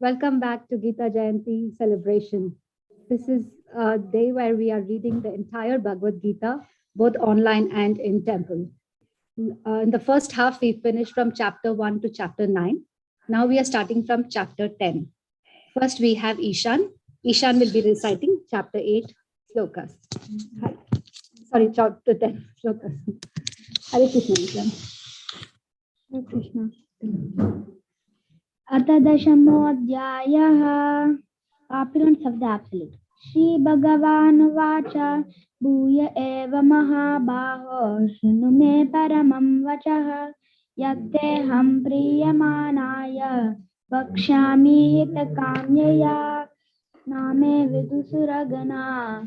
Welcome back to Gita Jayanti celebration. This is a day where we are reading the entire Bhagavad Gita, both online and in temple. In the first half, we finished from chapter 1 to chapter 9. Now we are starting from chapter 10. First, we have Ishan. Ishan will be reciting chapter 8 slokas. Sorry, chapter 10 slokas. Hare Krishna, Ishan. Hare Krishna. अतदशमोऽध्यायः Opulence of the Absolute. Shri Bhagavan Vacha Bhuya eva Mahabaho Shunu me paramam vachah Yatteham priyamanaya Vakshami hitakamyaya Name vidusuragana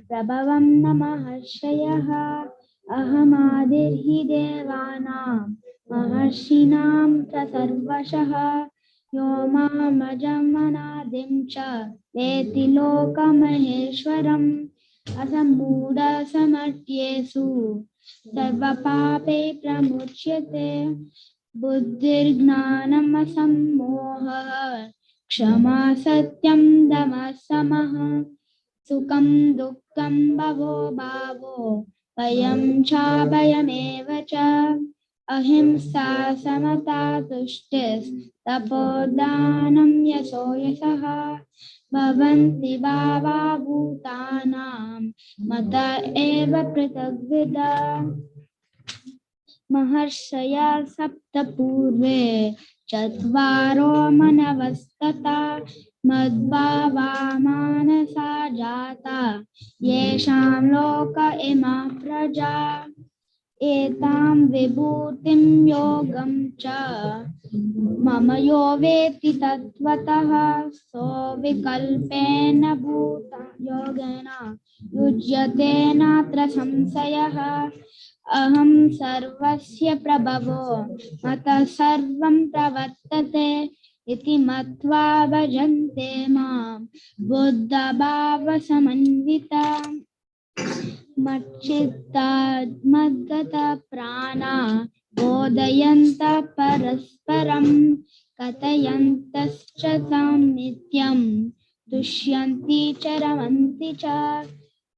Prabhavam namahashayah Ahamadirhi devanam Maharshinam cha sarvashah Yo mamajamanadim cha veti lokamaheshwaram asambuddha samatyesu sarvapape pramuchyate buddhir gnanam asammoha kshama satyam damasamah sukam dukkam bhavo bhavo vayam cha vayameva cha ahimsa samata tushtis tapodhanam yaso yasaha bhavanti bhava bhutanam mata eva pritagvida maharshaya sapta purve chatvaro manavastata madbhava manasa jata yesham loka ima praja etam vibhutim yogam cha mama yo veti tatvatah so vikalpena bhuta yogena yujyate natra samsayah aham sarvasya prabhavo mata sarvam pravartate iti matva bhajante mam buddha bhava samanvita Machita Madgata Prana Bodayanta Parasparam Katayantascha Samityam Dushyanti Charamanti Cha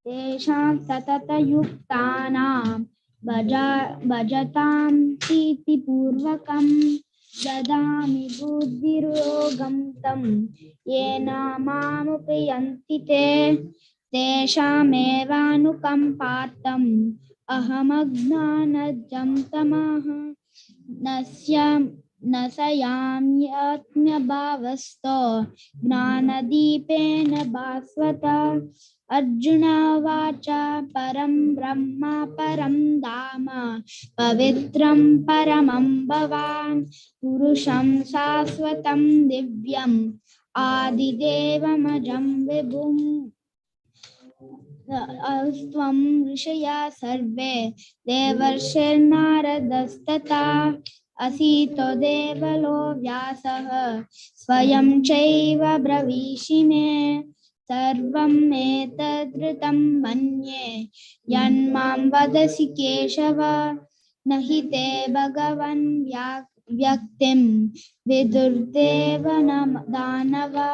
Tesham Satata Yuktanam Bhajatam Titi Purvakam Dadami Buddhirogam Tam Yena Mamupayanti Te तेषामेवानुकम्पार्थं अहमज्ञानजं तमः नशयाम्यात्म्यभावस्तो ज्ञानदीपेन भास्वता अर्जुन उवाच परं ब्रह्म परं धाम पवित्रं परमं भवान् पुरुषं शाश्वतं दिव्यम् आदिदेवमजं विभुम् अस्त्वं ऋषया सर्वे देवर्षिर्नारदस्तथा असीतो देवलो व्यासः स्वयं चैव ब्रवीषि मे सर्वम् एतद्ऋतं मन्ये यन्मां वदसि केशव न हि ते भगवन् व्यक्तिं विदुर्देव न दानवा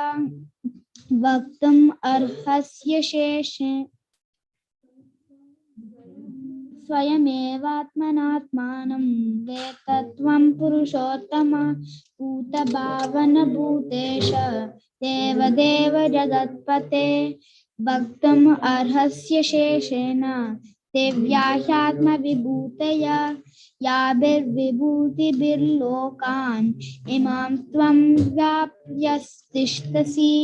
वक्तुम् अर्हस्य शेषे स्वयमेवात्मनात्मानं वेत्तत्वं पुरुषोत्तम भूतभावन भूतेश देवदेव जगत्पते वक्तुम् अर्हस्य शेषेण दिव्याह्यात्मविभूतया याभिर्विभूतिभिर्लोकान् इमां त्वं व्याप्यस्तिष्ठसि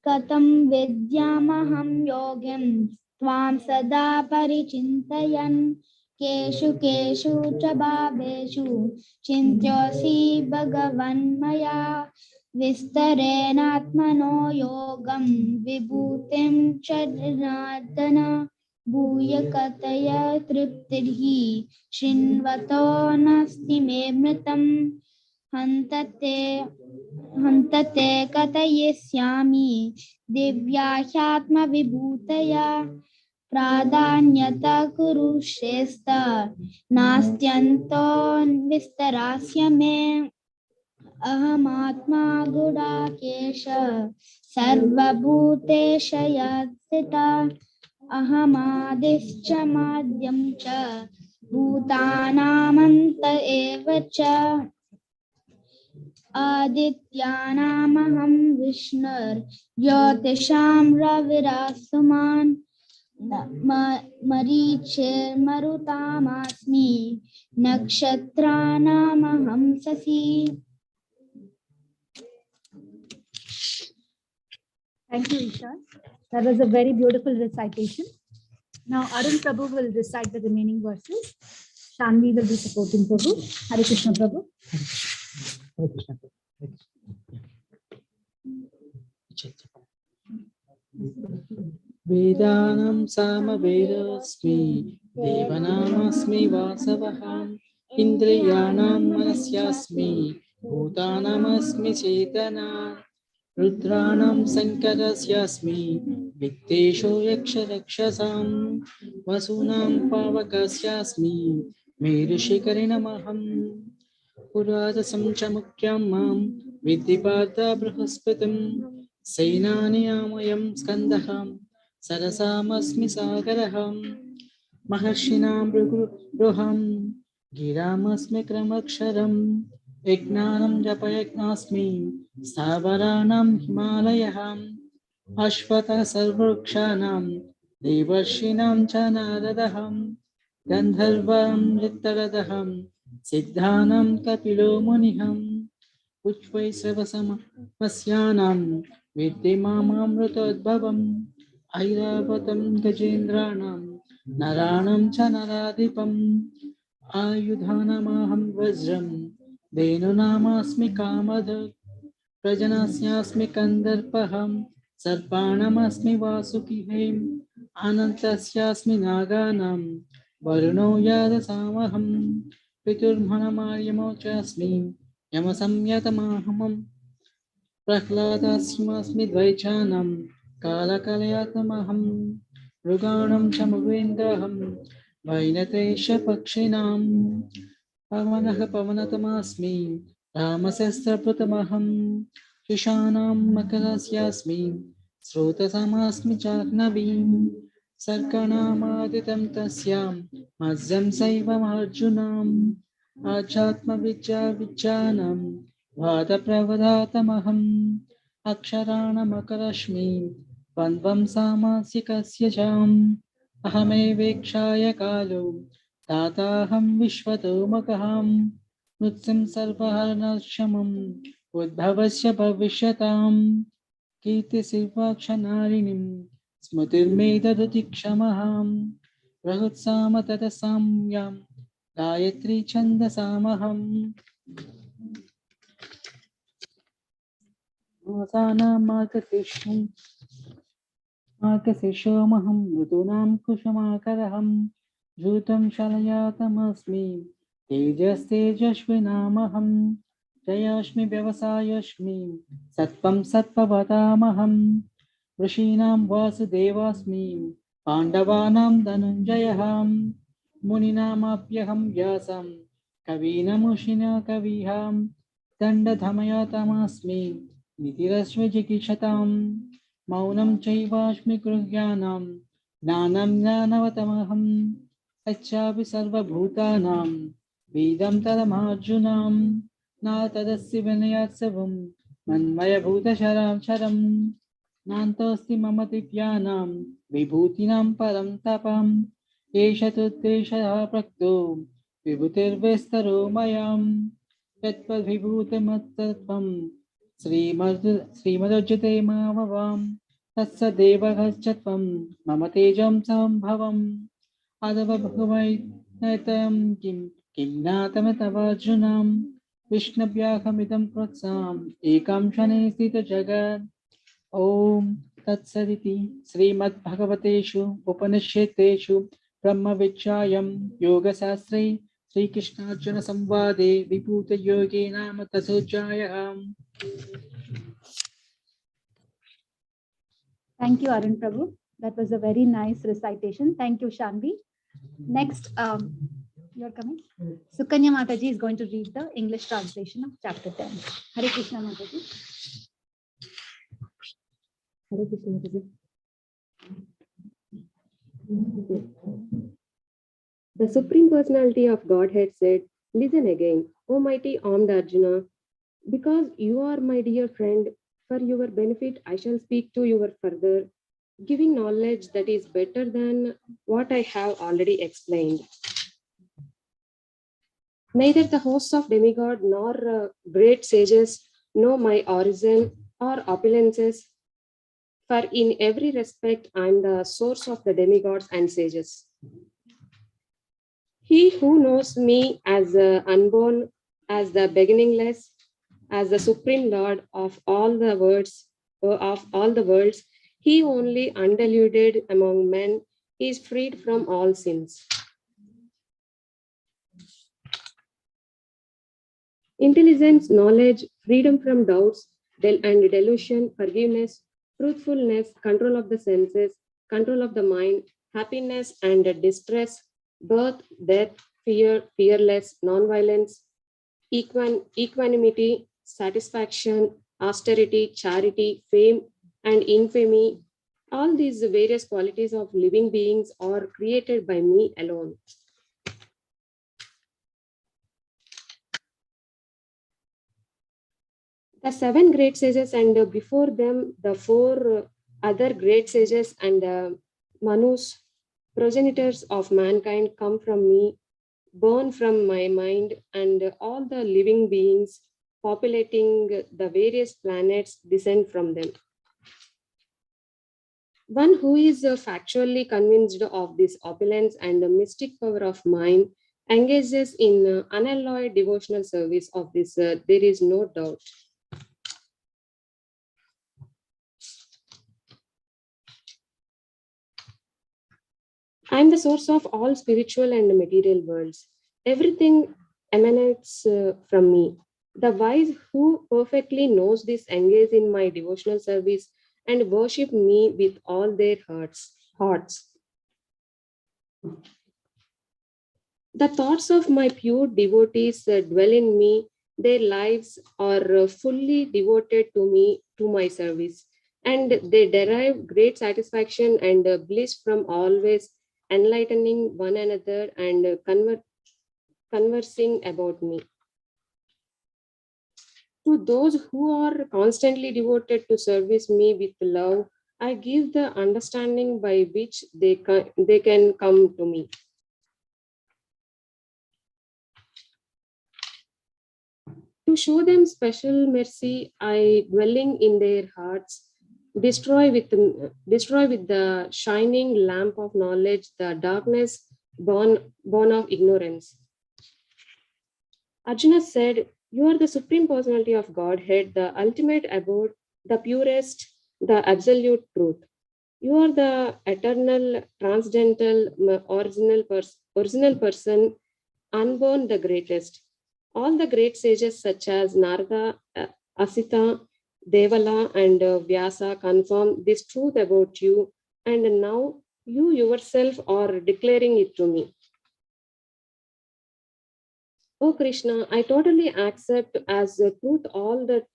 कथं विद्यामहं योगिं त्वां सदा परिचिन्तयन् केषु केषु च भावेषु चिन्त्योऽसि भगवन्मया विस्तरेणात्मनो योगं विभूतिं च जनार्दन भूय कथय तृप्तिर्हि शृण्वतो नास्ति मे मृतम् हन्तते कथयिष्यामि दिव्याह्यात्मविभूतया प्राधान्यता कुरु श्रेष्ठ नास्त्यन्तो विस्तरास्य मे अहमात्मा गुडाकेश सर्वभूतेश यत्स्थिता अहमादिश्च माद्यं च भूतानामन्त एव च आदित्यानामहं विष्णुर्ज्योतिषां रविरासुमान् मरीचिर्मरुतामस्मि नक्षत्राणामहं Shashi. Thank you, Ishan. That was a very beautiful recitation. Now, Arun Prabhu will recite the remaining verses. Shanvi will be supporting Prabhu. Hare Krishna, Prabhu. Hare Krishna. Vedanam Samavedasmi Devanamsmi Vasavaham Indriyanam Manasyasmi Bhutanamasmi Chetana Rudranam Sankarasyasmi Viktesho Yaksharakshasam Vasunam Pavakasyasmi Merushikarinamaham Puradasam Chamukyam Mam Vidipata Brahaspitam Sainaniyamayam Skandaham Sarasamasmi Sagaraham Maharshinam Ruham Giramasmi Kramaksharam Ejnanam Japayaknasmi Stavaranam Himalayaham Ashvata Sarvrukshanam Devarshinam Chanaradaham Gandharvam Rittaradaham Siddhanam Kapilo Muniham Uchvai Savasamamasyanam Viddhimamamrutodbhavam Airavatam Gajendranam Naranam Chanaradipam Ayudhanamaham Vajram Venunamasmi Kamadha Prajanasyasmi Kandarpaham Sarpanamasmi Vasukihem Anantasyasmi Naganam Varuno Yadasamaham Piturmhanamayamochasmi Yamasamyatamahamam Prahladasyamasmi Dvaichanam Kalakalayatmaham Ruganam Chamavendraham Vainatesha Pakshinam Pavanaha Pavanatamasmi Ramasastra Shishanam Makalasyasmi Srotasamasmi Chagnavim Sarkanamaditam Tasyam Mazam Saivam Arjunam Achatma Vichya Vichanam Vada Pravadatamaham Aksharana Makarashmi Pandvam Samasikasya Jam Ahame Vekshaya Kalu Tataham Vishvato Makaham Nutsam Sarvaharnashamam Udbhavasya Bhavishatam Kirti Sirvakshanarinim Smutirmeda Dutikshamaham Rahutsama Tatasamyam Gayatri Chandasamaham Masana Markasishomaham Rutunam Kushamakaraham Jutam Shalayatamasmi Tejas Tejashvinamaham Jayashmi Vyavasayashmi Sattvam Sattvatamaham Rishinam Vasudevasmi Pandavanam Dhananjayaham Muninamapyaham Vyasam Kavinamushina Kaviham Dandadhamayatamasmi Nitirasvajikishatam Maunam Chaivashmi Krugyanam Jnanam Jnanavatamaham Acchavi Sarva Bhutanam Vedam Tadamarjunam Na Tadasya Vinayatsavam Manmaya Bhuta Sharam Sharam Nantosti Mamatipyanam Vibhutinam Param Tapam Esha Tuttesha Prakto Vibhutirvestaro Mayam Yatpad Vibhutamattvam Srimadajate Mavavam Tatsa Devagachatvam Mamatejam Sambhavam Adava Bhagavai Natam Kim Natamatavarjunam Vishnabhyakamidam Pratsam Ekam Shane Sita Jagat Om Tatsaditi Srimad Bhagavateshu Upanishadeshu Brahma Vichayam Yoga Sastri Sri Krishna Arjuna Samvade Vibhuta Yogi Nama Tasojayam. Thank you, Arun Prabhu. That was a very nice recitation. Thank you, Shanvi. Next, You're coming? Sukanya Mataji is going to read the English translation of chapter 10. Hare Krishna Mataji. Hare Krishna Mataji. The Supreme Personality of Godhead said, "Listen again, O mighty armed Arjuna, because you are my dear friend, for your benefit I shall speak to you further, giving knowledge that is better than what I have already explained. Neither the hosts of demigod nor great sages know my origin or opulences, for in every respect I am the source of the demigods and sages. He who knows me as the unborn, as the beginningless, as the supreme Lord of all the worlds, he only undiluted among men, is freed from all sins. Intelligence, knowledge, freedom from doubts and delusion, forgiveness, truthfulness, control of the senses, control of the mind, happiness and distress, birth, death, fear, fearless, non-violence, equanimity, satisfaction, austerity, charity, fame, and infamy. All these various qualities of living beings are created by me alone. The seven great sages and before them the four other great sages and Manus, progenitors of mankind, come from me, born from my mind, and all the living beings populating the various planets descend from them. One who is factually convinced of this opulence and the mystic power of mind engages in unalloyed devotional service of this, there is no doubt. I am the source of all spiritual and material worlds. Everything emanates from me. The wise who perfectly knows this engage in my devotional service and worship me with all their hearts. The thoughts of my pure devotees dwell in me. Their lives are fully devoted to me, to my service, and they derive great satisfaction and bliss from always enlightening one another and conversing about me. To those who are constantly devoted to service me with love, I give the understanding by which they can come to me. To show them special mercy, I, dwelling in their hearts, destroy with the shining lamp of knowledge the darkness born of ignorance. Arjuna said, "You are the Supreme Personality of Godhead, the ultimate abode, the purest, the absolute truth. You are the eternal, transcendental, original person, unborn, the greatest. All the great sages such as Narada, Asita, Devala, and Vyasa confirm this truth about you, and now you yourself are declaring it to me. Oh Krishna, I totally accept as the truth all that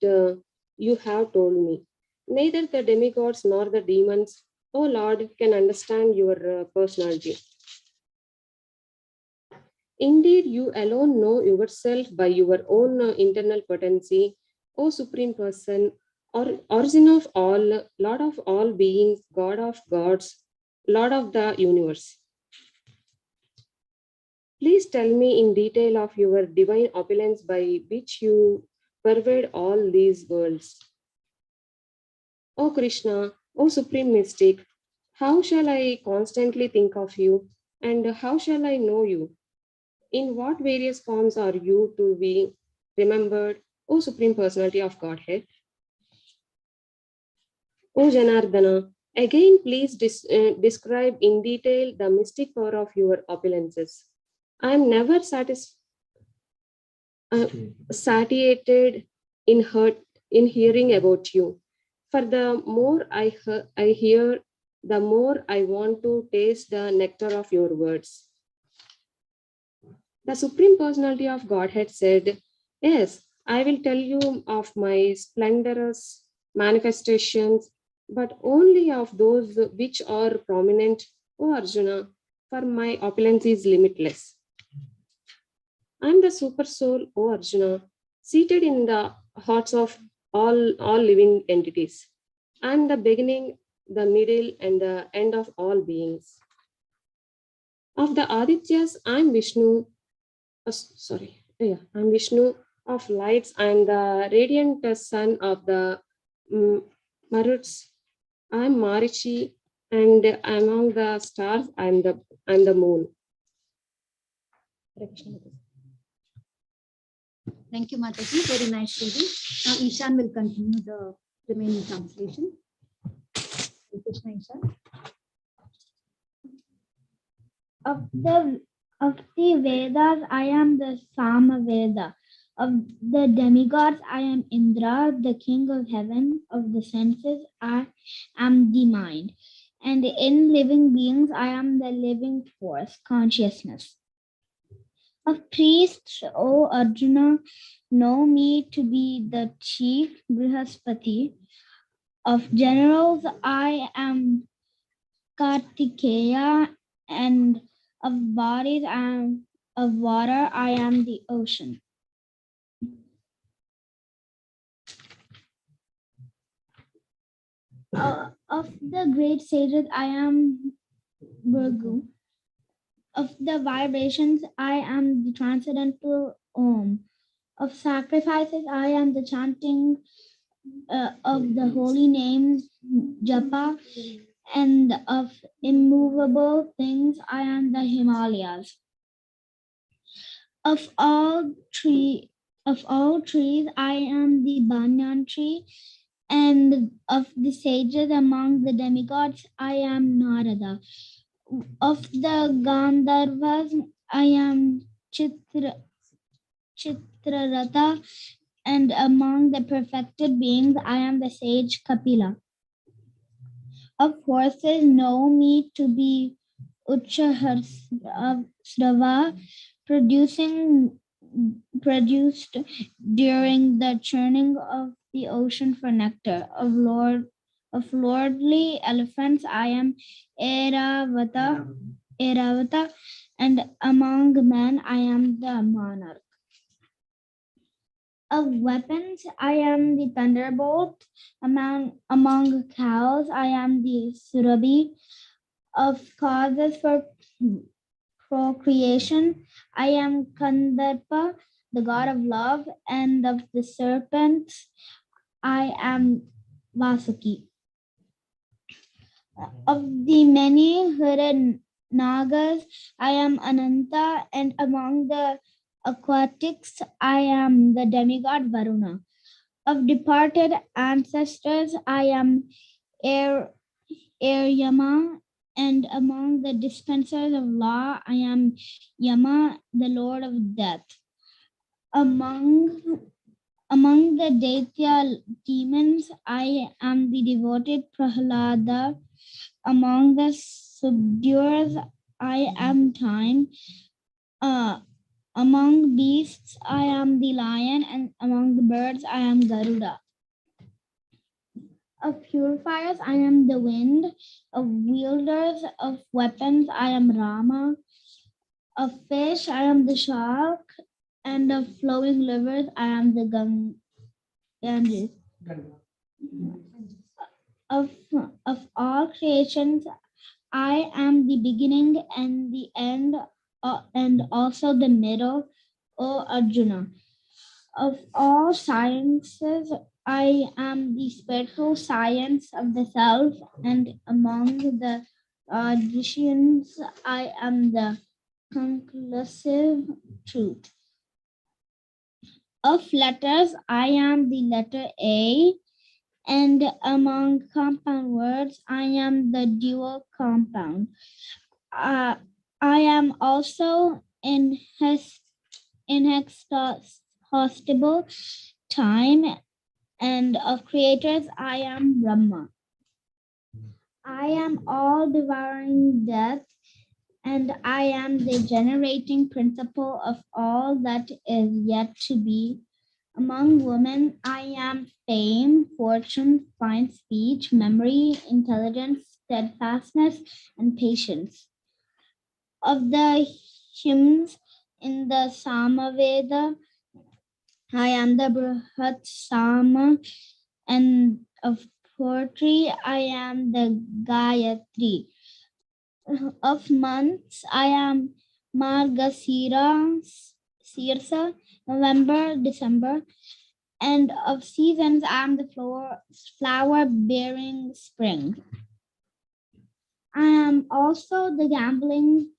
you have told me. Neither the demigods nor the demons, oh Lord, can understand your personality. Indeed, you alone know yourself by your own internal potency, O Supreme Person, or origin of all, Lord of all beings, God of gods, Lord of the universe. Please tell me in detail of your divine opulence by which you pervade all these worlds. O Krishna, O Supreme Mystic, how shall I constantly think of you, and how shall I know you? In what various forms are you to be remembered, O Supreme Personality of Godhead? O Janardana, again please describe in detail the mystic power of your opulences. I am never satiated in hearing about you. For the more I hear, the more I want to taste the nectar of your words. The Supreme Personality of Godhead said, "Yes, I will tell you of my splendorous manifestations, but only of those which are prominent, O Arjuna, for my opulence is limitless. I am the super soul, O Arjuna, seated in the hearts of all living entities. I am the beginning, the middle, and the end of all beings. Of the Adityas, I am Vishnu. I'm Vishnu of lights. I am the radiant sun of the Maruts. I am Marichi, and among the stars, I am the moon." Thank you, Mataji. Very nice reading. Now Ishan will continue the remaining translation. Krishna, Ishan. Of the Vedas, I am the Sama Veda. Of the demigods, I am Indra, the king of heaven. Of the senses, I am the mind. And in living beings, I am the living force, consciousness. Of priests, O Arjuna, know me to be the chief Brihaspati. Of generals, I am Kartikeya, and of bodies, of water, I am the ocean. Of the great sages, I am Bhrigu. Of the vibrations, I am the transcendental Om. Of sacrifices, I am the chanting of the holy names, Japa, and of immovable things, I am the Himalayas. Of all trees, I am the banyan tree, and of the sages among the demigods, I am Narada. Of the Gandharvas, I am Chitrarata, and among the perfected beings, I am the sage Kapila. Of horses, know me to be Uchahasrava, produced during the churning of the ocean for nectar. Of lordly elephants, I am Airavata, and among men, I am the monarch. Of weapons, I am the thunderbolt. Among cows, I am the surabhi. Of causes for procreation, I am Kandarpa, the god of love, and of the serpents, I am Vasuki. Of the many hooded nagas, I am Ananta, and among the aquatics, I am the demigod Varuna. Of departed ancestors, I am Yama, and among the dispensers of law, I am Yama, the lord of death. Among the Daitya demons, I am the devoted Prahlada. Among the subduers, I am time. Among beasts, I am the lion, and among the birds, I am Garuda. Of purifiers, I am the wind. Of wielders of weapons, I am Rama. Of fish, I am the shark. And of flowing rivers, I am the Ganges. Of all creations, I am the beginning and the end, and also the middle, O Arjuna. Of all sciences, I am the spiritual science of the self, and among the Drishins, I am the conclusive truth. Of letters, I am the letter A, and among compound words, I am the dual compound. I am also inexhaustible time, and of creators, I am Brahma. I am all devouring death, and I am the generating principle of all that is yet to be. Among women, I am fame, fortune, fine speech, memory, intelligence, steadfastness, and patience. Of the hymns in the Samaveda, I am the Brihat Sama, and of poetry, I am the Gayatri. Of months, I am Margasira, Sirsa, November, December, and of seasons, I am the flower bearing spring. I am also the gambling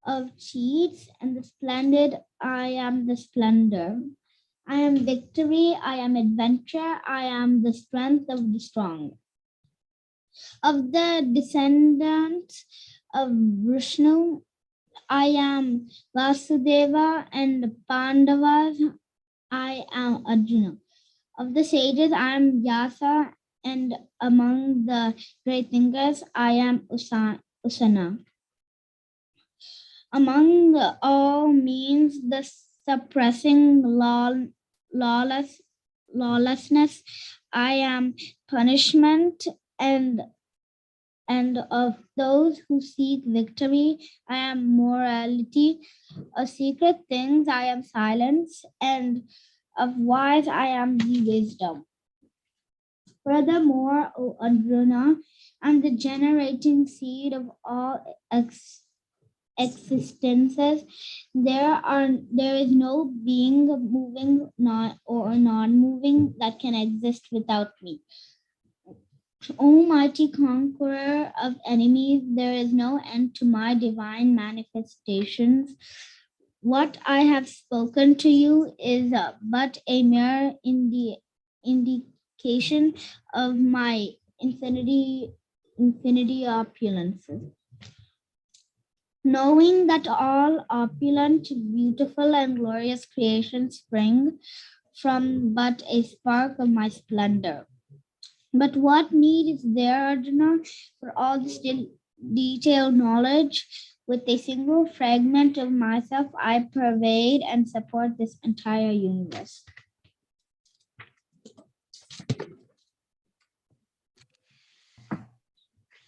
of cheats, and the splendid, I am the splendor. I am victory, I am adventure, I am the strength of the strong. Of the descendants of Vishnu, I am Vasudeva, and Pandavas, I am Arjuna. Of the sages, I am Vyasa, and among the great thinkers, I am Usana. Among all means, the suppressing lawlessness, I am punishment, and of those who seek victory, I am morality. Of secret things, I am silence, and of wise, I am the wisdom. Furthermore, O Arjuna, I am the generating seed of all existences. There is no being moving or non-moving that can exist without me. O mighty conqueror of enemies, there is no end to my divine manifestations. What I have spoken to you is but a mere indication of my infinity opulences. Knowing that all opulent, beautiful, and glorious creations spring from but a spark of my splendor. But what need is there, Arjuna, for all this detailed knowledge? With a single fragment of myself, I pervade and support this entire universe.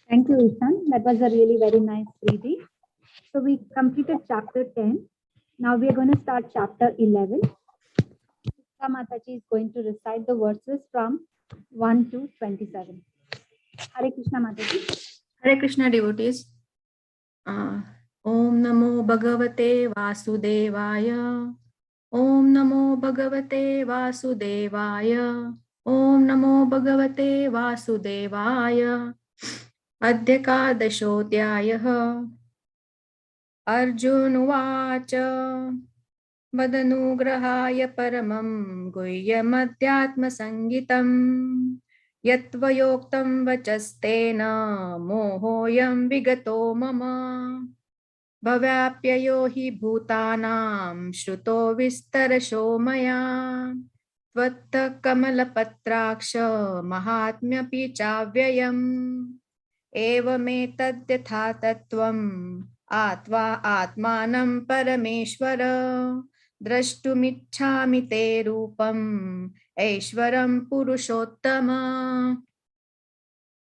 Thank you, Ishan. That was a really very nice reading. So we completed chapter 10. Now we are going to start chapter 11. Mataji is going to recite the verses from 1 to 27. Hare Krishna, Mataji. Hare Krishna, devotees. Om Namo Bhagavate Vasudevaya. Om Namo Bhagavate Vasudevaya. Om Namo Bhagavate Vasudevaya. Adya Kadashodhyayah. Arjun Uvacha. Vadanugrahaya Paramam Guhyamadhyatma Sangitam. Yatvayoktam vachastena mohoyam vigato mama bhavyapyayo hi bhutanam shruto vistarasho maya tvatta kamalapatraksha mahatmyapi chavyayam evametadhyatha tattvam atmanam parameshvara drashtumichhami te rupam Aishwaram Purushottama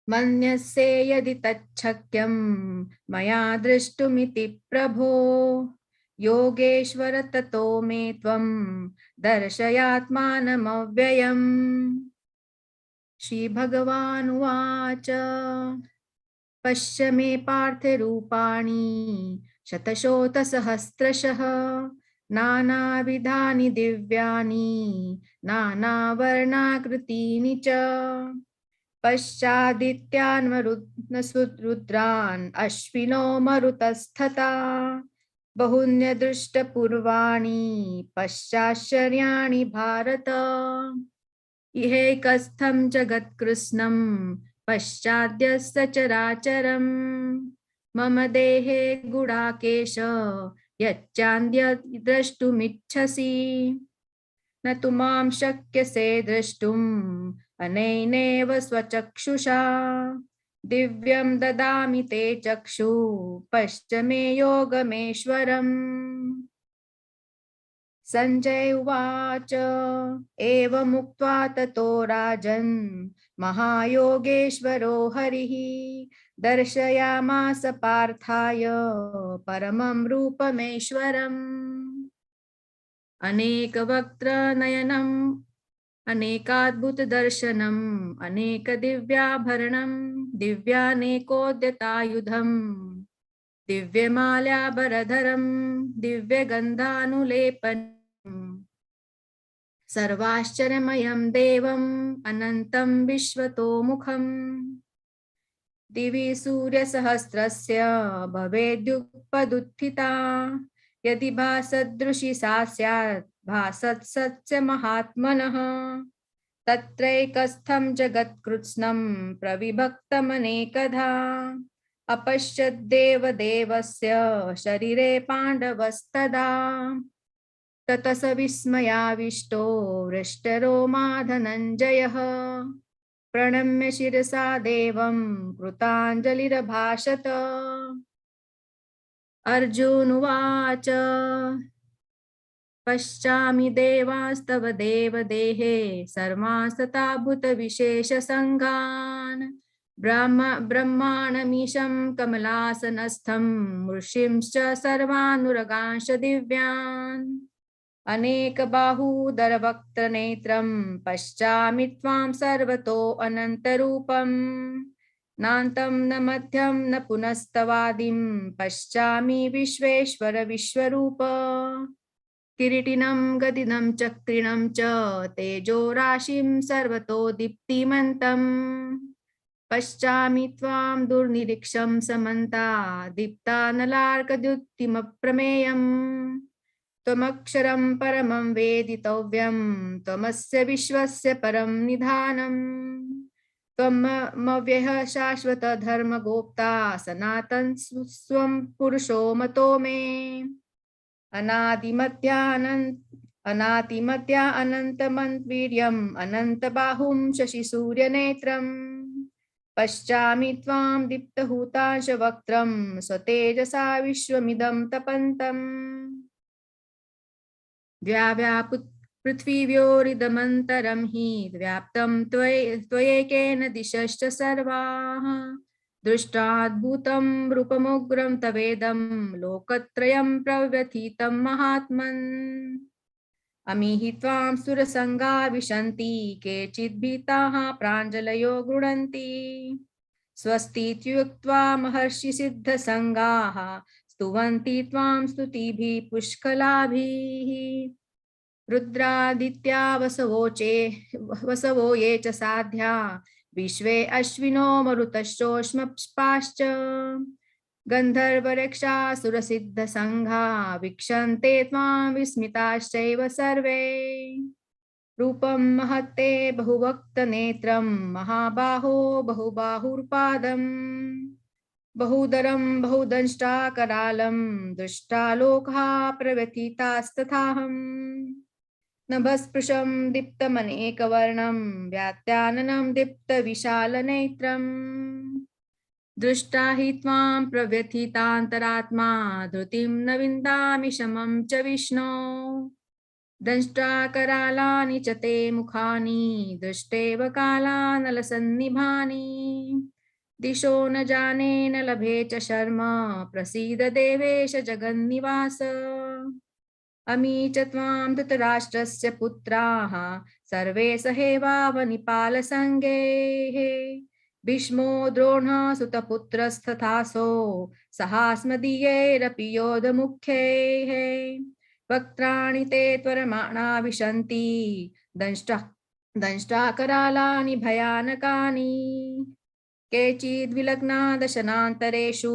Manyase yadi tacchakyam Maya drishtumiti prabho Yogeshwara tato me tvam Darshayatmanam avyayam Shri Bhagavan Uvacha Pashya me parthe rupani Shatashota sahasrashah Nana vidhani divyani Nana varnakritini cha Paschadityan marudran Ashvino marutasthata Bahunya drishta purvani Paschasharyani bharata Ihe kastham jagat krishnam Paschadya sacharacharam Mama dehe gudakesha Yachandya drashtumicchasi na tumam shakyase drashtum aneineva swachakshusha दिव्यं ददामि ते चक्षु पश्च मे योगमेश्वरम्। संजय उवाच एवमुक्त्वा ततो राजन् महायोगेश्वरो हरिः दर्शयामास पार्थाय परमं रूपमेश्वरम्। अनेकवक्त्रनयनम् अनेकाद्भुतदर्शनम् अनेकदिव्याभरणम् दिव्यानेकोद्यतायुधम् दिव्यमाल्याभरधरम् दिव्यगन्धानुलेपनम् सर्वाश्चर्यमयं देवम् अनन्तं विश्वतोमुखम्। दिवि सूर्यसहस्रस्य भवेद्युगपदुत्थिता यदि भासदृशी सा स्यात् भासत्सस्य महात्मनः। तत्रैकस्थं जगत्कृत्स्नं प्रविभक्तमनेकधा अपश्यद्देवदेवस्य शरीरे पाण्डवस्तदा। ततः स विस्मयाविष्टो हृष्टरोमा धनञ्जयः प्रणम्य शिरसा देवं कृताञ्जलिरभाषत। अर्जुन उवाच पश्चामि देवास्तव देवदेहे सर्वांस्तथा भूतविशेषसङ्गान् ब्रह्माणमीशं कमलासनस्थं ऋषिंश्च सर्वानुरगांश दिव्यान् अनेकबाहूदरवक्त्रनेत्रं पश्चामि त्वां सर्वतो अनन्तरूपम् नान्तं न मध्यं न पुनस्तवादिं पश्चामि विश्वेश्वर विश्वरूप। किरीटिनं गदिनं चक्रिणं च तेजोराशिं सर्वतो दीप्तिमन्तम् पश्चामि त्वां दुर्निरीक्षं समन्तात् दीप्तानलार्कद्युतिमप्रमेयम्। त्वमक्षरं परमं वेदितव्यं त्वमस्य विश्वस्य परं निधानम्। त्वमव्ययः शाश्वत धर्मगोप्ता सनातन स्वं पुरुषो मतो मे। अनादिमध्या अनन्तमन्वीर्यम् अनन्तबाहुं शशिसूर्यनेत्रम् पश्चामि त्वां दीप्तहुताशवक्त्रं स्वतेजसा विश्वमिदं तपन्तम्। पृथिव्योरिदमन्तरं हि व्याप्तं त्वयैकेन दिशश्च सर्वाः दृष्टाद्भुतं रूपमुग्रं तवेदं लोकत्रयं प्रव्यथितं महात्मन्। अमीहि त्वां सुरसङ्गा विशन्ति केचिद्भीताः प्राञ्जलयो गृह्णन्ति स्वस्तीत्युक्त्वा महर्षिसिद्धसङ्गाः स्तुवन्ति त्वां स्तुतिभिः पुष्कलाभिः। रुद्रादित्या वसवो ये च साध्या विश्वे अश्विनो मरुतश्चोष्मपाश्च गन्धर्वरक्षासुरसिद्धसङ्घा वीक्षन्ते त्वां विस्मिताश्चैव सर्वे। रूपं महत्ते बहुवक्त्रनेत्रं महाबाहो बहुबाहुर्पादम् बहुदरं बहुदंष्टाकरालं दृष्टालोकाः प्रव्यथितास्तथाहम्। नभस्पृशं दीप्तमनेकवर्णं व्यात्याननं दीप्तविशालनेत्रम् दृष्टा हि त्वां प्रव्यथितान्तरात्मा धृतिं न विन्दामि शमं च विष्णो। दंष्टाकरालानि च ते मुखानि दृष्टेव कालानलसन्निभानि दिशो न जाने न लभे च शर्म प्रसीद देवेश जगन्निवास। अमी च त्वां धृतराष्ट्रस्य पुत्राः सर्वे सहेवावनिपालसङ्गेः भीष्मो द्रोणः सुतपुत्रस्तथासो सहास्मदीयैरपि योधमुख्यैः वक्त्राणि ते त्वरमाणा विशन्ति दंष्टाकरालानि भयानकानि केचिद्विलग्ना दशनान्तरेषु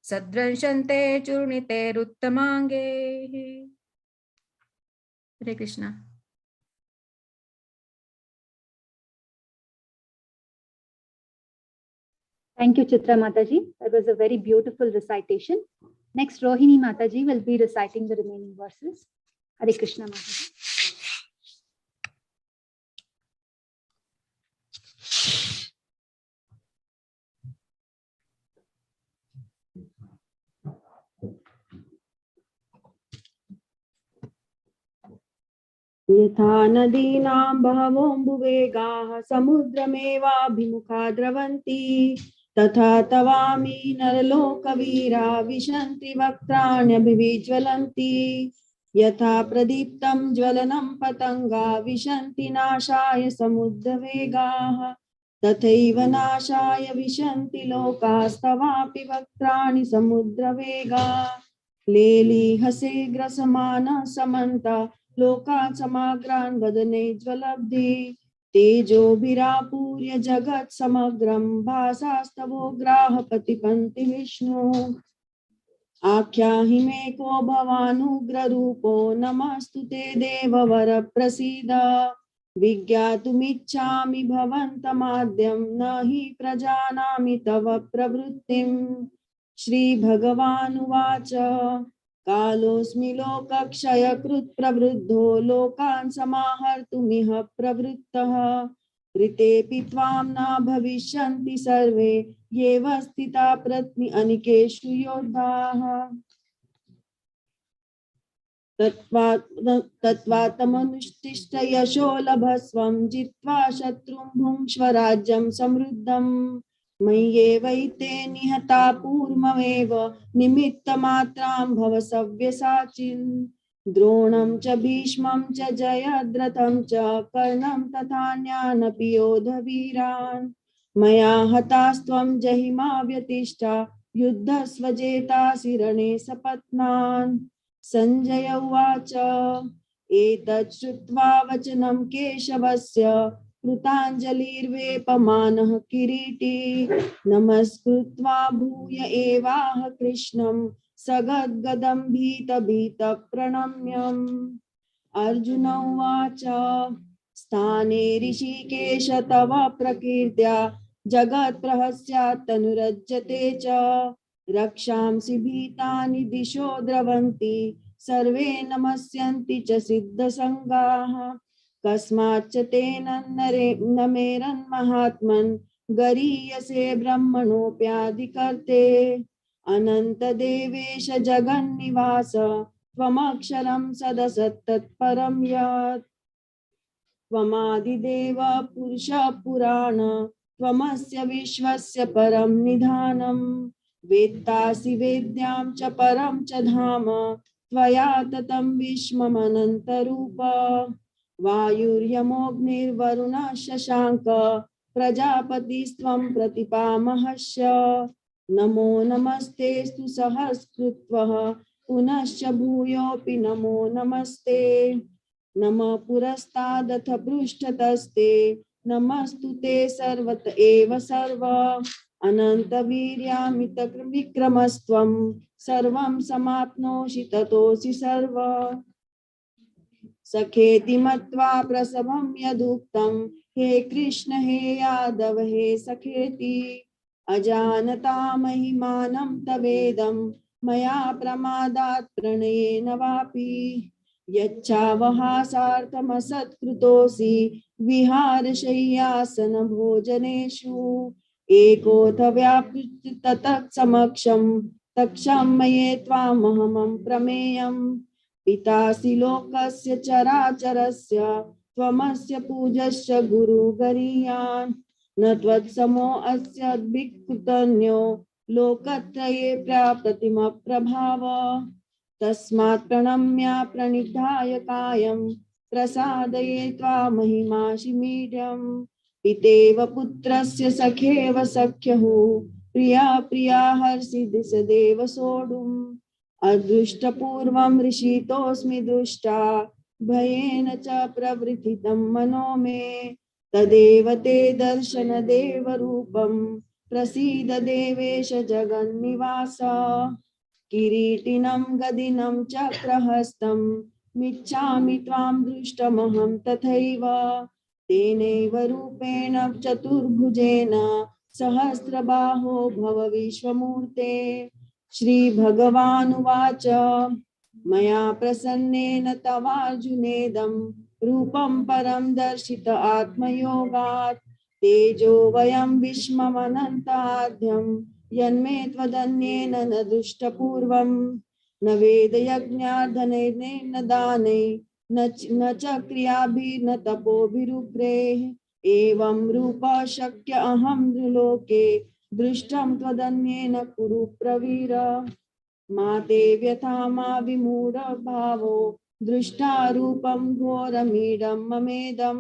सद्रंशन्ते चूर्णितेरुत्तमाङ्गे। Hare Krishna. Thank you, Chitra Mataji. That was a very beautiful recitation. Next, Rohini Mataji will be reciting the remaining verses. Hare Krishna Mataji. यथा नदीनां बहवोऽम्बुवेगाः समुद्रमेवाभिमुखा द्रवन्ति तथा तवामि नरलोकवीरा विशन्ति वक्त्राण्यभिविज्वलन्ति यथा प्रदीप्तं ज्वलनं पतंगा विशन्ति नाशाय समुद्रवेगाः तथैव नाशाय विशन्ति लोकास्तवापि वक्त्राणि समुद्रवेगाः लेलीहसे ग्रसमानः समन्ता लोकान् समाग्रान् वदने ज्वलब्धि तेजोभिरापूर्य जगत् समग्रं भासास्तवोग्राः पतिपन्ति विष्णु आख्याहि मे को भवानुग्ररूपो नमस्तु ते देववर प्रसीद विज्ञातुमिच्छामि भवन्तमाद्यं न हि प्रजानामि तव प्रवृत्तिम् श्रीभगवानुवाच कालोऽस्मि लोकक्षयकृत् प्रवृद्धो लोकान् समाहर्तुमिह प्रवृत्तः ऋतेऽपि त्वां न भविष्यन्ति सर्वे येव स्थिता प्रत्नि अनिकेषु योद्धाः तत्त्वात्मनुष्ठिष्ट यशो लभस्वं जित्वा शत्रुं भुङ्क्ष्व राज्यं समृद्धम् मय्येवैते निहता पूर्वमेव निमित्तमात्रां भव सव्यसाचिन् द्रोणं च भीष्मं च जयद्रथं च कर्णं तथान्यानपि योधवीरान् मया हतास्त्वं जहिमा व्यतिष्ठा युद्धस्वजेतासि रणे सपत्नान् संजय उवाच एतत् श्रुत्वा वचनं केशवस्य कृताञ्जलिर्वेपमानः किरीटी नमस्कृत्वा भूय एवाह कृष्णं सगद्गदं भीतभीतः प्रणम्यम् अर्जुन उवाच स्थाने ऋषिकेश तव प्रकीर्त्या जगत्प्रहस्यात् तनुरज्यते च रक्षांसि भीतानि दिशो द्रवन्ति सर्वे नमस्यन्ति च सिद्धसङ्गाः कस्माच्च तेन नमेरन्महात्मन् गरीयसे ब्रह्मणोऽप्यादिकर्ते अनन्तदेवेश जगन्निवास त्वमक्षरं सदसत्तत्परं यत् त्वमादिदेव पुरुषः पुराण त्वमस्य विश्वस्य परं निधानम् वेत्तासि वेद्यां च परं च धाम त्वया ततं विश्वमनन्तरूप वायुर्यमोऽग्निर्वरुणः शशाङ्क प्रजापतिस्त्वं प्रतिपामहस्य नमो नमस्तेस्तु सहस्कृत्वः पुनश्च भूयोऽपि नमो नमस्ते नमः पुरस्तादथ पृष्ठतस्ते नमस्तु ते सर्वत एव सर्व अनन्तवीर्यामित विक्रमस्त्वं सर्वं समाप्नोषि ततोऽसि सर्व सखेति मत्वा प्रसभं यदुक्तं हे कृष्ण हे यादव हे सखेति अजानता महिमानं तवेदं मया प्रमादात् प्रणयेन वापि यच्छावहासार्थमसत्कृतोऽसि विहारशय्यासन भोजनेषु एकोऽथ व्यापृत्य ततः समक्षं तक्षमये त्वामहमं प्रमेयम् पितासि लोकस्य चराचरस्य त्वमस्य पूजश्च गुरुगरीयान् न त्वत्समो अस्य भिक्खुतन्यो लोकत्रये प्रप्रतिमप्रभाव तस्मात् प्रणम्य प्रणिधाय कायं प्रसादये त्वामहिमाशिमीड्यम् पितेव पुत्रस्य सखेव सख्युः प्रिया प्रिया हर्षि दिशदेव सोढुम् अदृष्टपूर्वं ऋषितोऽस्मि दृष्टा भयेन च प्रवृथितं मनो मे तदेव ते दर्शनदेव रूपं प्रसीद देवेश जगन्निवास किरीटिनं गदिनं चक्रहस्तं मिच्छामि त्वां दृष्टमहं तथैव तेनैव रूपेण चतुर्भुजेन सहस्रबाहो भव विश्वमूर्ते श्रीभगवानुवाच मया प्रसन्नेन तवार्जुनेदं रूपं परं दर्शित आत्मयोगात् तेजो वयं विश्वमनन्ताद्यं यन्मे त्वदन्येन न दृष्टपूर्वं न वेदयज्ञार्धनैर्न दानै न च क्रियाभिर्न तपोभिरुग्रेः एवं रूप शक्य अहं नृलोके दृष्टं त्वदन्येन कुरु प्रवीर मा ते व्यथा मा विमूढ भावो दृष्टा रूपं घोरमीडं ममेदं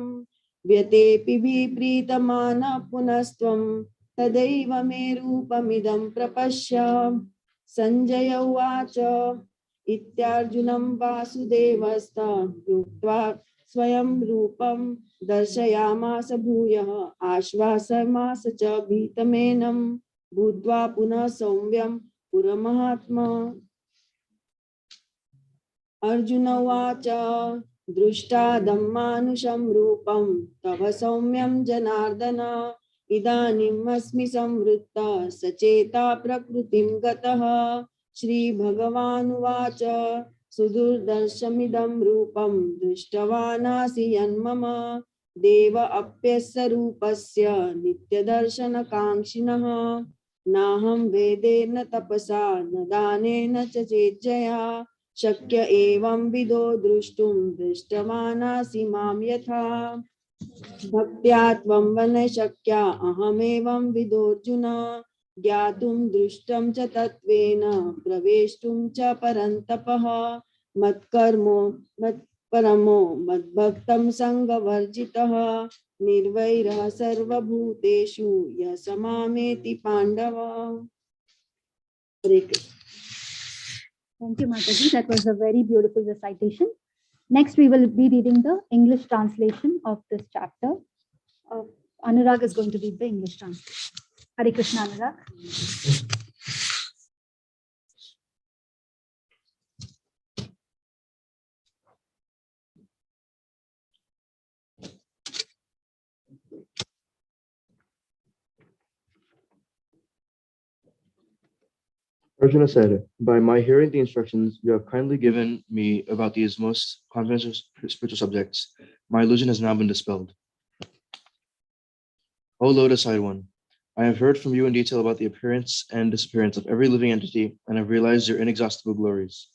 व्यतेऽपि विप्रीतमान पुनस्त्वं तदैव मे रूपमिदं प्रपश्य संजय उवाच इत्यार्जुनं वासुदेवस्तं उक्त्वा स्वयं रूपं दर्शयामास भूयः आश्वासयामास च भीतमेनं भूत्वा पुनः सौम्यं पुरमात्मा अर्जुन उवाच दृष्टादम्मानुषं रूपं तव सौम्यं जनार्दन इदानीमस्मि संवृत्तः सचेता प्रकृतिं गतः श्रीभगवानुवाच सुदुर्दर्शमिदं रूपं दृष्टवानासि यन्मम देव अप्यस्य रूपस्य नित्यदर्शनकाङ्क्षिणः नाहं वेदेन तपसा न दानेन च चेज्जया शक्य एवं विदो द्रष्टुं दृष्टवानासि मां यथा भक्त्या त्वं वद शक्या अहमेवं विदोऽर्जुन ज्ञातुं दृष्टं च तत्त्वेन प्रवेष्टुं च परन्तपः मत्कर्मो मत्परमो मद्भक्तं सङ्गवर्जितः निर्वैरः सर्वभूतेषु यः स मामेति पाण्डव। हरे Krishna. Thank you, Mataji. That was a very beautiful recitation. Next, we will be reading the English translation of this chapter. Anurag is going to read the English translation. Hare Krishna, Anurag. Arjuna said, by my hearing the instructions you have kindly given me about these most confidential spiritual subjects, my illusion has now been dispelled. O lotus-eyed one, I have heard from you in detail about the appearance and disappearance of every living entity and have realized your inexhaustible glories.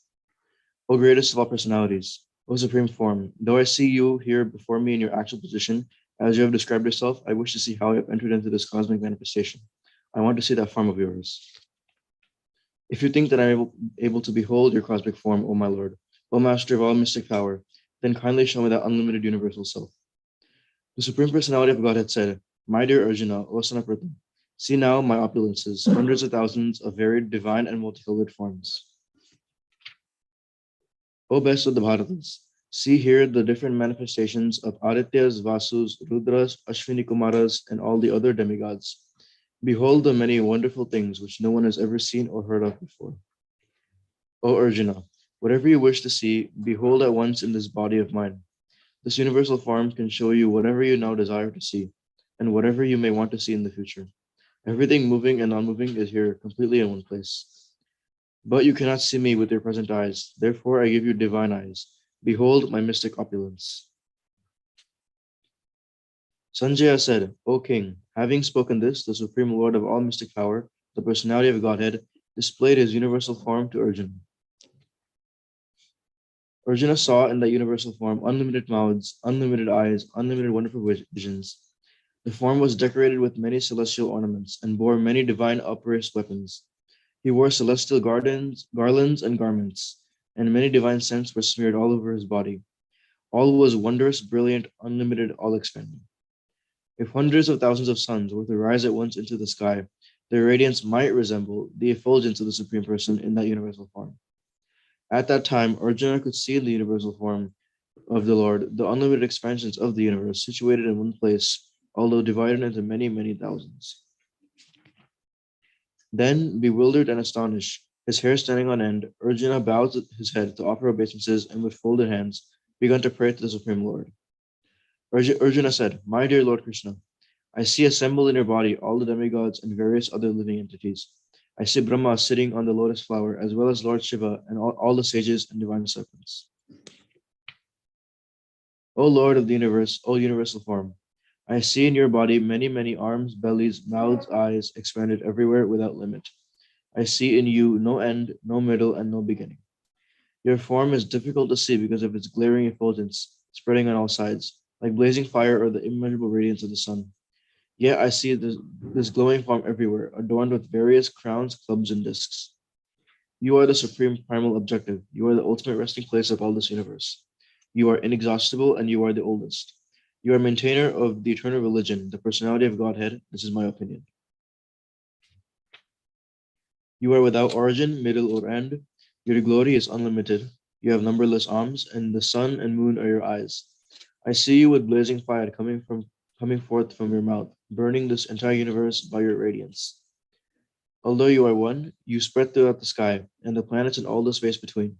O greatest of all personalities, O supreme form, though I see you here before me in your actual position, as you have described yourself, I wish to see how you have entered into this cosmic manifestation. I want to see that form of yours. If you think that I am able to behold your cosmic form, O my Lord, O Master of all mystic power, then kindly show me that unlimited universal self. The Supreme Personality of Godhead said, my dear Arjuna, O son of Pritha, see now my opulences, hundreds of thousands of varied divine and multicolored forms. O best of the Bharatas, see here the different manifestations of Adityas, Vasus, Rudras, Ashwini Kumaras, and all the other demigods. Behold the many wonderful things which no one has ever seen or heard of before. O Arjuna, whatever you wish to see, behold at once in this body of mine. This universal form can show you whatever you now desire to see, and whatever you may want to see in the future. Everything moving and non-moving is here completely in one place. But you cannot see me with your present eyes, therefore I give you divine eyes. Behold my mystic opulence. Sanjaya said, O king, having spoken this, the supreme lord of all mystic power, the personality of Godhead, displayed his universal form to Arjuna. Arjuna saw in that universal form unlimited mouths, unlimited eyes, unlimited wonderful visions. The form was decorated with many celestial ornaments and bore many divine upraised weapons. He wore celestial garlands and garments, and many divine scents were smeared all over his body. All was wondrous, brilliant, unlimited, all-expanding. If hundreds of thousands of suns were to rise at once into the sky, their radiance might resemble the effulgence of the Supreme Person in that universal form. At that time, Arjuna could see in the universal form of the Lord the unlimited expansions of the universe situated in one place, although divided into many, many thousands. Then, bewildered and astonished, his hair standing on end, Arjuna bowed his head to offer obeisances and with folded hands began to pray to the Supreme Lord. Arjuna said, my dear Lord Krishna, I see assembled in your body all the demigods and various other living entities. I see Brahma sitting on the lotus flower, as well as Lord Shiva and all the sages and divine serpents. O Lord of the universe, O universal form, I see in your body many, many arms, bellies, mouths, eyes, expanded everywhere without limit. I see in you no end, no middle, and no beginning. Your form is difficult to see because of its glaring effulgence spreading on all sides, like blazing fire or the immeasurable radiance of the sun. Yet I see this glowing form everywhere, adorned with various crowns, clubs, and discs. You are the supreme primal objective. You are the ultimate resting place of all this universe. You are inexhaustible and you are the oldest. You are maintainer of the eternal religion, the personality of Godhead. This is my opinion. You are without origin, middle, or end. Your glory is unlimited. You have numberless arms, and the sun and moon are your eyes. I see you with blazing fire coming forth from your mouth, burning this entire universe by your radiance. Although you are one, you spread throughout the sky, and the planets and all the space between.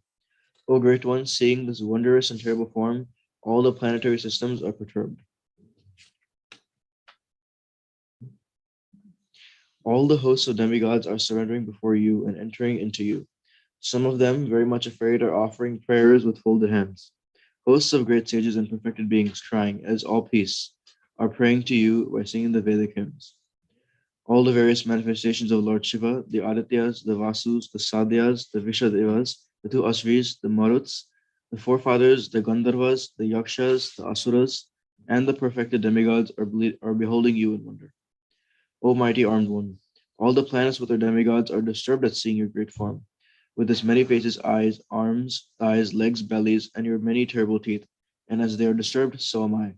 O Great One, seeing this wondrous and terrible form, all the planetary systems are perturbed. All the hosts of demigods are surrendering before you and entering into you. Some of them, very much afraid, are offering prayers with folded hands. Hosts of great sages and perfected beings, crying, as all peace, are praying to you by singing the Vedic hymns. All the various manifestations of Lord Shiva, the Adityas, the Vasus, the Sadhyas, the Vishadevas, the two Asvis, the Maruts, the forefathers, the Gandharvas, the Yakshas, the Asuras, and the perfected demigods are beholding you in wonder. O mighty armed one, all the planets with their demigods are disturbed at seeing your great form, with its many faces, eyes, arms, thighs, legs, bellies, and your many terrible teeth, and as they are disturbed, so am I.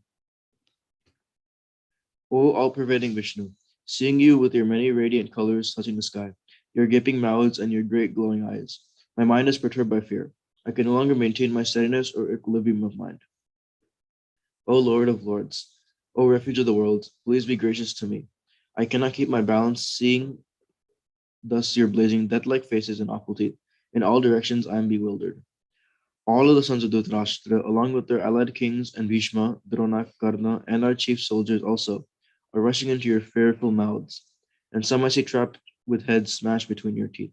O all-pervading Vishnu, seeing you with your many radiant colors touching the sky, your gaping mouths and your great glowing eyes, my mind is perturbed by fear. I can no longer maintain my steadiness or equilibrium of mind. O Lord of Lords, O refuge of the world, please be gracious to me. I cannot keep my balance, seeing thus your blazing death-like faces and awful teeth. In all directions I am bewildered. All of the sons of Dhritarashtra, along with their allied kings and Bhishma, Drona, Karna, and our chief soldiers also, are rushing into your fearful mouths, and some I see trapped with heads smashed between your teeth.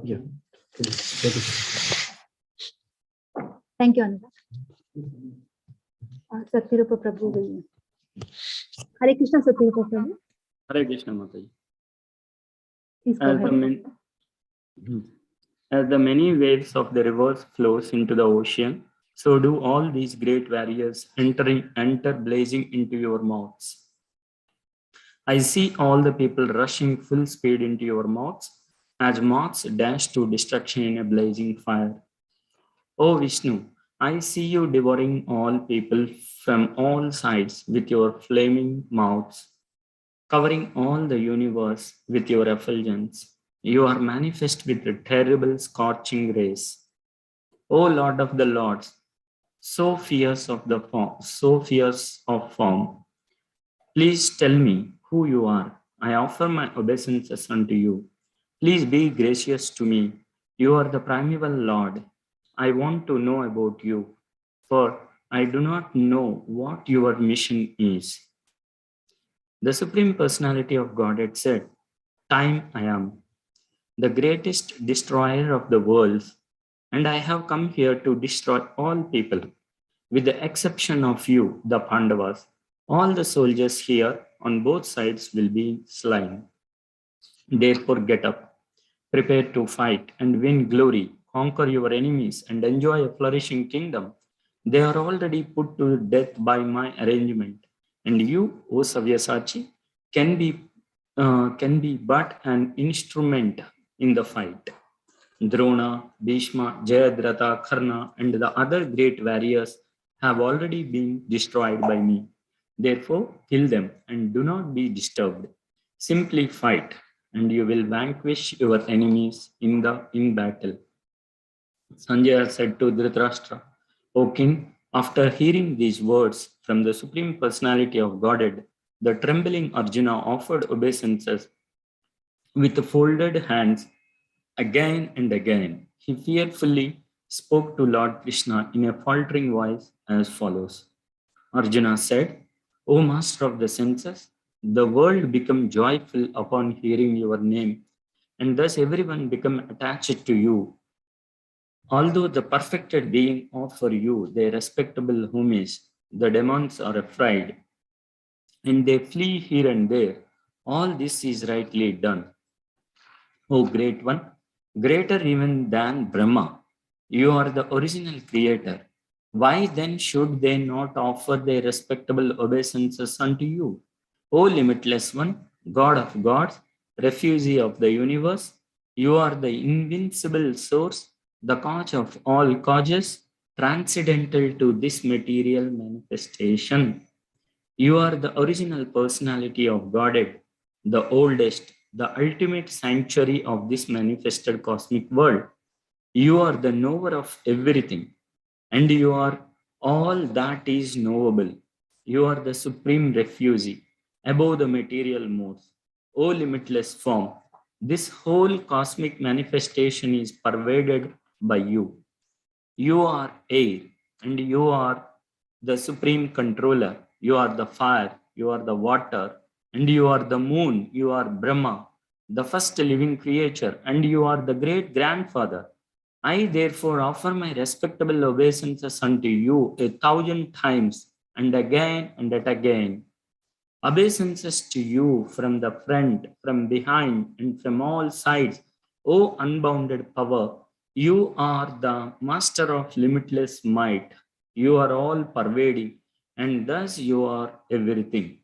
Yeah. Thank you, Anurag. Satyarupa Prabhu will. Hare Krishna, Satyarupa Prabhu. Hare Krishna Mataji. Please go ahead. As the many waves of the rivers flows into the ocean, so do all these great warriors enter blazing into your mouths. I see all the people rushing full speed into your mouths as moths dash to destruction in a blazing fire. O Vishnu, I see you devouring all people from all sides with your flaming mouths, covering all the universe with your effulgence. You are manifest with a terrible scorching rays. O Lord of the Lords, so fierce of form, please tell me who you are. I offer my obeisances unto you. Please be gracious to me. You are the primeval Lord. I want to know about you, for I do not know what your mission is. The Supreme Personality of Godhead said, Time I am, the greatest destroyer of the worlds, and I have come here to destroy all people, with the exception of you, the Pandavas. All the soldiers here on both sides will be slain. Therefore, get up, prepare to fight and win glory, conquer your enemies, and enjoy a flourishing kingdom. They are already put to death by my arrangement, and you, O Savyasachi, can be but an instrument in the fight. Drona, Bhishma, Jayadratha, Karna, and the other great warriors have already been destroyed by me. Therefore, kill them and do not be disturbed. Simply fight, and you will vanquish your enemies in battle. Sanjaya said to Dhritarashtra, O king, after hearing these words from the Supreme Personality of Godhead, the trembling Arjuna offered obeisances with folded hands again and again. He fearfully spoke to Lord Krishna in a faltering voice as follows. Arjuna said, O master of the senses, the world become joyful upon hearing your name, and thus everyone become attached to you. Although the perfected being offer you their respectable homage, the demons are afraid, and they flee here and there. All this is rightly done. O great one, greater even than Brahma, you are the original creator. Why then should they not offer their respectable obeisances unto you? O limitless one, God of gods, refugee of the universe, you are the invincible source, the cause of all causes, transcendental to this material manifestation. You are the original personality of Godhead, the oldest, the ultimate sanctuary of this manifested cosmic world. You are the knower of everything, and you are all that is knowable. You are the supreme refugee above the material modes. O limitless form, this whole cosmic manifestation is pervaded by you. You are air, and you are the supreme controller. You are the fire, you are the water, and you are the moon. You are Brahma, the first living creature, and you are the great grandfather. I therefore offer my respectable obeisances unto you 1,000 times, and again and yet again. Obeisances to you from the front, from behind, and from all sides. O unbounded power, you are the master of limitless might. You are all pervading, and thus you are everything.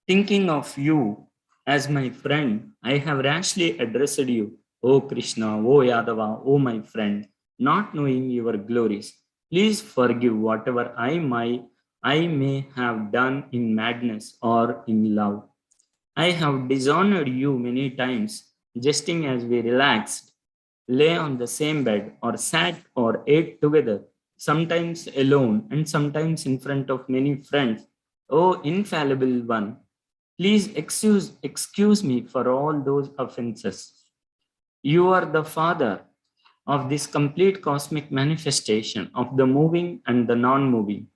Thinking of you as my friend, I have rashly addressed you, O Krishna, O Yadava, O my friend, not knowing your glories. Please forgive whatever I may have done in madness or in love. I have dishonored you many times, jesting as we relaxed, lay on the same bed, or sat or ate together, sometimes alone and sometimes in front of many friends. O infallible one, please excuse me for all those offenses. You are the Father of this complete cosmic manifestation of the moving and the non moving.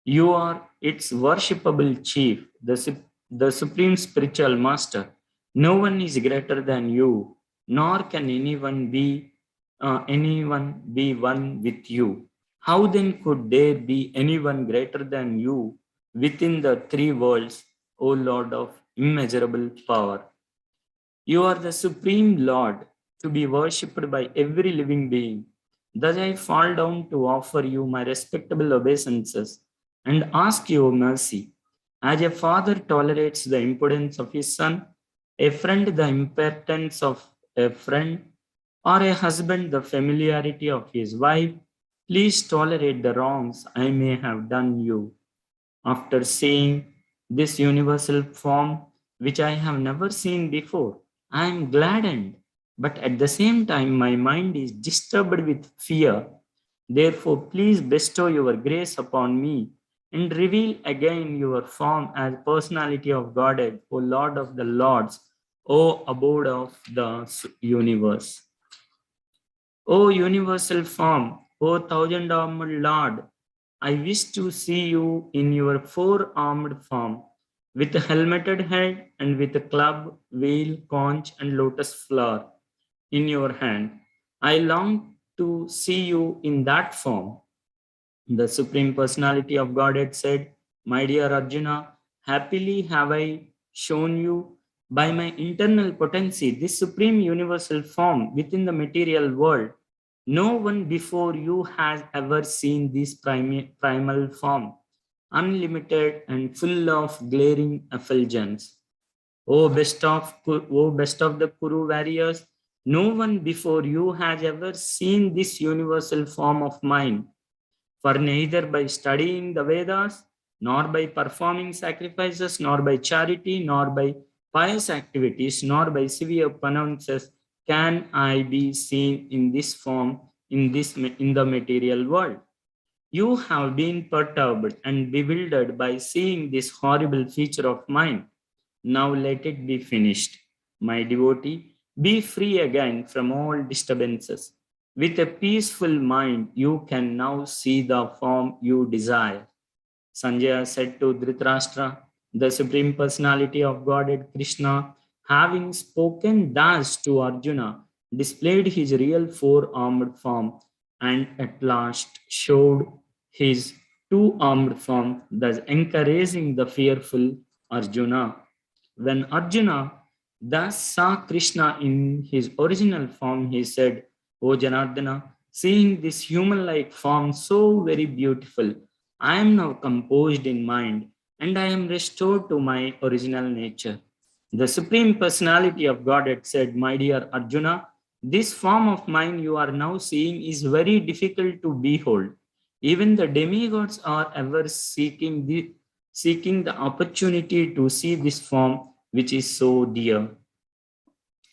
You are its worshipable chief, the supreme spiritual master. No one is greater than you, nor can anyone be one with you. How then could there be anyone greater than you within the three worlds, O Lord of immeasurable power? You are the supreme Lord to be worshipped by every living being. Thus I fall down to offer you my respectable obeisances and ask your mercy. As a father tolerates the impudence of his son, a friend the impertinence of a friend, or a husband the familiarity of his wife, please tolerate the wrongs I may have done you. After seeing this universal form, which I have never seen before, I am gladdened, but at the same time, my mind is disturbed with fear. Therefore, please bestow your grace upon me and reveal again your form as personality of Godhead, O Lord of the Lords, O abode of the universe. O universal form, O thousand-armed Lord, I wish to see you in your four-armed form, with a helmeted head and with a club, wheel, conch, and lotus flower in your hand. I long to see you in that form. The Supreme Personality of Godhead said, My dear Arjuna, happily have I shown you by my internal potency this supreme universal form within the material world. No one before you has ever seen this primal form, unlimited and full of glaring effulgence. O best of the Kuru warriors, no one before you has ever seen this universal form of mine. For neither by studying the Vedas, nor by performing sacrifices, nor by charity, nor by pious activities, nor by severe penances can I be seen in this form in the material world. You have been perturbed and bewildered by seeing this horrible feature of mine. Now let it be finished. My devotee, be free again from all disturbances. With a peaceful mind, you can now see the form you desire. Sanjaya said to Dhritarashtra, the Supreme Personality of Godhead Krishna, having spoken thus to Arjuna, displayed his real four-armed form and at last showed his two-armed form, thus encouraging the fearful Arjuna. When Arjuna thus saw Krishna in his original form, he said, O Janardana, seeing this human-like form so very beautiful, I am now composed in mind and I am restored to my original nature. The Supreme Personality of Godhead said, My dear Arjuna, this form of mine you are now seeing is very difficult to behold. Even the demigods are ever seeking the opportunity to see this form which is so dear.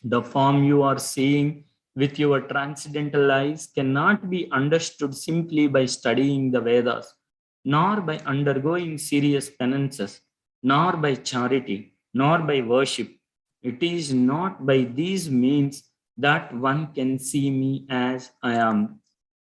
The form you are seeing with your transcendental eyes cannot be understood simply by studying the Vedas, nor by undergoing serious penances, nor by charity, nor by worship. It is not by these means that one can see me as I am.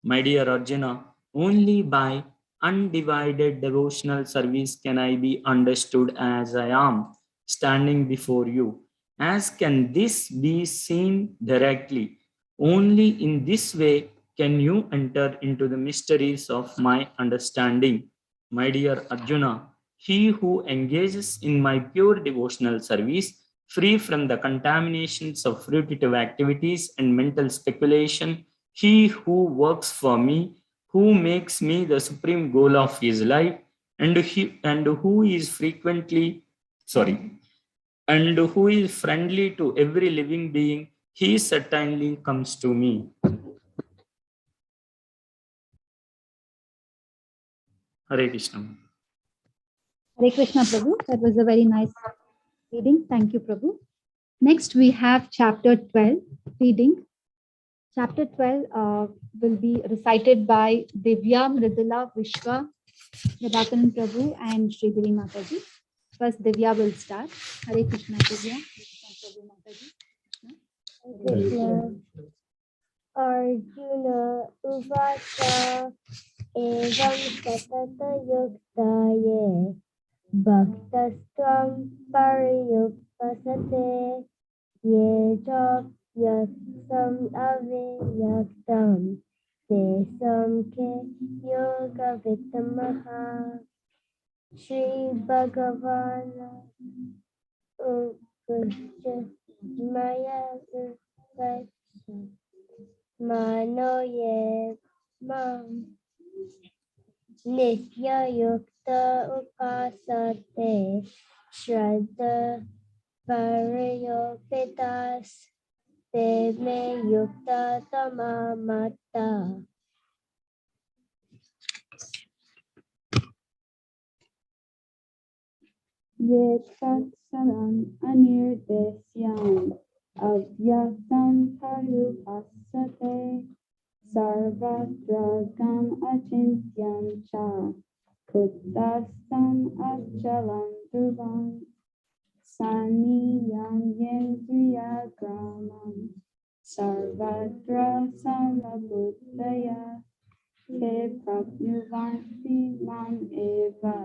My dear Arjuna, only by undivided devotional service can I be understood as I am, standing before you. As can this be seen directly? Only in this way can you enter into the mysteries of my understanding. My dear Arjuna, he who engages in my pure devotional service, free from the contaminations of fruitive activities and mental speculation, he who works for me, who makes me the supreme goal of his life, and who is and who is friendly to every living being, he certainly comes to me. Hare Krishna. Hare Krishna, Prabhu. That was a very nice reading. Thank you, Prabhu. Next, we have chapter 12, reading. Chapter 12 will be recited by Divya, Mridula, Vishwa, Radhakaran Prabhu, and Sridhari Mataji. First, Divya will start. Hare Krishna, Divya. Krishna, Prabhu, Mataji. Arjuna Uvasa Evam Satata Yuktaye Bhaktastam Pariyupasate Yejap Yaksam Avyaktam Tesam Ke Yoga Vitamaha Shri Bhagavana Upasya Maya Upasya Mano ye mam nitya yukta upasate shraddha pariyopitas te me yukta tamamata. Ye tatsaram anirdesyam avyaktam parupasate sarvadragam achintyam cha kutastam achalam dhruvam saniyam yendriya gramam sarvatra samabhuddhaya te prapnuvanti mam eva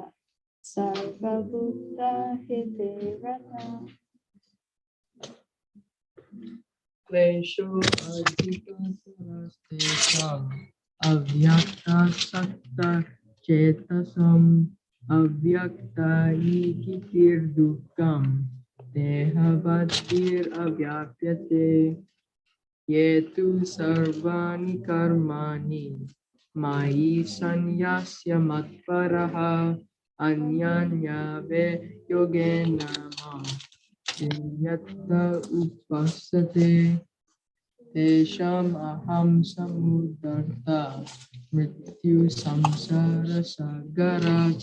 sarvabhuta hitirata. Klesho adhikasarastesham avyakta sakta chetasam avyakta ikitir dukam dehavadhir avyapyate yetu sarvani karmani mayi sanyasya matparaha anyanya ve yogena mam yatta upasate tesham aham samudarta mrityu samsara sagarat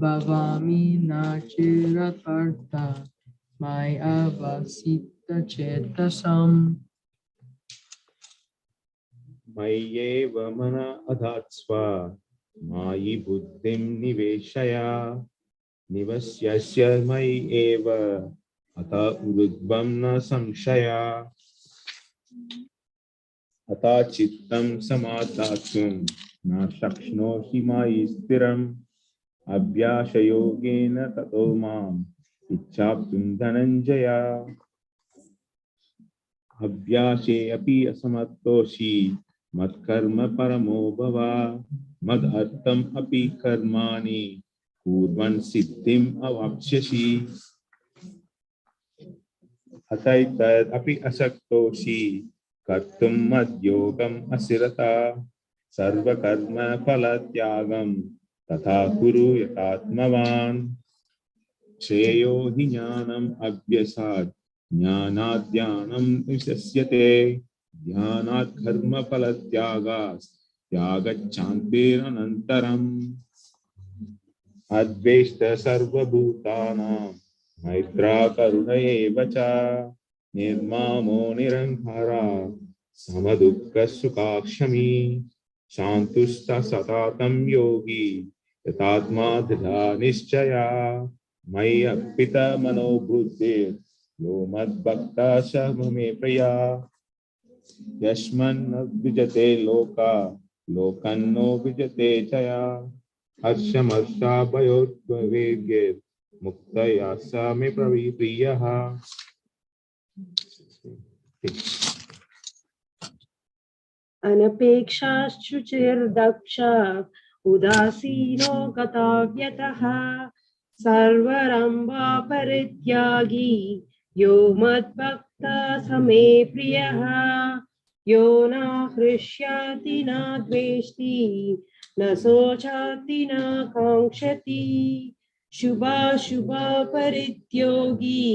bhavami nachiratartha maya vasita chetasam. Mayyeva mana adhatsva mayi buddhim niveshaya nivasyasya mayi eva ata urudvam na samshaya ata chittam samadhatum na shakshnohi mayi stiram abhyashayogena tato mam ichchaptum dhananjaya abhyashe api asamattoshi matkarma paramo bhava mad artam api karmani kurvan siddhim avapsyashi. अतैतद् अपि असक्तोषि कर्तुं मद्योगम् असिरता सर्वकर्म फलत्यागं तथा कुरु यथात्मवान् श्रेयो हि ज्ञानम् अभ्यसात् ज्ञानात् ध्यानं विशस्यते ध्यानात् कर्मफलत्यागात् त्यागच्छान्तिरनन्तरम् अद्वेष्ट सर्वभूतानां मैत्रा करुण एव च निर्मामो निरङ्कारः समदुःखसुखाक्षमी शान्तुष्ट सततं योगी यतात्मा दृढा निश्चया मयि अर्पित मनो बुद्धिर् यो मद्भक्तः स मे प्रिया यस्मन्न विजते लोका लोकन्नो विजते च या हर्षमर्षाभयोद्वेगे मुक्तया स मे प्रियः अनपेक्षाश्चुचिर्दक्ष उदासीनो गताव्यतः सर्वरम्भा परित्यागी यो मद्भक्तः स मे प्रियः यो न हृष्यति न द्वेष्टि न शोचति न काङ्क्षति शुभाशुभ परित्योगी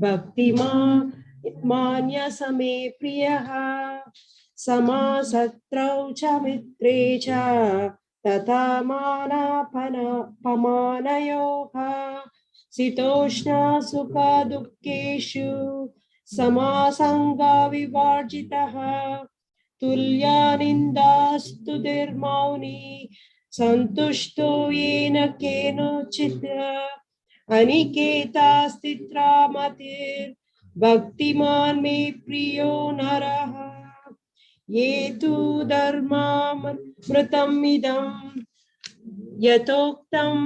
भक्तिमान्य स मे प्रियः समासत्रौ च मित्रे च तथा मानापमानयोः शीतोष्ण सुख दुःखेषु समासङ्गविवर्जितः तुल्यनिन्दास्तुतिर्मौनी सन्तुष्टो येन केनचित् अनिकेतास्तित्रा मतिर्भक्तिमान् मे प्रियो नरः ये तु धर्मामृतमिदं यथोक्तं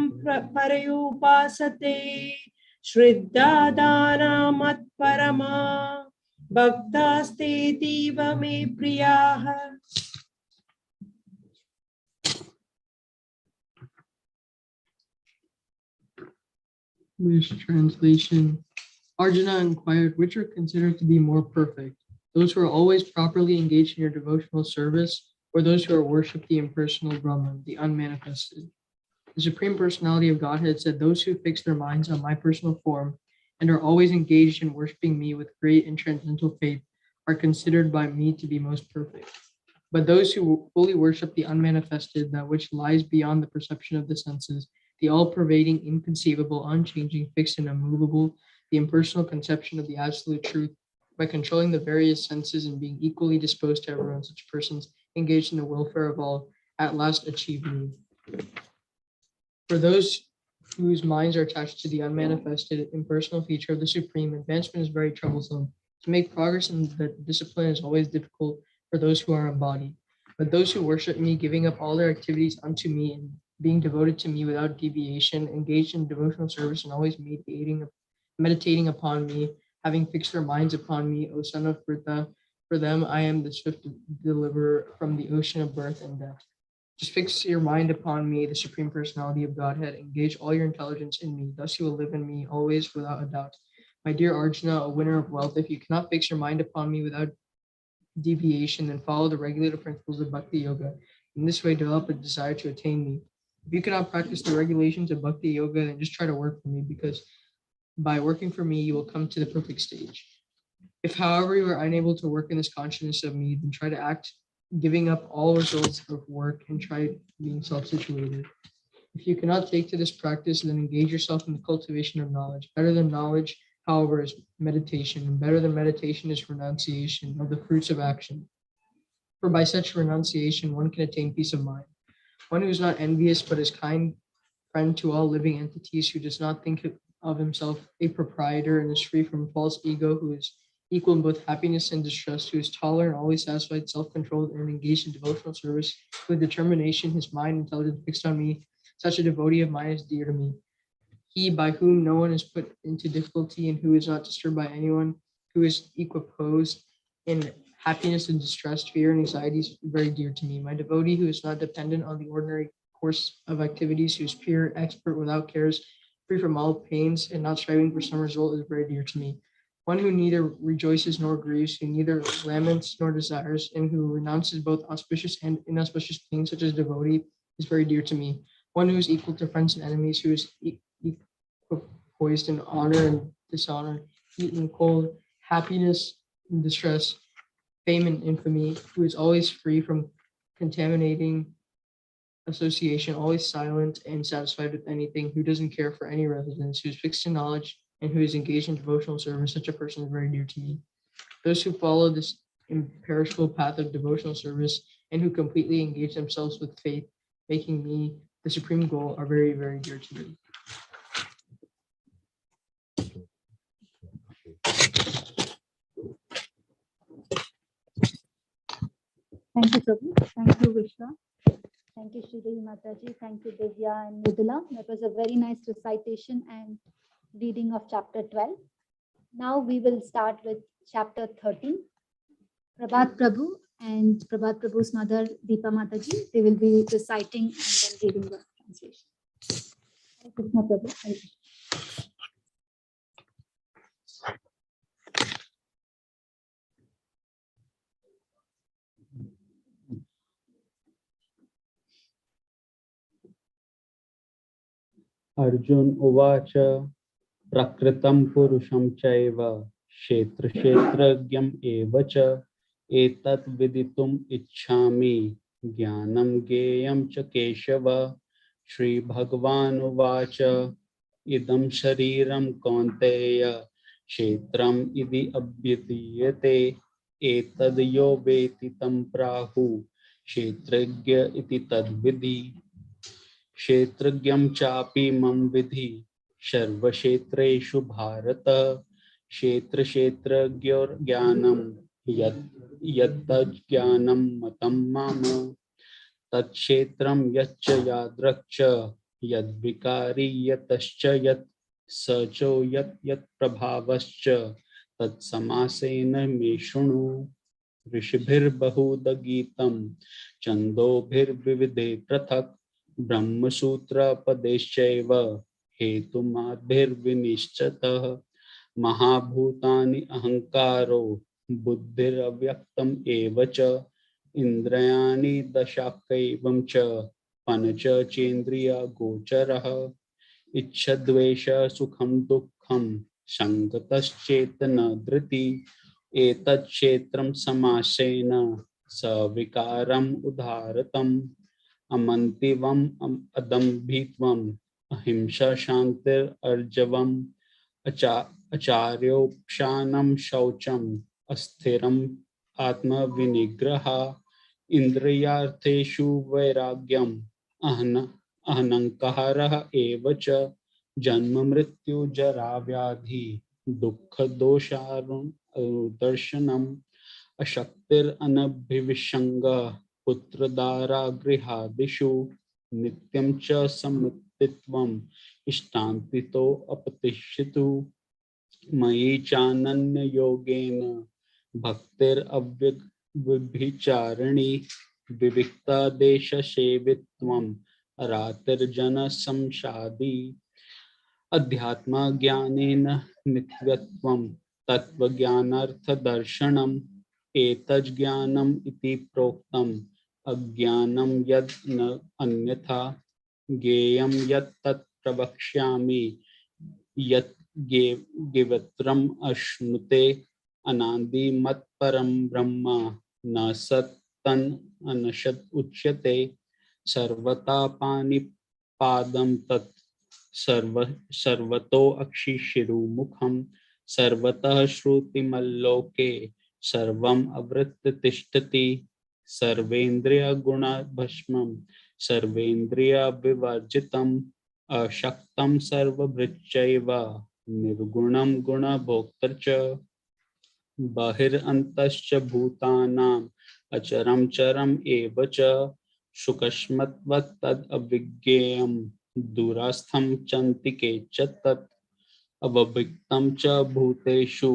पर्युपासते श्रद्धा दाना मत्परमा भक्तास्तेतीव मे प्रियाः. English translation. Arjuna inquired, which are considered to be more perfect, those who are always properly engaged in your devotional service, or those who are worship the impersonal Brahman, the unmanifested? The Supreme Personality of Godhead said, those who fix their minds on my personal form and are always engaged in worshiping me with great and transcendental faith are considered by me to be most perfect. But those who fully worship the unmanifested, that which lies beyond the perception of the senses, the all-pervading, inconceivable, unchanging, fixed, and immovable, the impersonal conception of the absolute truth, by controlling the various senses and being equally disposed to everyone, such persons engaged in the welfare of all, at last achieve me. For those whose minds are attached to the unmanifested, impersonal feature of the Supreme, advancement is very troublesome. To make progress in the discipline is always difficult for those who are embodied. But those who worship me, giving up all their activities unto me and being devoted to me without deviation, engaged in devotional service and always meditating upon me, having fixed their minds upon me, O son of Pritha, for them I am the swift deliverer from the ocean of birth and death. Just fix your mind upon me, the Supreme Personality of Godhead. Engage all your intelligence in me. Thus you will live in me always without a doubt. My dear Arjuna, a winner of wealth, if you cannot fix your mind upon me without deviation, then follow the regulative principles of Bhakti Yoga. In this way, develop a desire to attain me. If you cannot practice the regulations of Bhakti Yoga, then just try to work for me, because by working for me, you will come to the perfect stage. If, however, you are unable to work in this consciousness of me, then try to act giving up all results of work and try being self-situated. If you cannot take to this practice, then engage yourself in the cultivation of knowledge. Better than knowledge, however, is meditation, and better than meditation is renunciation of the fruits of action. For by such renunciation, one can attain peace of mind. One who is not envious, but is kind friend to all living entities, who does not think of himself a proprietor and is free from false ego, who is equal in both happiness and distress, who is tolerant, always satisfied, self-controlled, and engaged in devotional service, with determination, his mind intelligence fixed on me, such a devotee of mine is dear to me. He by whom no one is put into difficulty and who is not disturbed by anyone, who is equiposed in happiness and distress, fear and anxiety is very dear to me. My devotee who is not dependent on the ordinary course of activities, who is pure, expert, without cares, free from all pains, and not striving for some result is very dear to me. one who neither rejoices nor grieves, who neither laments nor desires, and who renounces both auspicious and inauspicious things such as devotee, is very dear to me. One who is equal to friends and enemies, who is poised in honor and dishonor, heat and cold, happiness and distress, fame and infamy, who is always free from contaminating association, always silent and satisfied with anything, who doesn't care for any residence, who is fixed in knowledge, and who is engaged in devotional service. Such a person is very dear to me. Those who follow this imperishable path of devotional service and who completely engage themselves with faith, making me the supreme goal, are very, very dear to me. Thank you, Prabhu. Thank you, Vishwa. Thank you, Shri Mataji. Thank you, Divya and Mridula. That was a very nice recitation and reading of chapter 12. Now we will start with chapter 13. Prabhat Prabhu and Prabhat Prabhu's mother, Deepa Mataji, they will be reciting and then reading the translation. Hare Krishna, Prabhu. Hare Krishna. Arjun उवाच प्रकृतं पुरुषं चैव क्षेत्रक्षेत्रज्ञम् एव च एतत् विदितुम् इच्छामि ज्ञानं ज्ञेयं च केशव श्रीभगवानुवाच इदं शरीरं कौन्तेय क्षेत्रम् इति अभिधीयते एतद् यो वेत्ति तं प्राहुः क्षेत्रज्ञ इति तद्विधि क्षेत्रज्ञं चापि मम विधि सर्वक्षेत्रेषु भारत क्षेत्रक्षेत्रज्ञोर्ज्ञानं यत्तज्ज्ञानं मतं माम तत्क्षेत्रं यच्च यादृक् यद्विकारी यतश्च यत् स चो यत् प्रभावश्च तत्समासेन मे शृणु ऋषिभिर्बहुधा गीतं छन्दोभिर्विविधे पृथक् ब्रह्मसूत्रपदेश्चैव हेतुमाद्भिर्विनिश्चितः महाभूतानि अहंकारो बुद्धिरव्यक्तम् एव च इन्द्रियाणि दशाकैवं च पञ्च चेन्द्रियगोचरः इच्छद्वेष सुखं दुःखं संगतश्चेतन धृति एतत् क्षेत्रं समासेन सविकारम् उदाहृतम् अमन्तिवम् अदम्भित्वम् अहिंसा शान्तिर्जवम् आचार्योपशानं शौचम् अस्थिरम् आत्मविनिग्रह इन्द्रियार्थेषु वैराग्यम् अहंकारः एव च जन्म मृत्यु जरा व्याधि दुःख दोषानुदर्शनम् अशक्तिरनभिविषङ्गः पुत्रदारा गृहादिषु नित्यं च समत्वित्वम् इष्टान्तितो अपतिष्ठतु मयि चानन्ययोगेन भक्तिरव्यभिचारिणी विविक्ता देशसेवित्वम् रातिर्जनसंसादी अध्यात्मज्ञानेन नित्यत्वम् तत्त्वज्ञानार्थदर्शनम् एतज्ज्ञानम् इति प्रोक्तम् अज्ञानं यद् न अन्यथा ज्ञेयं यत् तत् प्रवक्ष्यामि यत् ज्ञेयत्रम् अश्नुते अनादि मत्परं ब्रह्म न सत् तन् अनशत् उच्यते सर्वथा पाणिपादं तत् सर्वतो अक्षिशिरोमुखं सर्वतः श्रुतिमल्लोके सर्वम् आवृत्य तिष्ठति सर्वेन्द्रियगुणभस्मं सर्वेन्द्रियविवर्जितम् अशक्तं सर्वभृच्चैव निर्गुणं गुणभोक्तृ च बहिरन्तश्च भूतानाम् अचरं चरम् एव च सूक्ष्मत्वत् तद् अविज्ञेयं दूरस्थं चन्तिके च तत् अव्यक्तं च भूतेषु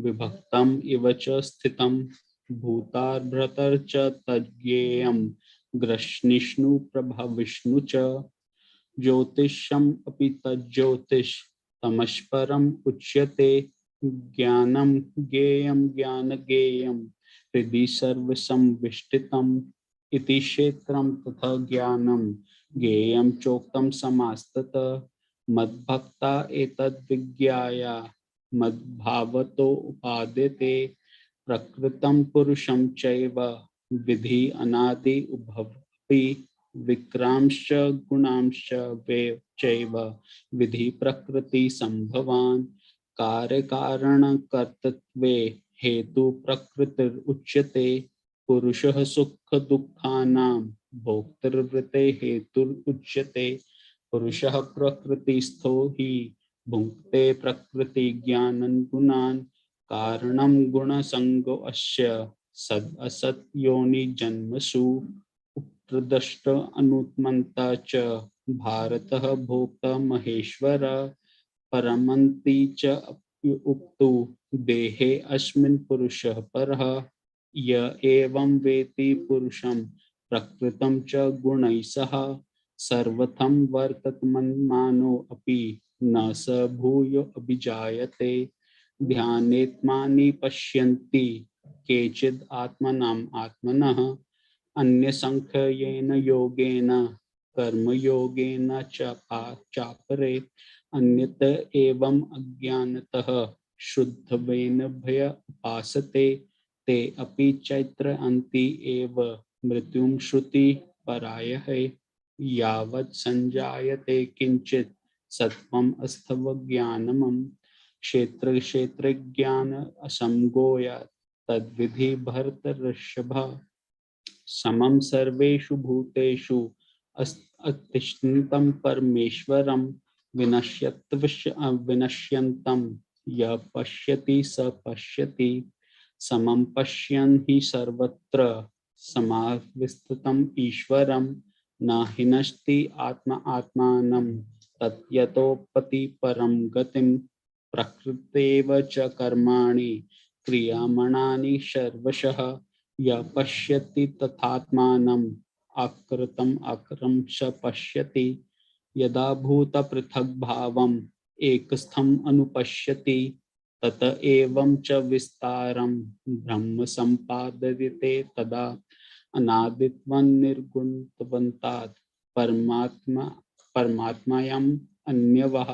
विभक्तम् इव च स्थितं भूतार्भृतर च तज्ज्ञेयं ग्रश्निष्णु प्रभविष्णु च ज्योतिषम् अपि तज्ज्योतिष तमस्परम् उच्यते ज्ञानम ज्ञेयम ज्ञानगेयम हृदि सर्वसंविष्टितम् इति क्षेत्रम तथा ज्ञानम ज्ञेयम चोक्तम समास्ततः मद्भक्ता एतद् विज्ञाय मद्भावतो उपादेते प्रकृतं पुरुषं चैव विधि अनादि उभवपि विक्रांश्च गुणांश्च वे चैव विधि प्रकृति संभवान् कार्य कारण कर्तृत्वे हेतु प्रकृतिरुच्यते पुरुषः सुख दुःखानां भोक्तृवृत्ते हेतुरुच्यते पुरुषः प्रकृतिस्थो हि भुङ्क्ते प्रकृति ज्ञानं गुणान् कारणं गुणसंगो अस्य सद् असत् योनि जन्मसु प्रदष्ट अनुत्मन्ता च भारतः भोक्ता महेश्वर परमन्ति च उक्तु देहे अस्मिन् पुरुषः परः य एवं वेति पुरुषं प्रकृतं च गुणैः सह सर्वथं वर्ततमन्मानो अपि न स भूयो अभिजायते ध्यानेत्मानि पश्यन्ति केचिद् आत्मनाम् आत्मनः अन्यसंख्येन योगेन कर्मयोगेन चापरे अन्यत एवं अज्ञानतः शुद्धवेन भय उपासते ते अपि चैत्र अन्ति एव मृत्युं श्रुति परायः यावत् संजायते किंचित् सत्वम् अस्थव ज्ञानमं क्षेत्र क्षेत्र ज्ञान असंगोया तद्विधि भरतर्षभ समं सर्वेषु भूतेषु अतिष्ठन्तं परमेश्वरं विनश्यन्तं यः पश्यति स पश्यति समं पश्यन् हि सर्वत्र समाविष्टम् ईश्वरं न हिनस्ति आत्मा आत्मानं तत्यतोपति परं गतिं प्रकृतेव च कर्माणि क्रियमाणानि सर्वशः यः पश्यति तथात्मानम् अकृतम् अकरं च पश्यति यदा भूत पृथक् भावम् एकस्थम् अनुपश्यति तत एवं च विस्तारं ब्रह्म सम्पाद्यते तदा अनादित्वं निर्गुणत्वन्तात् परमात्मायम् अन्यवः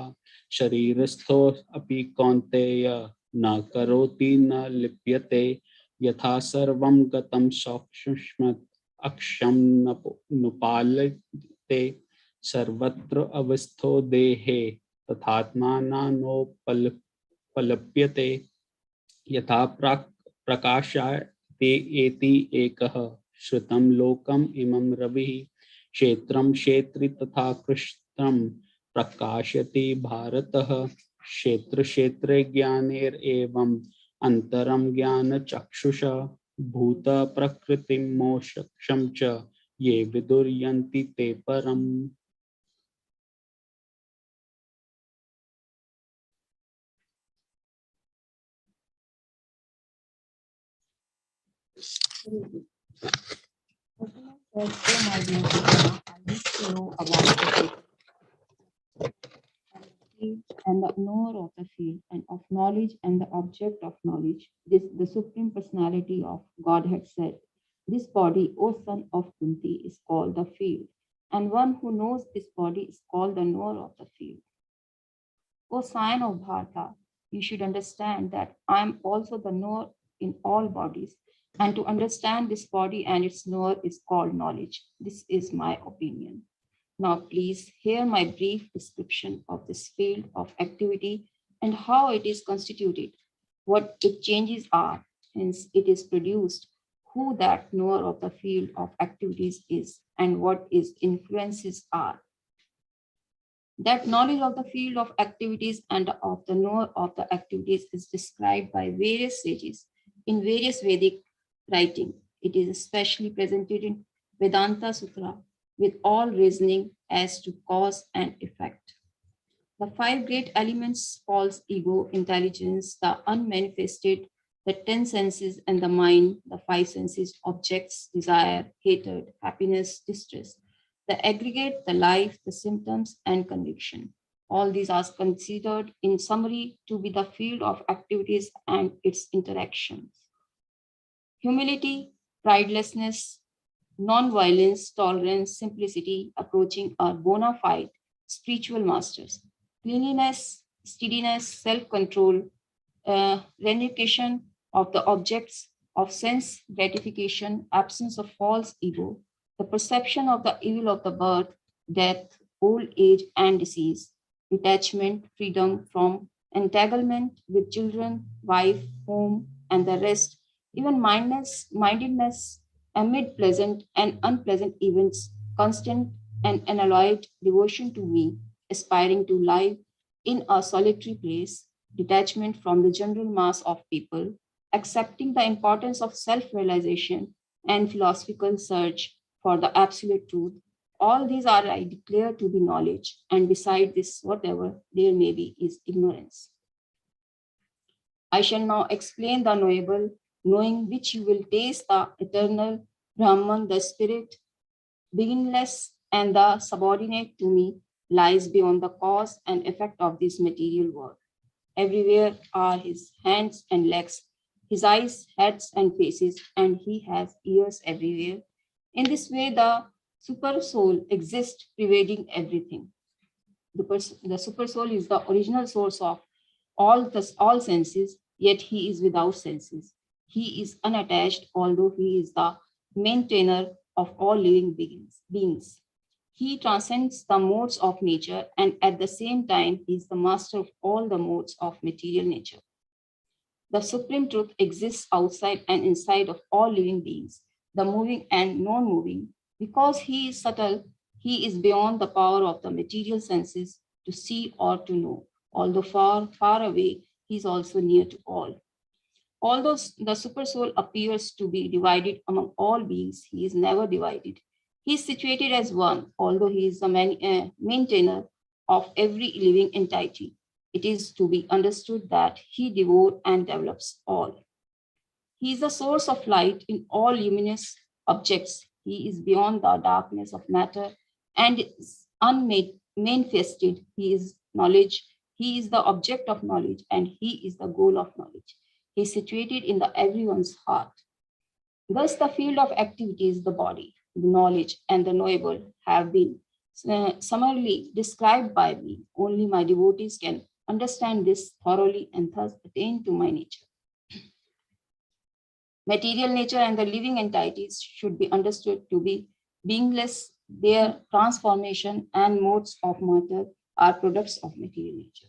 शरीरस्थो अपि कौन्तेय न करोति न लिप्यते यथा सर्वं गतं सूक्ष्मत् अक्षं नुपाल्यते सर्वत्र अवस्थो देहे तथात्मानोपलप्यते यथा प्रकाशाते एति एकः श्रुतं लोकम् इमं रविः क्षेत्रं क्षेत्री तथा कृष्णं प्रकाशति भारतः क्षेत्र क्षेत्रे ज्ञानेरेवम् अंतरं ज्ञान चक्षुषा भूत प्रकृतिं मोक्षं च ये विदुर्यन्ति ते परम् And the knower of the field, and of knowledge and the object of knowledge. This the Supreme Personality of Godhead said, "This body, O son of Kunti, is called the field, and one who knows this body is called the knower of the field. O sign of Bharata, you should understand that I am also the knower in all bodies, and to understand this body and its knower is called knowledge. This is my opinion. Now, please hear my brief description of this field of activity and how it is constituted, what its changes are, hence it is produced, who that knower of the field of activities is, and what its influences are. That knowledge of the field of activities and of the knower of the activities is described by various sages in various Vedic writing. It is especially presented in Vedanta Sutra with all reasoning as to cause and effect. The five great elements, false ego, intelligence, the unmanifested, the 10 senses and the mind, the five senses, objects, desire, hatred, happiness, distress, the aggregate, the life, the symptoms, and conviction. All these are considered in summary to be the field of activities and its interactions. Humility, pridelessness, non-violence, tolerance, simplicity, approaching are bona fide spiritual masters. Cleanliness, steadiness, self-control, renunciation of the objects of sense gratification, absence of false ego, the perception of the evil of the birth, death, old age, and disease, detachment, freedom from entanglement with children, wife, home, and the rest, even mindedness amid pleasant and unpleasant events, constant and unalloyed devotion to me, aspiring to live in a solitary place, detachment from the general mass of people, accepting the importance of self realization and philosophical search for the absolute truth. All these are I declare to be knowledge, and beside this, whatever there may be is ignorance. I shall now explain the knowable, knowing which you will taste the eternal Brahman, the spirit, beginningless and the subordinate to me, lies beyond the cause and effect of this material world. Everywhere are his hands and legs, his eyes, heads, and faces, and he has ears everywhere. In this way, the super soul exists, pervading everything. The super soul is the original source of all senses, yet he is without senses. He is unattached, although he is the maintainer of all living beings. He transcends the modes of nature, and at the same time, he is the master of all the modes of material nature. The supreme truth exists outside and inside of all living beings, the moving and non-moving. Because he is subtle, he is beyond the power of the material senses to see or to know. Although far, far away, he is also near to all. Although the super soul appears to be divided among all beings, he is never divided. He is situated as one, although he is the maintainer of every living entity. It is to be understood that he devours and develops all. He is the source of light in all luminous objects. He is beyond the darkness of matter and is unmanifested. He is knowledge. He is the object of knowledge, and he is the goal of knowledge. He is situated in the everyone's heart. Thus, the field of activities, the body, the knowledge, and the knowable have been summarily described by me. Only my devotees can understand this thoroughly and thus attain to my nature. Material nature and the living entities should be understood to be beingless. Their transformation and modes of matter are products of material nature.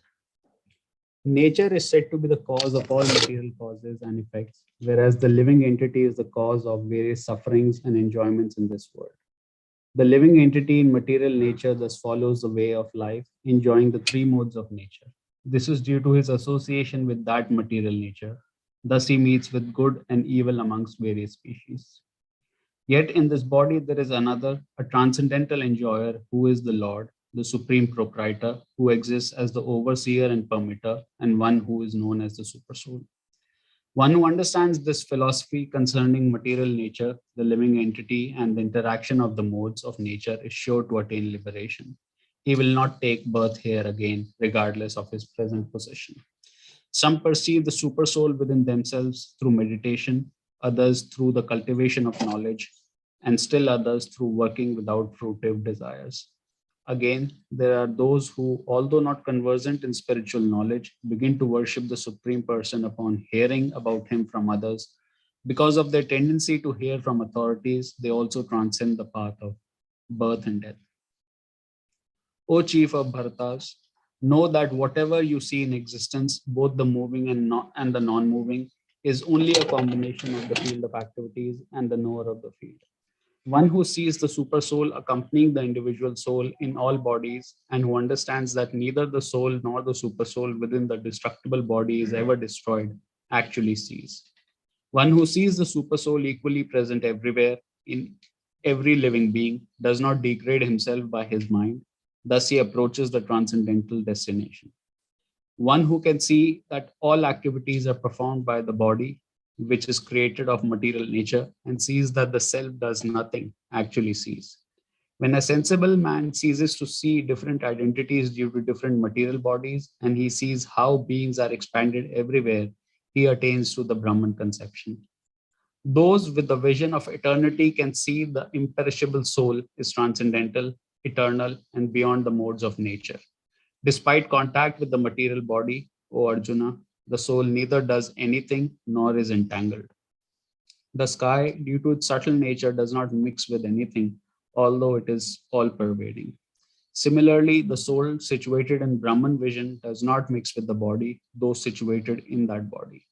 Nature is said to be the cause of all material causes and effects, whereas the living entity is the cause of various sufferings and enjoyments in this world. The living entity in material nature thus follows the way of life, enjoying the three modes of nature. This is due to his association with that material nature. Thus, he meets with good and evil amongst various species. Yet in this body, there is another, a transcendental enjoyer, who is the Lord, the supreme proprietor, who exists as the overseer and permitter, and one who is known as the supersoul. One who understands this philosophy concerning material nature, the living entity, and the interaction of the modes of nature is sure to attain liberation. He will not take birth here again, regardless of his present position. Some perceive the supersoul within themselves through meditation, others through the cultivation of knowledge, and still others through working without fruitive desires. Again, there are those who, although not conversant in spiritual knowledge, begin to worship the Supreme Person upon hearing about him from others. Because of their tendency to hear from authorities, they also transcend the path of birth and death. O chief of Bharatas, know that whatever you see in existence, both the moving and the non-moving, is only a combination of the field of activities and the knower of the field. One who sees the super soul accompanying the individual soul in all bodies, and who understands that neither the soul nor the super soul within the destructible body is ever destroyed, actually sees. One who sees the super soul equally present everywhere in every living being does not degrade himself by his mind. Thus, he approaches the transcendental destination. One who can see that all activities are performed by the body, which is created of material nature, and sees that the self does nothing, actually sees. When a sensible man ceases to see different identities due to different material bodies, and he sees how beings are expanded everywhere, he attains to the Brahman conception. Those with the vision of eternity can see the imperishable soul is transcendental, eternal, and beyond the modes of nature. Despite contact with the material body, O Arjuna, the soul neither does anything nor is entangled. The sky, due to its subtle nature, does not mix with anything, although it is all pervading. Similarly, the soul situated in Brahman vision does not mix with the body, though situated in that body.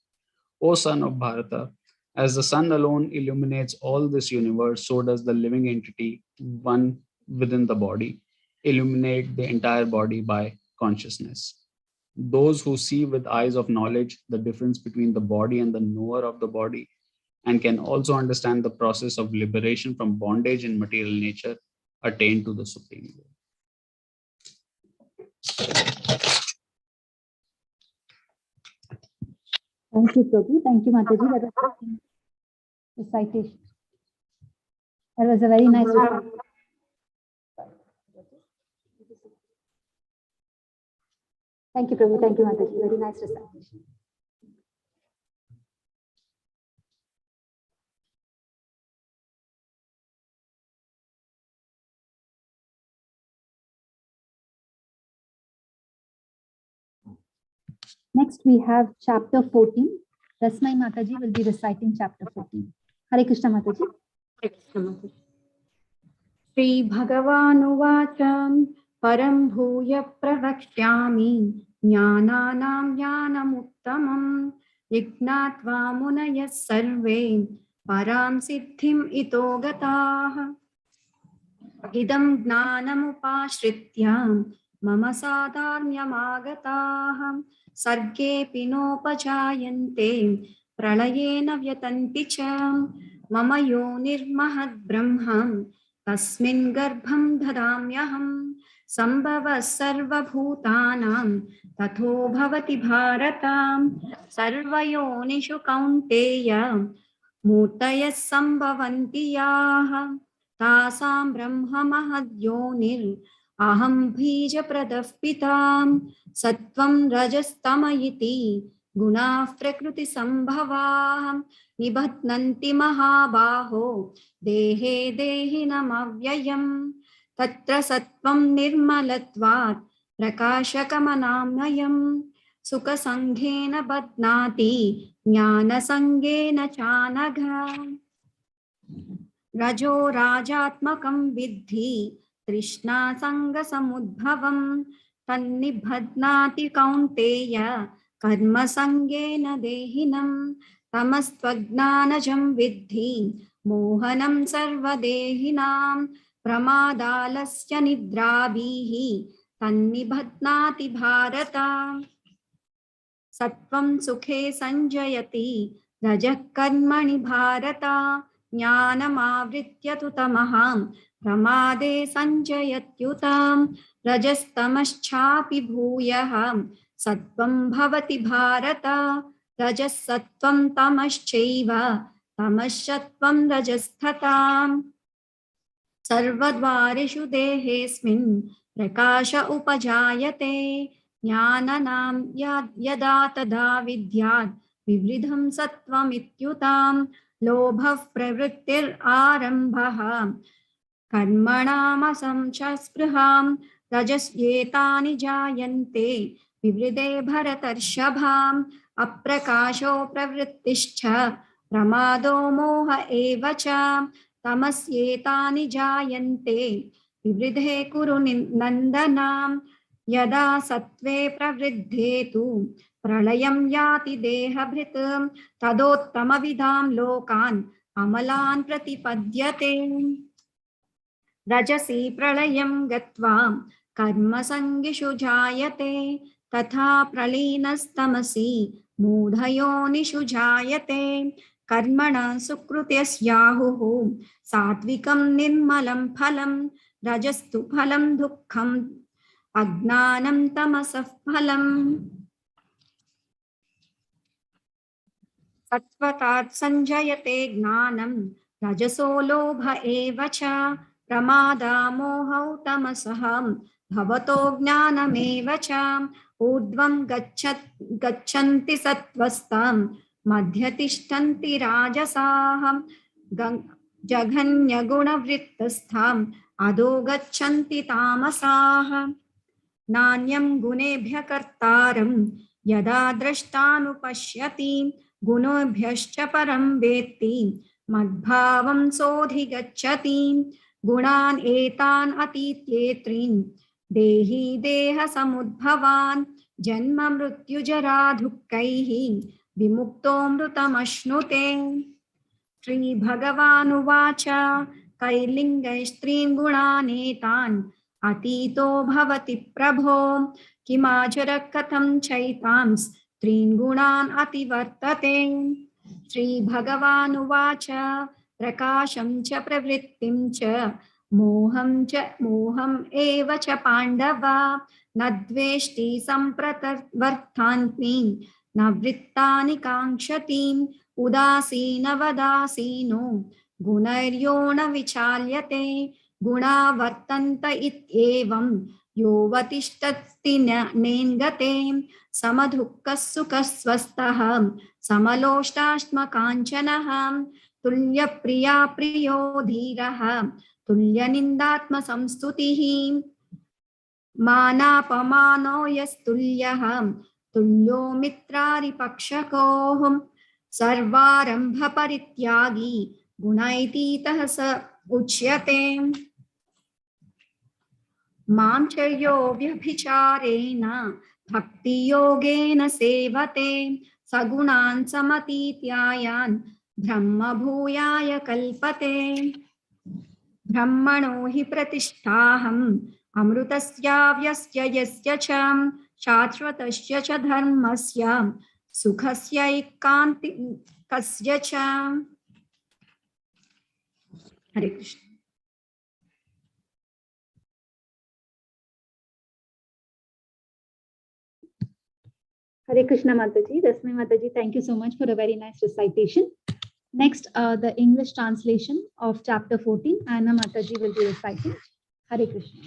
O son of Bharata, as the sun alone illuminates all this universe, so does the living entity, one within the body, illuminate the entire body by consciousness. Those who see with eyes of knowledge the difference between the body and the knower of the body, and can also understand the process of liberation from bondage in material nature, attain to the supreme good. Thank you, Prabhu. Thank you, Mataji. That was a recitation. That was a very nice recitation. Thank you, Prabhu. Thank you, Mataji. Very nice recitation. Next, we have chapter 14. Rasmai Mataji will be reciting chapter 14. Hare Krishna Mataji. Shri Bhagavanuvacha Param Bhuya Pravakshami Jnananam Jnanamuttamam Yijnatva Munayas Sarve Param Siddhim Ito Gataha Idam Gnanamupashritya Mama Sadharnyamagataha Sarge Pinopajayante Pralayena Vyatanti cha Mama Yonirmahad Brahmam Tasmin Garbham Dhadamyaham Sambhava Sarva Bhutanam Tatho Bhavati Bharatam Sarvayonishu Kaunteya Murtaya Sambhavanti Yaha Tasam Brahma Mahadyonis Aham Bija Pradaf Pitam Sattvam Rajastamayiti Guna Prakriti Sambhavaham Nibhatnanti Mahabaho Dehe Dehinam Avyayam Tatra Sattvam Nirmalatvat Prakashakamanamnayam Sukha Sanghena Badnati Jnana Sanghena Chanagha Rajo Rajatmakam Vidhi Trishna Sangha Samudbhavam Tannibhadnati Kaunteya Karma Sangena Dehinam Tamastvajnanajam Vidhi Mohanam Sarvadehinam Pramadalasya Nidrabihi Tannibhadnati Bharata Sattvam Sukhe Sanjayati Rajak Karmani Bharata Jnanamavritya tu tamaham Pramade sanjayatyutam Rajastamaschapi bhuyaham Sattvam bhavati bharata Rajasattvam tamaschaiva Tamashattvam rajasthatam Sarvadvarishu dehesmin Prakasha upajayate Jnananam yada tada vidyat Vivridham sattvam ityutam Lobhav pravrittir arambhaha Karmanam asamchaspraham Rajasyetani jayante Vivride bharatarshabham Aprakasho pravrittischa Pramado moha evacha Tamasyetani jayante Vivridhe kuru nandanam Yada sattve pravriddhetu Pralayam yati dehabhritam Tadottama vidam lokan Amalan pratipadyate Rajasi pralayam gatva Karma sangishu jayate Tatha pralinastamasi Mudhayonishu jayate Karmana sukrutyasyahuhu Satvikam nirmalam phalam Rajastu phalam dukkham Agnanam tamasah phalam Sattvatat sanjayate gnanam Rajaso lobha eva cha प्रमादामोहौ तमसः भवतो ज्ञानमेव च ऊर्ध्वं गच्छन्ति सत्त्वस्तां मध्यतिष्ठन्ति राजसाः जघन्यगुणवृत्तस्थाम् अधो गच्छन्ति तामसाः नान्यं गुणेभ्यः कर्तारं यदा द्रष्टानुपश्यति गुणेभ्यश्च परं वेत्ति मद्भावं सोऽधिगच्छति गुणान् एतान् अतीत्येत्रीन् देहि देहसमुद्भवान् जन्म मृत्युजरा दुःखैः विमुक्तोऽमृतमश्नुते श्रीभगवानुवाच कैर्लिङ्गैस्त्रीन् गुणानेतान् अतीतो भवति प्रभो किमाचर कथं चैतां स्त्रीन् गुणान् अतिवर्तते श्रीभगवानुवाच प्रकाशं च प्रवृत्तिं च मोहम् एव च पाण्डव न द्वेष्टि सम्प्रवर्तान्ति न वृत्तानि काङ्क्षति उदासीनवदासीनो गुणैर्यो न विचाल्यते गुणा वर्तन्त इत्येवं योऽवतिष्ठति नेङ्गते समदुःखः सुखः स्वस्थः समलोष्टाश्मकाञ्चनः तुल्यप्रिया प्रियो धीरः तुल्यनिन्दात्मसंस्तुतिः मानापमानो यस्तुल्यः तुल्यो मित्रारिपक्षकोः सर्वारम्भपरित्यागी गुणैतीतः स उच्यते मां च यो व्यभिचारेण भक्तियोगेन सेवते सगुणान् समतीत्यायान् ब्रह्मभूयाय कल्पते ब्रह्मणो हि प्रतिष्ठाहम् अमृतस्याव्यस्य यस्य च शाश्वतस्य च धर्मस्य सुखस्य एकान्तिकस्य च हरे Krishna Hare Krishna Mataji, Rasmi Mataji, thank you so much for a very nice recitation. Next, the English translation of chapter 14, Anna Mataji will be reciting. Hare Krishna.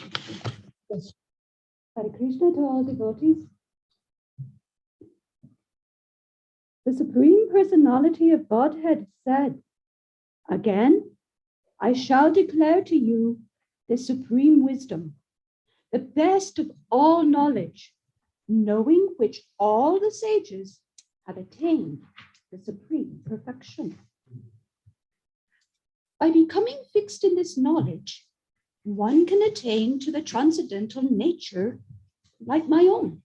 Yes. Hare Krishna to all devotees. The Supreme Personality of Godhead said, "Again, I shall declare to you the supreme wisdom, the best of all knowledge, knowing which all the sages have attained the supreme perfection. By becoming fixed in this knowledge, one can attain to the transcendental nature like my own.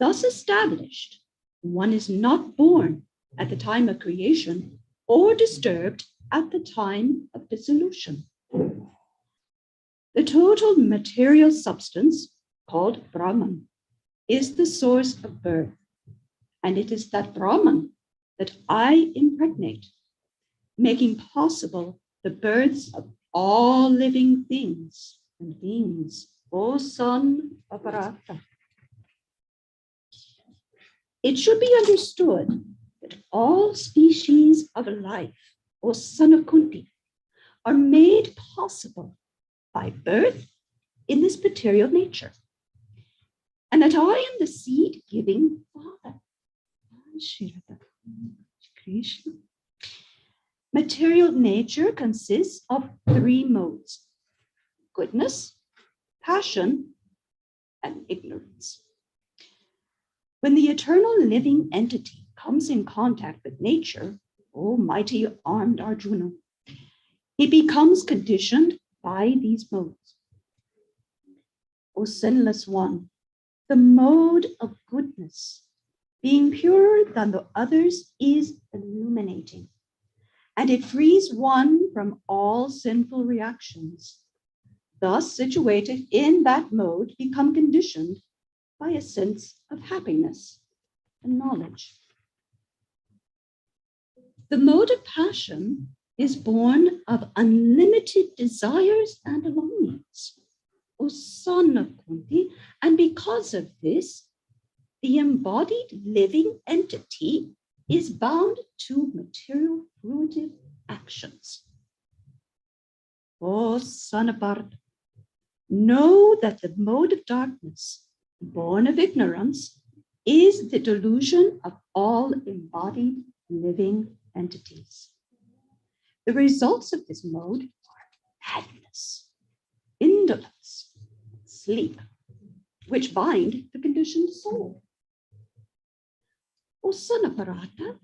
Thus established, one is not born at the time of creation or disturbed at the time of dissolution. The total material substance, called Brahman, is the source of birth, and it is that Brahman that I impregnate, making possible the births of all living things and beings, O son of Bharata. It should be understood that all species of life, O son of Kunti, are made possible by birth in this material nature, and that I am the seed-giving Father. Krishna. Material nature consists of three modes: goodness, passion, and ignorance. When the eternal living entity comes in contact with nature, O mighty armed Arjuna, he becomes conditioned by these modes. O sinless one, the mode of goodness, being purer than the others, is illuminating, and it frees one from all sinful reactions. Thus, situated in that mode, become conditioned by a sense of happiness and knowledge. The mode of passion is born of unlimited desires and longings, O son of Kunti, and because of this, the embodied living entity is bound to material fruitive actions. O son of Bharata, know that the mode of darkness, born of ignorance, is the delusion of all embodied living entities. The results of this mode are madness, indolence, sleep, which bind the conditioned soul. O son of Bharata,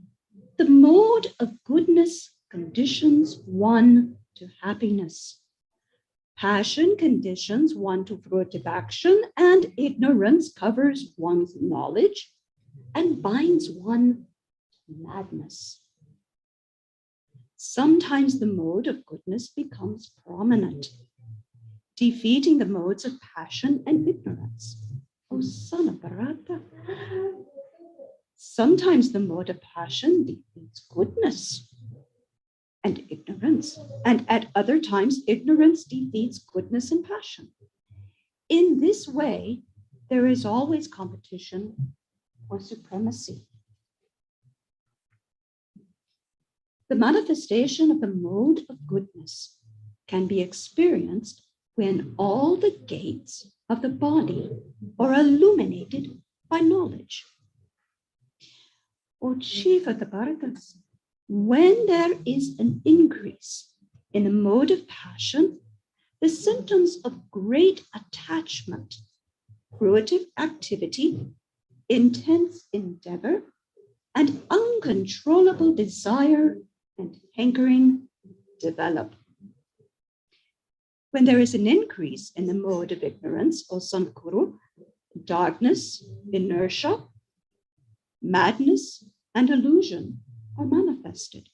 the mode of goodness conditions one to happiness. Passion conditions one to fruitive action, and ignorance covers one's knowledge and binds one to madness. Sometimes the mode of goodness becomes prominent, defeating the modes of passion and ignorance. O son of Bharata, sometimes the mode of passion defeats goodness and ignorance, and at other times, ignorance defeats goodness and passion. In this way, there is always competition for supremacy. The manifestation of the mode of goodness can be experienced when all the gates of the body are illuminated by knowledge. O chief of the Bharatas, when there is an increase in the mode of passion, the symptoms of great attachment, fruitive activity, intense endeavor, and uncontrollable desire and hankering develop. When there is an increase in the mode of ignorance, or sankuru, darkness, inertia, madness, and illusion are manifested.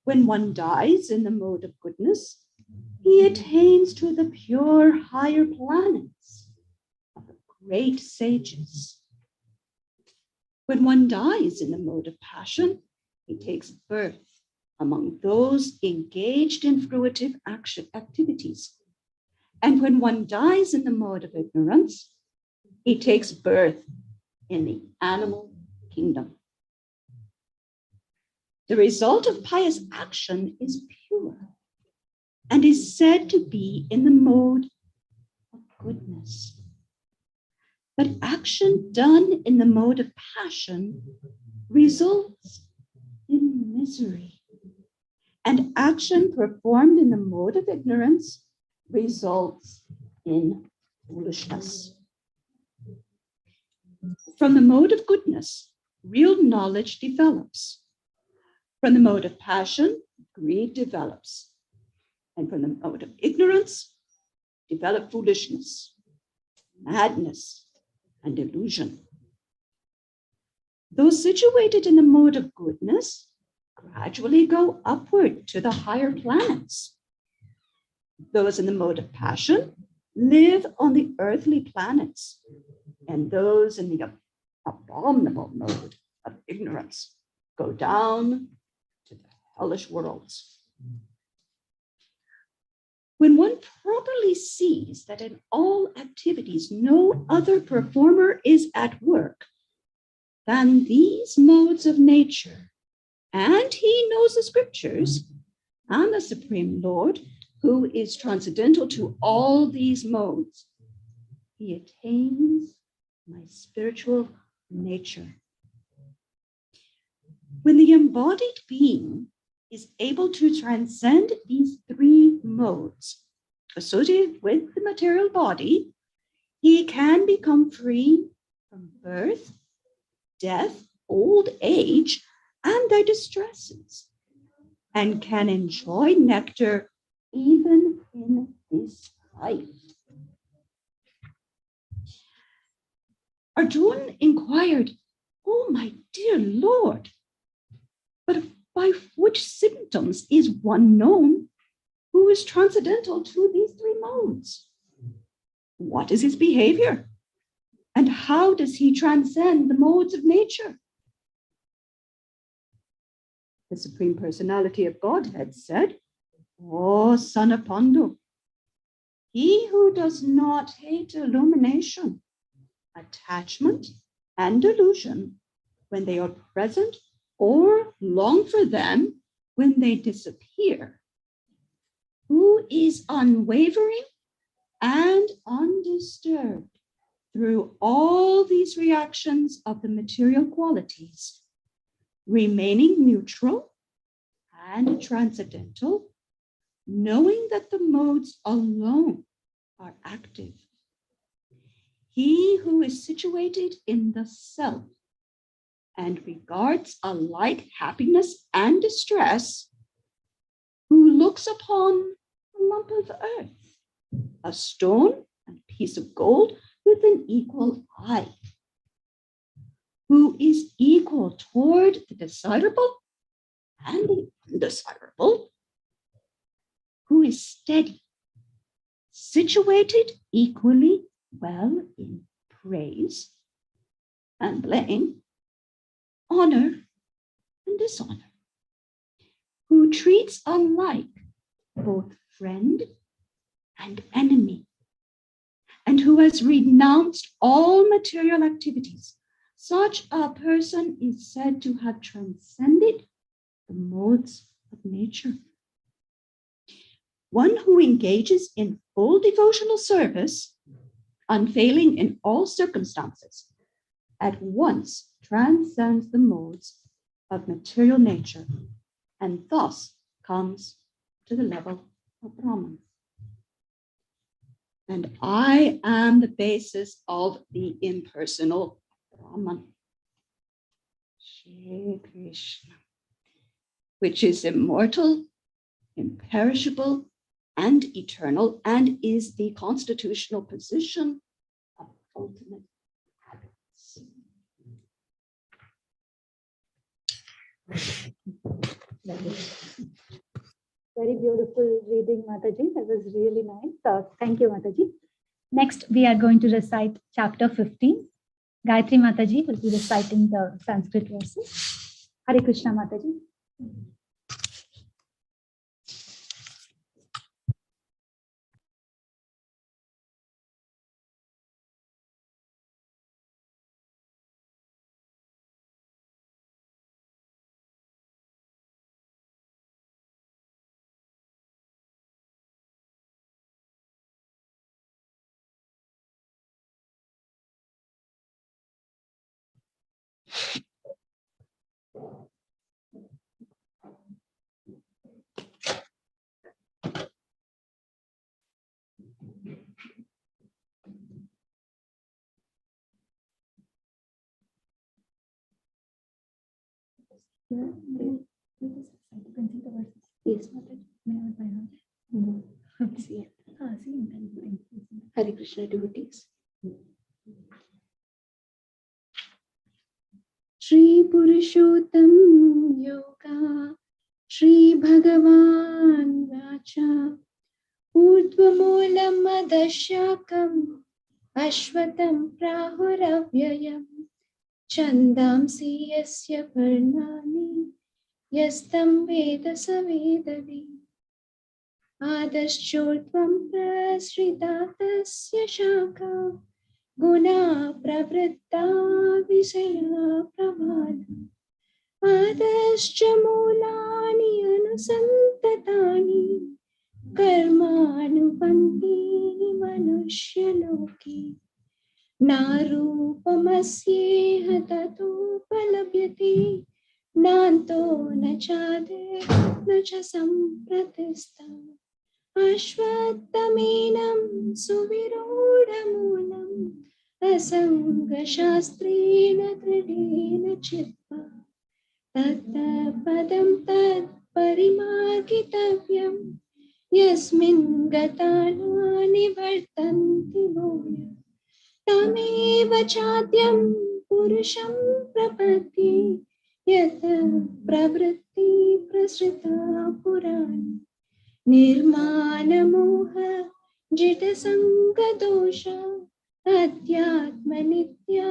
When one dies in the mode of goodness, he attains to the pure higher planets of the great sages. When one dies in the mode of passion, he takes birth among those engaged in fruitive activities. And when one dies in the mode of ignorance, he takes birth in the animal kingdom. The result of pious action is pure and is said to be in the mode of goodness. But action done in the mode of passion results in misery, and action performed in the mode of ignorance results in foolishness. From the mode of goodness, real knowledge develops. From the mode of passion, greed develops. And from the mode of ignorance, develop foolishness, madness, and delusion. Those situated in the mode of goodness gradually go upward to the higher planets. Those in the mode of passion live on the earthly planets, and those in the abominable mode of ignorance go down to the hellish worlds. When one properly sees that in all activities no other performer is at work than these modes of nature, and he knows the scriptures and the Supreme Lord, who is transcendental to all these modes, he attains my spiritual nature. When the embodied being is able to transcend these three modes associated with the material body, he can become free from birth, death, old age, and their distresses, and can enjoy nectar even in this life. Arjuna inquired, "Oh, my dear Lord, but by which symptoms is one known who is transcendental to these three modes? What is his behavior? And how does he transcend the modes of nature?" The Supreme Personality of Godhead said, "O son of Pandu, he who does not hate illumination, attachment, and delusion when they are present, or long for them when they disappear, who is unwavering and undisturbed through all these reactions of the material qualities, remaining neutral and transcendental, knowing that the modes alone are active. He who is situated in the self and regards alike happiness and distress, who looks upon a lump of earth, a stone, and piece of gold with an equal eye, who is equal toward the desirable and the undesirable, who is steady, situated equally well in praise and blame, honor and dishonor, who treats alike both friend and enemy, and who has renounced all material activities. Such a person is said to have transcended the modes of nature. One who engages in full devotional service, unfailing in all circumstances, at once transcends the modes of material nature and thus comes to the level of Brahman. And I am the basis of the impersonal Brahman, Shri Krishna, which is immortal, imperishable, and eternal, and is the constitutional position of ultimate happiness. Very beautiful reading, Mataji. That was really nice. Thank you, Mataji. Next, we are going to recite chapter 15. Gayatri Mataji will be reciting the Sanskrit verses. Hare Krishna, Mataji. Yes, Hare Krishna devotees. Shri Purushottam Yoga Shri Bhagavan Vacha Urdhvamulam Madashakam Ashvatam Prahuravyayam Chandamsi Yasya Parnani Yastam Veda Savedadi Adashchodvam Prasrita Tasya Shaka Guna Pravritta Visaya Pravada Adascha Mulani Anusantatani Karmanubanti Manushya Narupamasyeha tato palabhyate Nanto nachade nacha sampratista Ashvattamenam suvirodhamunam Asanga shastrena tridena chitta Tatta padam tat parimargitavyam Yasmin gatana nivartanti moya Tameva chadyam purusham prapati Yata pravritti prasrita purana Nirmana moha jita sanga dosha Adhyatma nitya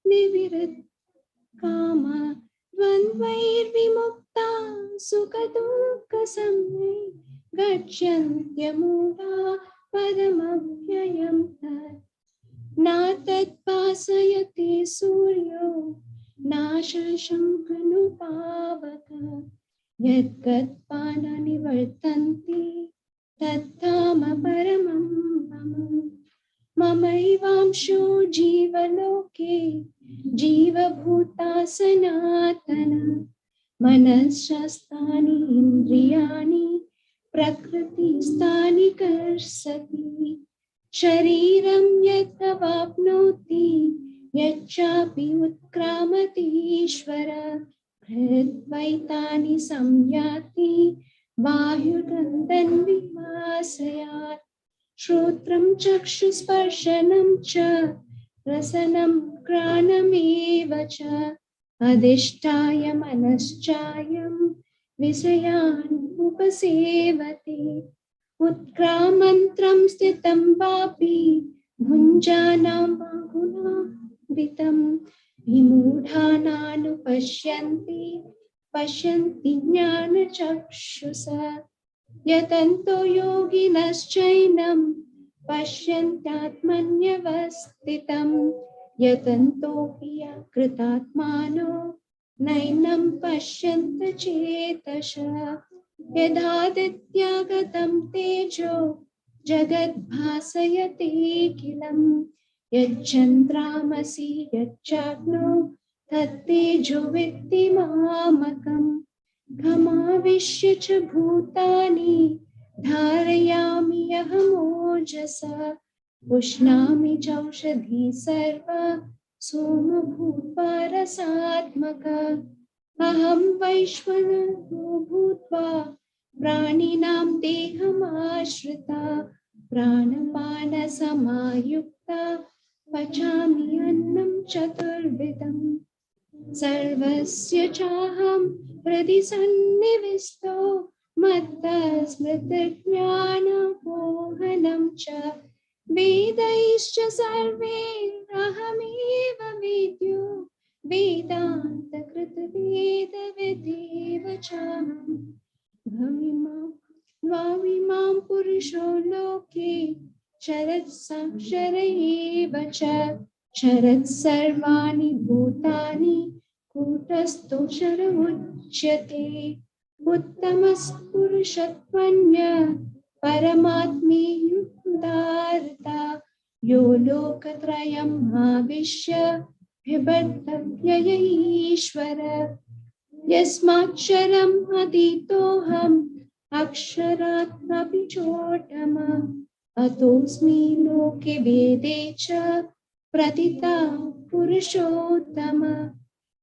nivirit kama Dvandvair vimukta sukha dukha samne Gachyantya mudha padamavyayam tat Natat pasayati suryo Nashashankanu pavaka Yadgat panani vartanti तत्ताम परमं मम ममैवांशो जीवलोके जीवभूता सनातन मनःशास्त्राणि इन्द्रियाणि प्रकृतिस्थानि कर्षति शरीरं यदवाप्नोति यच्चापि उत्क्रामतीश्वर हृद्वैतानि संयाति वायुगन्धन् विमासयात् श्रोत्रं चक्षुस्पर्शनं च रसनं घ्राणमेव च अधिष्ठाय मनश्चायं विषयान् उपसेवते उत्क्रामन्त्रं स्थितं वापि भुञ्जानं बहुनावितं विमूढानानुपश्यन्ति पश्यन्ति ज्ञानचक्षुषा यतन्तो योगिनश्चैनं पश्यन्त्यात्मन्यवस्थितं यतन्तोऽपि कृतात्मानो नैनं पश्यन्त चेतसा यदादित्यागतं तेजो जगद्भासयतेऽखिलं यच्चन्द्रामसि यच्चाग्नो तत्तेजो विद्धि मामकम् घमाविश्य च भूतानि धारयामि अहमोजसा पुष्णामि चौषधी सर्वा सोमभूत्वा रसात्मका अहं वैश्वानरो भूत्वा प्राणिनां देहमाश्रिता प्राणपानसमायुक्ता पचामि अन्नं चतुर्विधम् सर्वस्य चाहं हृदि सन्निविष्टो मत्तस्मृतिज्ञानपोहनं च वेदैश्च सर्वैरहमेव वेद्यो वेदान्तकृतवेदविदेव चाहम् द्वाविमां पुरुषो लोके शरत्साक्षर एव च शरत् सर्वाणि भूतानि कूटस्थोऽक्षर उच्यते उत्तमस्पुरुषत्वन्य परमात्मेयुदारता यो लोकत्रयं आविश्य बिभर्तव्यय ईश्वर यस्माक्षरम् अधीतोऽहम् अक्षरात् चोत्तम अतोऽस्मि लोके वेदे च प्रतिता पुरुषोत्तम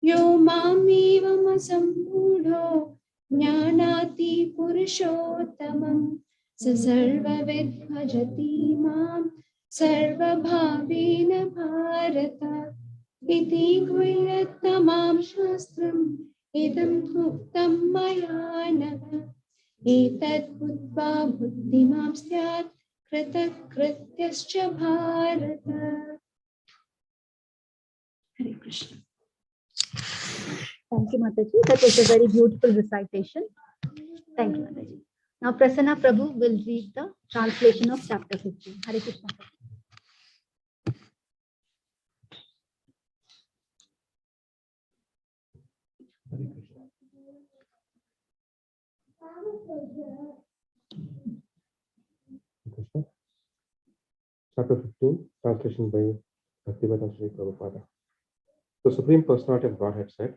यो मामेवमसम्मूढो ज्ञानाति पुरुषोत्तमं स सर्वविद् भजति मां सर्वभावेन भारत इति गुह्यतमं शास्त्रम् इदं उक्तं मया नघ एतद् बुद्ध्वा बुद्धिमां स्यात् कृतकृत्यश्च Bharat. Hare Krishna. Thank you, Mataji. That was a very beautiful recitation. Thank you, Mataji. Now, Prasanna Prabhu will read the translation of chapter 15. Hare Krishna. Hare Krishna. Krishna. Chapter 15, translation by Bhaktivedanta Sri Prabhupada. The Supreme Personality of Godhead said,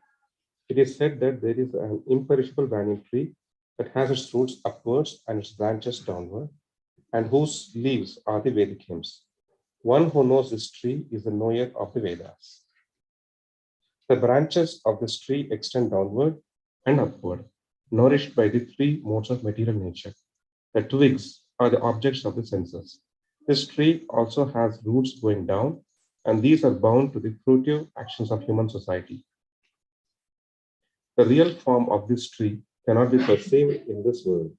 it is said that there is an imperishable banyan tree that has its roots upwards and its branches downward, and whose leaves are the Vedic hymns. One who knows this tree is the knower of the Vedas. The branches of this tree extend downward and upward, nourished by the three modes of material nature. The twigs are the objects of the senses. This tree also has roots going down, and these are bound to the fruitive actions of human society. The real form of this tree cannot be perceived in this world.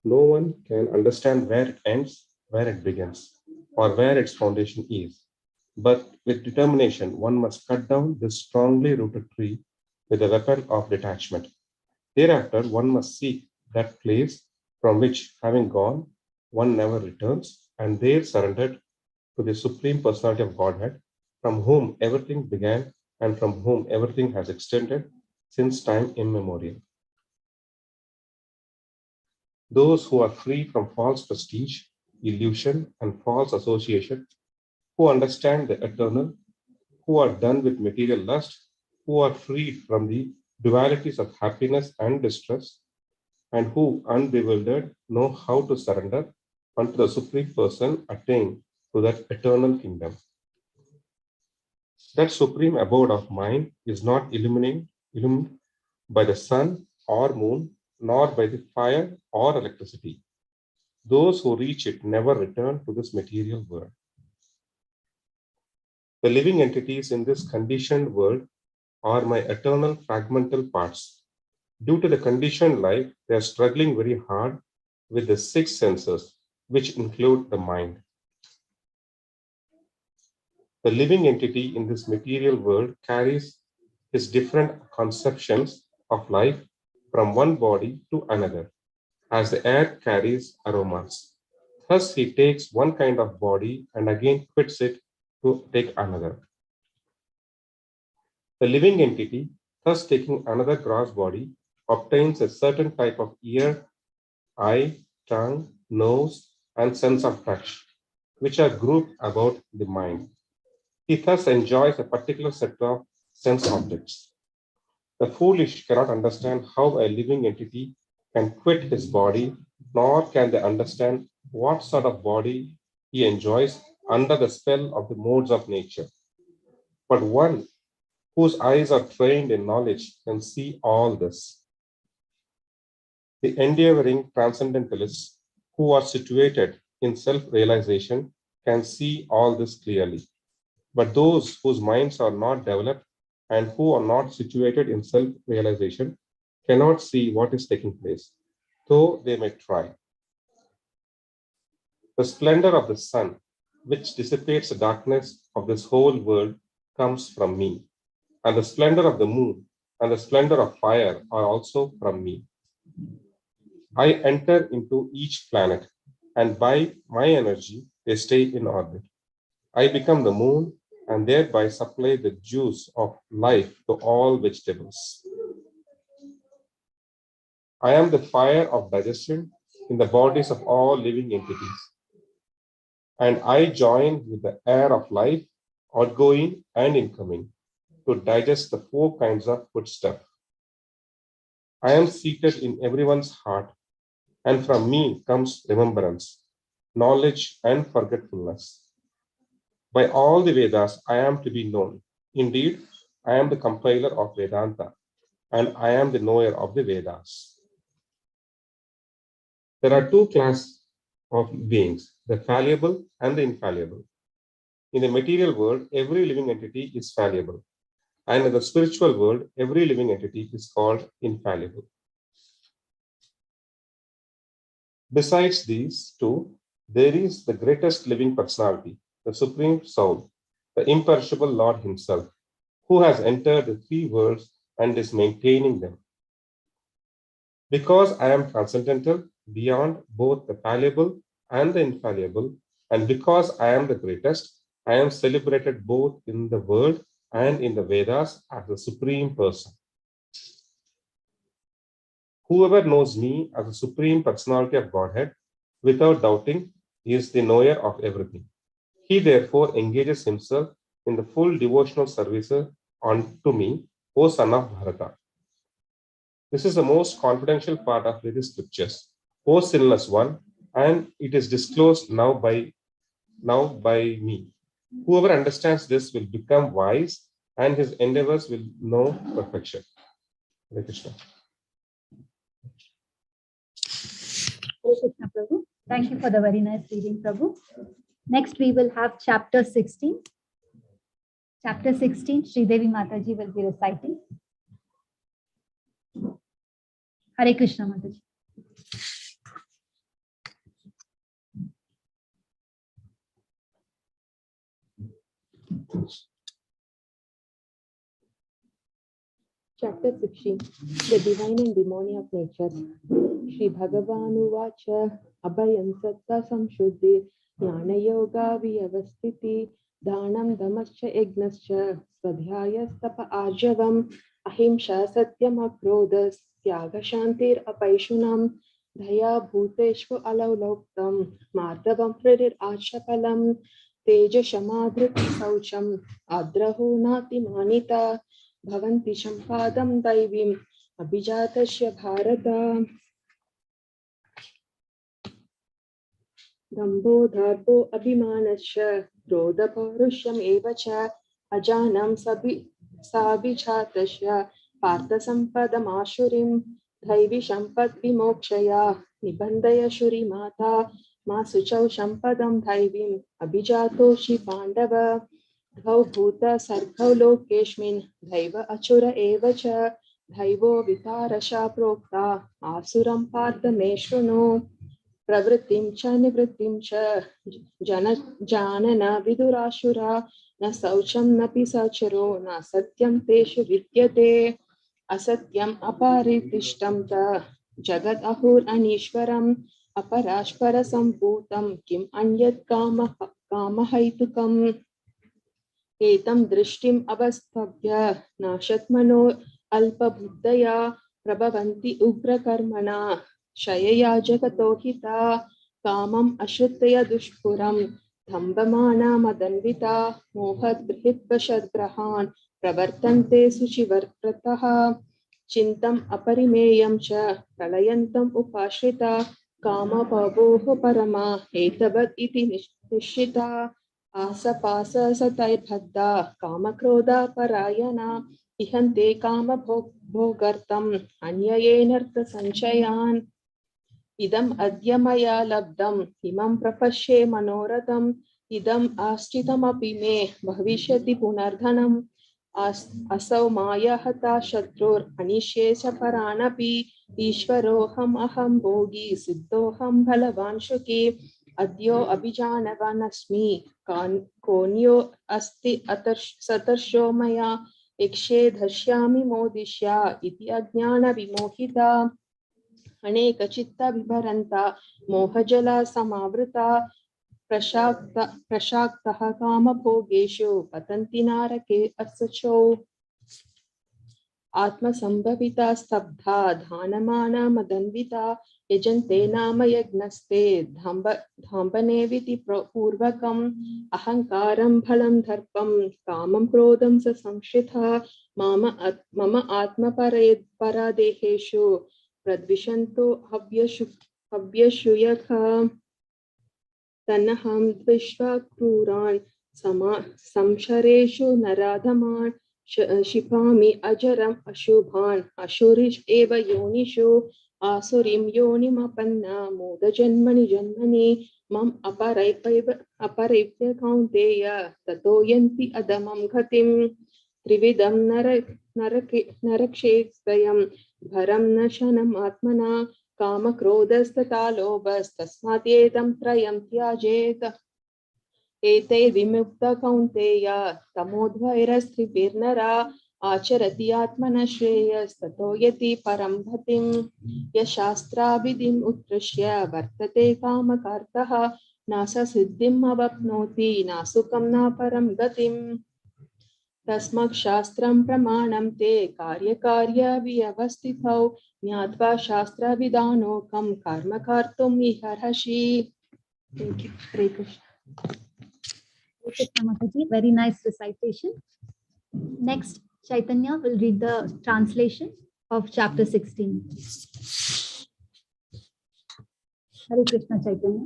No one can understand where it ends, where it begins, or where its foundation is. But with determination, one must cut down this strongly rooted tree with the weapon of detachment. Thereafter, one must seek that place from which, having gone, one never returns, and there surrendered to the Supreme Personality of Godhead, from whom everything began and from whom everything has extended since time immemorial. those who are free from false prestige, illusion, and false association, who understand the eternal, who are done with material lust, who are freed from the dualities of happiness and distress, and who, unbewildered, know how to surrender unto the Supreme Person, attain to that eternal kingdom. That supreme abode of mind is not illuminated by the sun or moon, nor by the fire or electricity. Those who reach it never return to this material world. The living entities in this conditioned world are my eternal fragmental parts. Due to the conditioned life, they are struggling very hard with the six senses, which include the mind. The living entity in this material world carries his different conceptions of life from one body to another, as the air carries aromas. Thus, he takes one kind of body and again quits it to take another. The living entity, thus taking another gross body, obtains a certain type of ear, eye, tongue, nose, and sense of touch, which are grouped about the mind. He thus enjoys a particular set of sense objects. The foolish cannot understand how a living entity can quit his body, nor can they understand what sort of body he enjoys under the spell of the modes of nature. But one whose eyes are trained in knowledge can see all this. The endeavoring transcendentalists who are situated in self-realization can see all this clearly. But those whose minds are not developed and who are not situated in self-realization cannot see what is taking place, though they may try. The splendor of the sun, which dissipates the darkness of this whole world, comes from me. And the splendor of the moon and the splendor of fire are also from me. I enter into each planet, and by my energy, they stay in orbit. I become the moon and thereby supply the juice of life to all vegetables. I am the fire of digestion in the bodies of all living entities. And I join with the air of life, outgoing and incoming, to digest the four kinds of foodstuff. I am seated in everyone's heart, and from me comes remembrance, knowledge, and forgetfulness. By all the Vedas, I am to be known. Indeed, I am the compiler of Vedanta, and I am the knower of the Vedas. There are two classes of beings, the fallible and the infallible. In the material world, every living entity is fallible. And in the spiritual world, every living entity is called infallible. Besides these two, there is the greatest living personality, the Supreme Soul, the imperishable Lord Himself, who has entered the three worlds and is maintaining them. Because I am transcendental, beyond both the fallible and the infallible, and because I am the greatest, I am celebrated both in the world and in the Vedas as the Supreme Person. Whoever knows me as the Supreme Personality of Godhead, without doubting, is the knower of everything. He therefore engages himself in the full devotional service unto me, O son of Bharata. This is the most confidential part of the scriptures, O sinless one, and it is disclosed now by me. Whoever understands this will become wise, and his endeavors will know perfection. Hare Krishna. Hare Krishna, Prabhu. Thank you for the very nice reading, Prabhu. Next, we will have chapter 16. Chapter 16, Sri Devi Mataji will be reciting. Hare Krishna, Mataji. Chapter 16, the divine and demonic of nature. Shri Bhagavanu Vacha Abhayam Satta Samshuddhi Jnana Yoga Vyavastiti Dhanam Damascha Yagnascha Swadhyayastapa Arjavam Ahimsa Satyam Akrodhas Tyaga Shantir Apaishunam धया भूतेषु अलौलौक्तं मार्दवं हृदिराशफलं तेजशमाधृति शौचम् आद्रहो नातिमानिता भवन्ति सम्पादं दैवीम् अभिजातस्य भारत दम्भो दर्पो अभिमानश्च क्रोधपौरुषम् एव च अजानं साभिजातस्य पार्थसम्पदमाशुरिं दैवी सम्पद्विमोक्षया निबन्धय शुरिमाता मा शुचौ सम्पदं दैवीम् अभिजातोषि पाण्डव द्वौ भूत सर्गौ लोकेऽस्मिन् दैव अचुर एव च दैवो वितारशा प्रोक्ता आसुरं पार्थ मे शृणु प्रवृत्तिं च निवृत्तिं च जानन विदुराशुरा न शौचं नपि सचरो न सत्यं तेषु विद्यते असत्यम् अपरितिष्ठं च जगत् अहुरनीश्वरम् अपराश्परसम्भूतं किम् अन्यत् कामहैतुकम् एतं दृष्टिम् अवस्तभ्य नाशत्मनो अल्पबुद्धया प्रभवन्ति उग्रकर्मणा क्षयया जगतो हिता कामम् अश्रित्य दुष्पुरं धम्बमाना मदन्विता मोहद्बृहद्वशद्ग्रहान् प्रवर्तन्ते शुचिवर्ततः चिन्तम् अपरिमेयं च प्रलयन्तम् उपाश्रिता कामपवोः परमा एतवत् इति निश्चिता आसपास सतैर्बद्धा कामक्रोधा परायणा इहन्ते कामभोगर्थम् अन्ययेनर्थसञ्चयान् इदम् अद्य मया लब्धम् इमं प्रपश्ये मनोरथम् इदम् आश्रितमपि मे भविष्यति पुनर्धनम् असौ माया हता शत्रुर्हनिष्ये च परानपि ईश्वरोऽहम् अहं भोगी सिद्धोऽहं बलवान् शुकी अद्यो अभिजानवान् अस्मि कोऽन्यो अस्ति सतर्षो मया यक्षे धर्ष्यामि मोदिष्या इति अज्ञानविमोहिता अनेकचित्तविभरन्ता मोहजला समावृता प्रशाक्तः कामभोगेषु पतन्ति नारके असचौ आत्मसम्भविता स्तब्धा धानमाना मदन्विता यजन्ते नाम यज्ञस्ते धाम्बने विधि पूर्वकम् अहङ्कारं फलं दर्पं कामं क्रोधं स संश्रिता मम आत्मपरादेहेषु प्रद्विषन्तो हव्यशूयका तन्नहं द्विष्वा क्रूरान् संशरेषु नराधमान् क्षिपामि अजरम् अशुभान् असुरिष् एव योनिषु आसुरीं योनिमपन्ना मूढजन्मनि जन्मनि मम अपरैप्य कौन्तेय ततो यन्ति अधमं गतिं त्रिविधं नरक्षेत्रयं भरं न शनम् आत्मना कामक्रोधस्तथा लोभस्तस्मादेदं त्रयं त्यजेत् एतैर्विमुक्त कौन्तेय तमोद्वैरस्त्रिभिर्नरा आचरति आत्मनः श्रेयस्ततो यति परं गतिं यशास्त्राभिधिम् उत्कृष्य वर्तते कामकर्तः न स सिद्धिम् अवाप्नोति न सुखं न परं गतिम् तस्मात् शास्त्रं प्रमाणं ते कार्यकार्यव्यवस्थितौ ज्ञात्वा शास्त्रविधानोकं कर्म कर्तुम् इहर्षि. Thank you. Hare Krishna. Krishna Mataji, very nice recitation. Next, Chaitanya will read the translation of chapter 16. Hare Krishna, Chaitanya.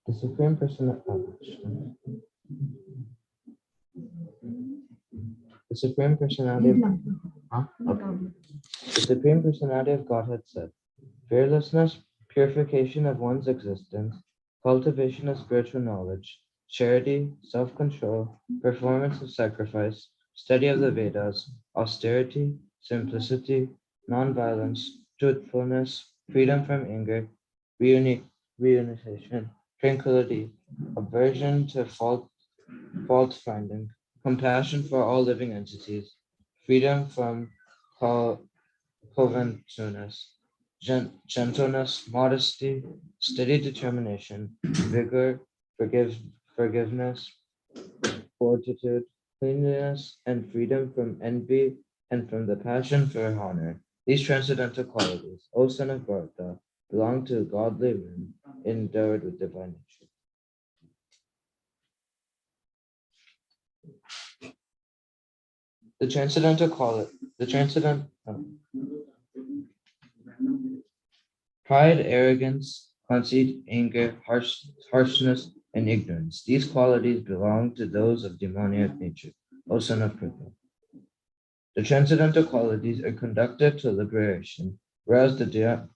The Supreme Personality. The Supreme Personality of The Supreme Personality of Godhead said, fearlessness, purification of one's existence, cultivation of spiritual knowledge, charity, self-control, performance of sacrifice, study of the Vedas, austerity, simplicity, non-violence, truthfulness, freedom from anger, reunification, tranquility, aversion to fault-finding, compassion for all living entities, freedom from covetousness, gentleness, modesty, steady determination, vigor, forgiveness, fortitude, cleanliness, and freedom from envy, and from the passion for honor. These transcendental qualities, O son of Bharata, belong to godly men endowed with divine nature. The transcendental quality, pride, arrogance, conceit, anger, harshness, and ignorance. These qualities belong to those of demoniac nature, O son of Pritha. The transcendental qualities are conducted to liberation, whereas the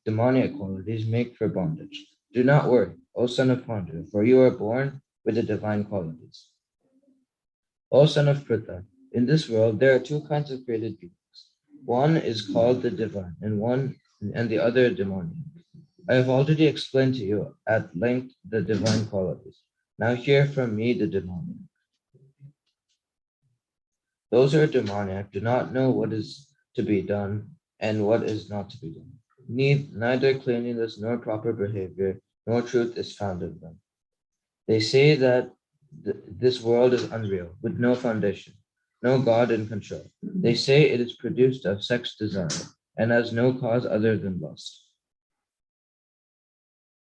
demoniac qualities make for bondage. Do not worry, O son of Pandu, for you are born with the divine qualities. O son of Pritha, in this world there are two kinds of created beings. One is called the divine, and the other demoniac. I have already explained to you at length the divine qualities. Now hear from me the demoniac. Those who are demoniac do not know what is to be done and what is not to be done. Neither cleanliness nor proper behavior nor truth is found in them. They say that this world is unreal, with no foundation, no God in control. They say it is produced of sex desire and has no cause other than lust.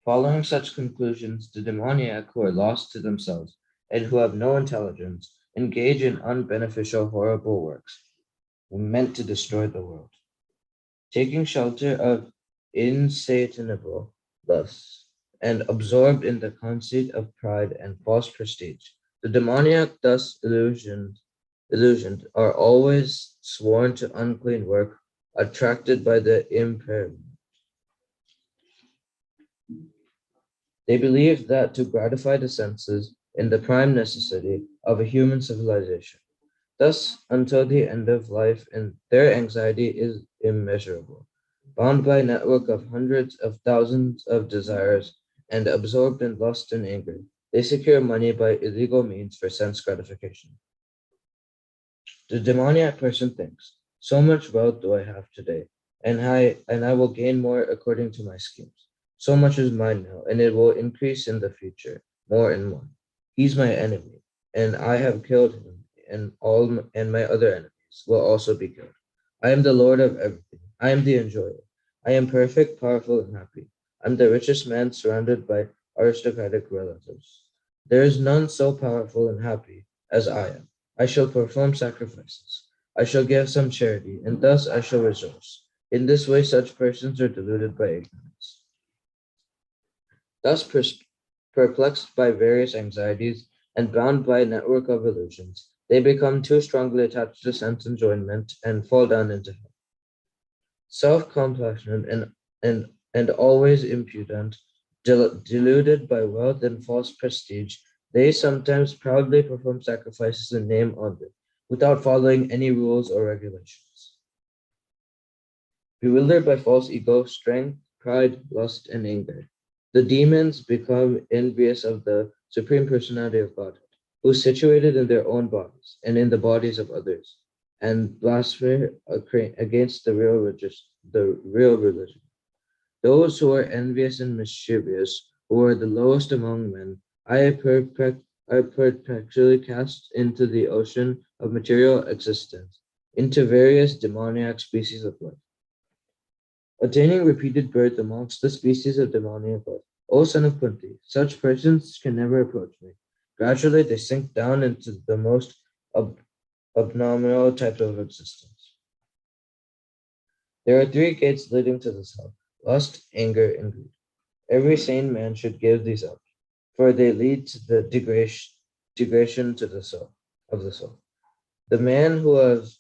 Following such conclusions, the demoniac who are lost to themselves and who have no intelligence engage in unbeneficial, horrible works meant to destroy the world. Taking shelter of insatiable lusts and absorbed in the conceit of pride and false prestige, the demoniac thus illusioned are always sworn to unclean work, attracted by the impairment. They believe that to gratify the senses is the prime necessity of a human civilization. Thus, until the end of life, and their anxiety is immeasurable. Bound by a network of hundreds of thousands of desires and absorbed in lust and anger, they secure money by illegal means for sense gratification. The demoniac person thinks, so much wealth do I have today, and I will gain more according to my schemes. So much is mine now, and it will increase in the future, more and more. He's my enemy, and I have killed him, and my other enemies will also be killed. I am the Lord of everything. I am the enjoyer. I am perfect, powerful, and happy. I'm the richest man surrounded by aristocratic relatives. There is none so powerful and happy as I am. I shall perform sacrifices. I shall give some charity, and thus I shall rejoice. In this way, such persons are deluded by ignorance. Thus, perplexed by various anxieties and bound by a network of illusions, they become too strongly attached to sense enjoyment and fall down into hell. Self-compassionate and always impudent, deluded by wealth and false prestige, they sometimes proudly perform sacrifices in name only, without following any rules or regulations. Bewildered by false ego, strength, pride, lust, and anger, the demons become envious of the Supreme Personality of Godhead, who is situated in their own bodies and in the bodies of others, and blaspheme against the real religion. Those who are envious and mischievous, who are the lowest among men, are perpetually cast into the ocean of material existence, into various demoniac species of life. Attaining repeated birth amongst the species of demoniac life, O son of Kunti, such persons can never approach me. Gradually they sink down into the most abnormal type of existence. There are three gates leading to this hell: lust, anger, and greed. Every sane man should give these up, for they lead to the degradation to the soul of the soul. The man who has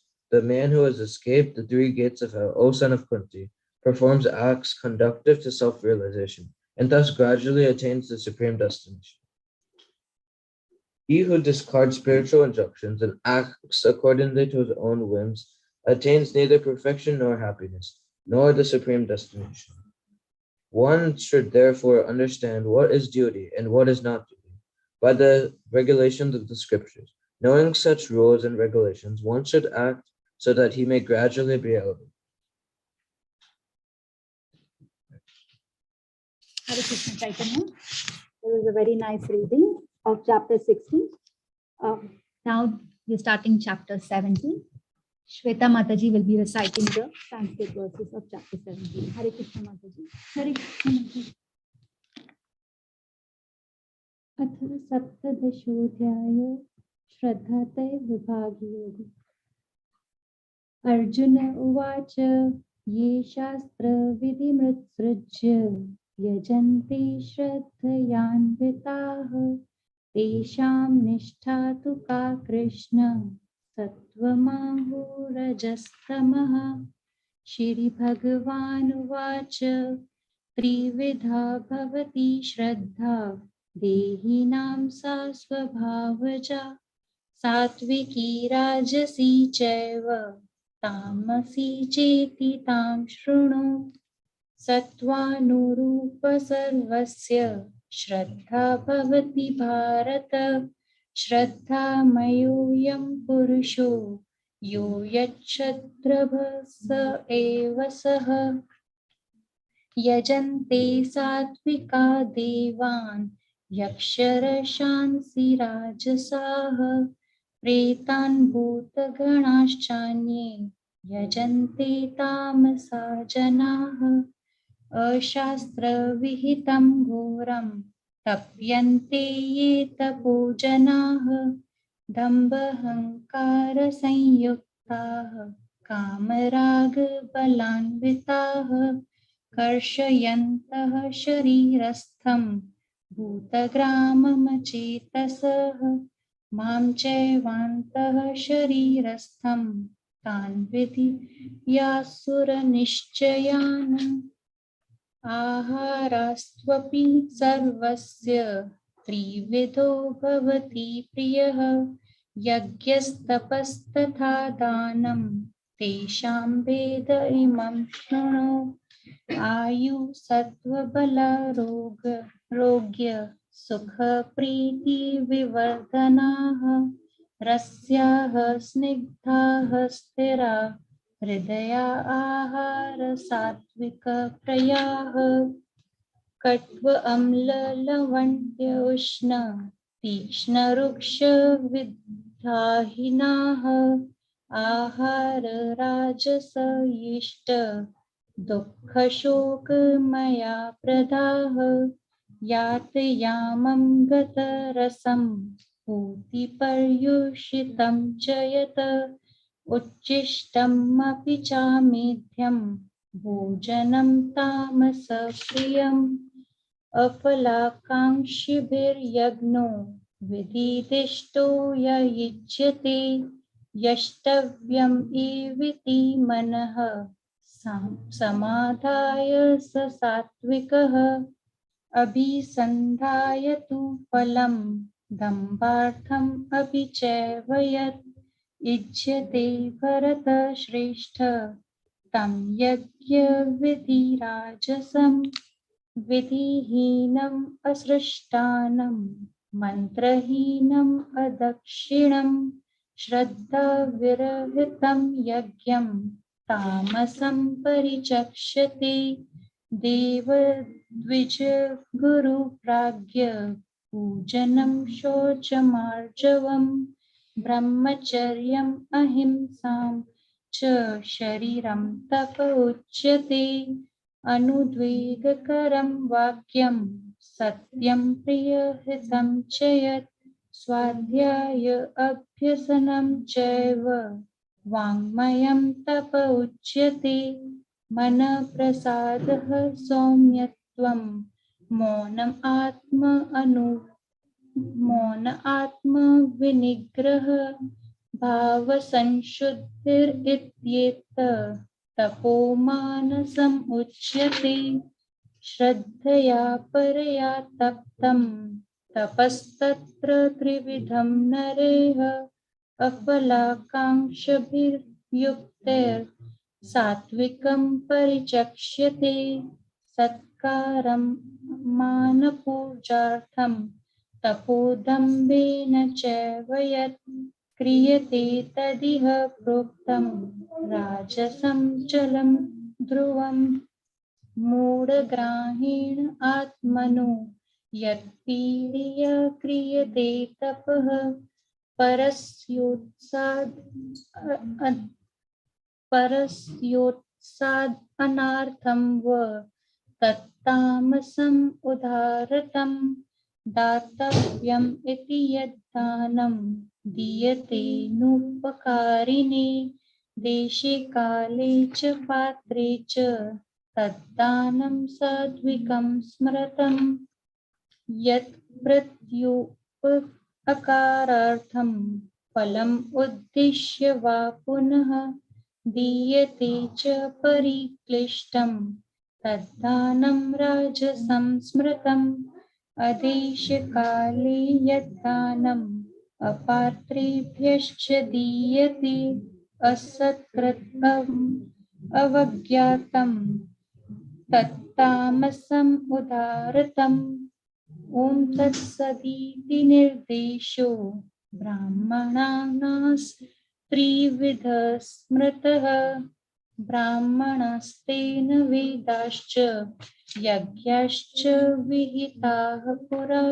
escaped the three gates of hell, O son of Kunti, performs acts conductive to self-realization, and thus gradually attains the supreme destination. He who discards spiritual injunctions and acts accordingly to his own whims attains neither perfection nor happiness, nor the supreme destination. One should therefore understand what is duty and what is not duty by the regulations of the scriptures. Knowing such rules and regulations, one should act so that he may gradually be elevated. Hare Krishna Chaitanya. It was a very nice reading of chapter 16. Now we're starting chapter 17. Shweta Mataji will be reciting the Sanskrit verses of chapter 17. Hare Krishna Mataji. Hare Krishna Mataji. अथ सप्तदशोऽध्याय श्रद्धातय विभागयोगः। अर्जुन उवाच ये शास्त्रविधिमुत्सृज्य यजन्ते श्रद्धयान्विताः तेषां निष्ठा तु का कृष्ण सत्त्वमाहोरजस्तमः। श्रीभगवानुवाच त्रिविधा भवति श्रद्धा देहिनां सा स्वभावजा सात्विकी राजसी चैव तामसी चेति तां शृणु। सत्त्वानुरूप सर्वस्य श्रद्धा भवति भारत। श्रद्धामयोऽयं पुरुषो यो यच्छ्रद्धः स एव सः। यजन्ते सात्विका देवान् यक्षरक्षांसि राजसाः प्रेतान् भूतगणाश्चान्ये यजन्ते तामसा जनाः। अशास्त्रविहितं घोरं तप्यन्ते ये तपो जनाः दम्भहङ्कारसंयुक्ताः कामरागबलान्विताः कर्षयन्तः शरीरस्थं भूतग्राममचेतसः मां चैवान्तः शरीरस्थं तान् विधियासुरनिश्चयान्। आहारस्त्वपि सर्वस्य त्रिविधो भवति प्रियः यज्ञस्तपस्तथा दानं तेषां भेद इमं शृणु। आयु सत्त्वबलारोग्य सुखप्रीतिविवर्धनाः रस्याः स्निग्धाः स्थिरा हृदया आहार सात्विकप्रयाः कट्व अम्ल लवण्य उष्ण तीक्ष्णरुक्षविद्धाहिनाः आहार राजस इष्ट दुःखशोकमया प्रदाः यातयामं गतरसं पूतिपर्युषितं च यत् उच्छिष्टमपि चामेध्यं भोजनं तामसप्रियम्। अफलाकाङ्क्षिभिर्यज्ञो विधिदिष्टो य युज्यते यष्टव्यम् एवेति मनः समाधाय स सात्विकः। अभिसन्धाय तु फलं दम्भार्थम् अपि चैव यत् इज्यते भरतश्रेष्ठ तं यज्ञविधिराजसम्। विधिहीनम् असृष्टानं मन्त्रहीनम् अदक्षिणं श्रद्धाविरहितं यज्ञं तामसं परिचक्षते। देवद्विज गुरुप्राज्ञ पूजनं शौचमार्जवम् ब्रह्मचर्यम् अहिंसां च शरीरं तप उच्यते। अनुद्वेगकरं वाक्यं सत्यं प्रियहितं च यत् स्वाध्याय अभ्यसनं चैव वाङ्मयं तप उच्यते। मनप्रसादः सौम्यत्वं मौनम् आत्मविनिग्रह भावसंशुद्धिरित्येत तपो मानसम् उच्यते। श्रद्धया परया तप्तं तपस्तत्र त्रिविधं नरेः अफलाकाङ्क्षभिर्युक्तैर्सात्विकं परिचक्ष्यते। सत्कारं मानपूजार्थं तपोदम्भेन चैव यत् क्रियते तदिह प्रोक्तं राजसं चलं ध्रुवम्। मूढग्राहेण आत्मनो यत्पीड्य क्रियते तपः परस्योत्साद परस्योत्साद अनार्थम व तत्तामसम् उदारतम दातव्यम इति यद्दानं दीयते नुपकारिणे देशे काले च पात्रे च तद्दानं सात्विकं स्मृतं यत् प्रत्युपकारार्थं फलम् उद्दिश्य वा पुनः दीयते च परिक्लिष्टं तद्दानं राजसं स्मृतम् अदेशकाले यद्दानम् अपात्रेभ्यश्च दीयते असत्कृतम् अवज्ञातं तत्तामसम् उदारतम् ॐ तत्सदिति निर्देशो ब्राह्मणानास्त्रिविध स्मृतः ब्राह्मणस्तेन वेदाश्च यज्ञाश्च विहिताः पुरा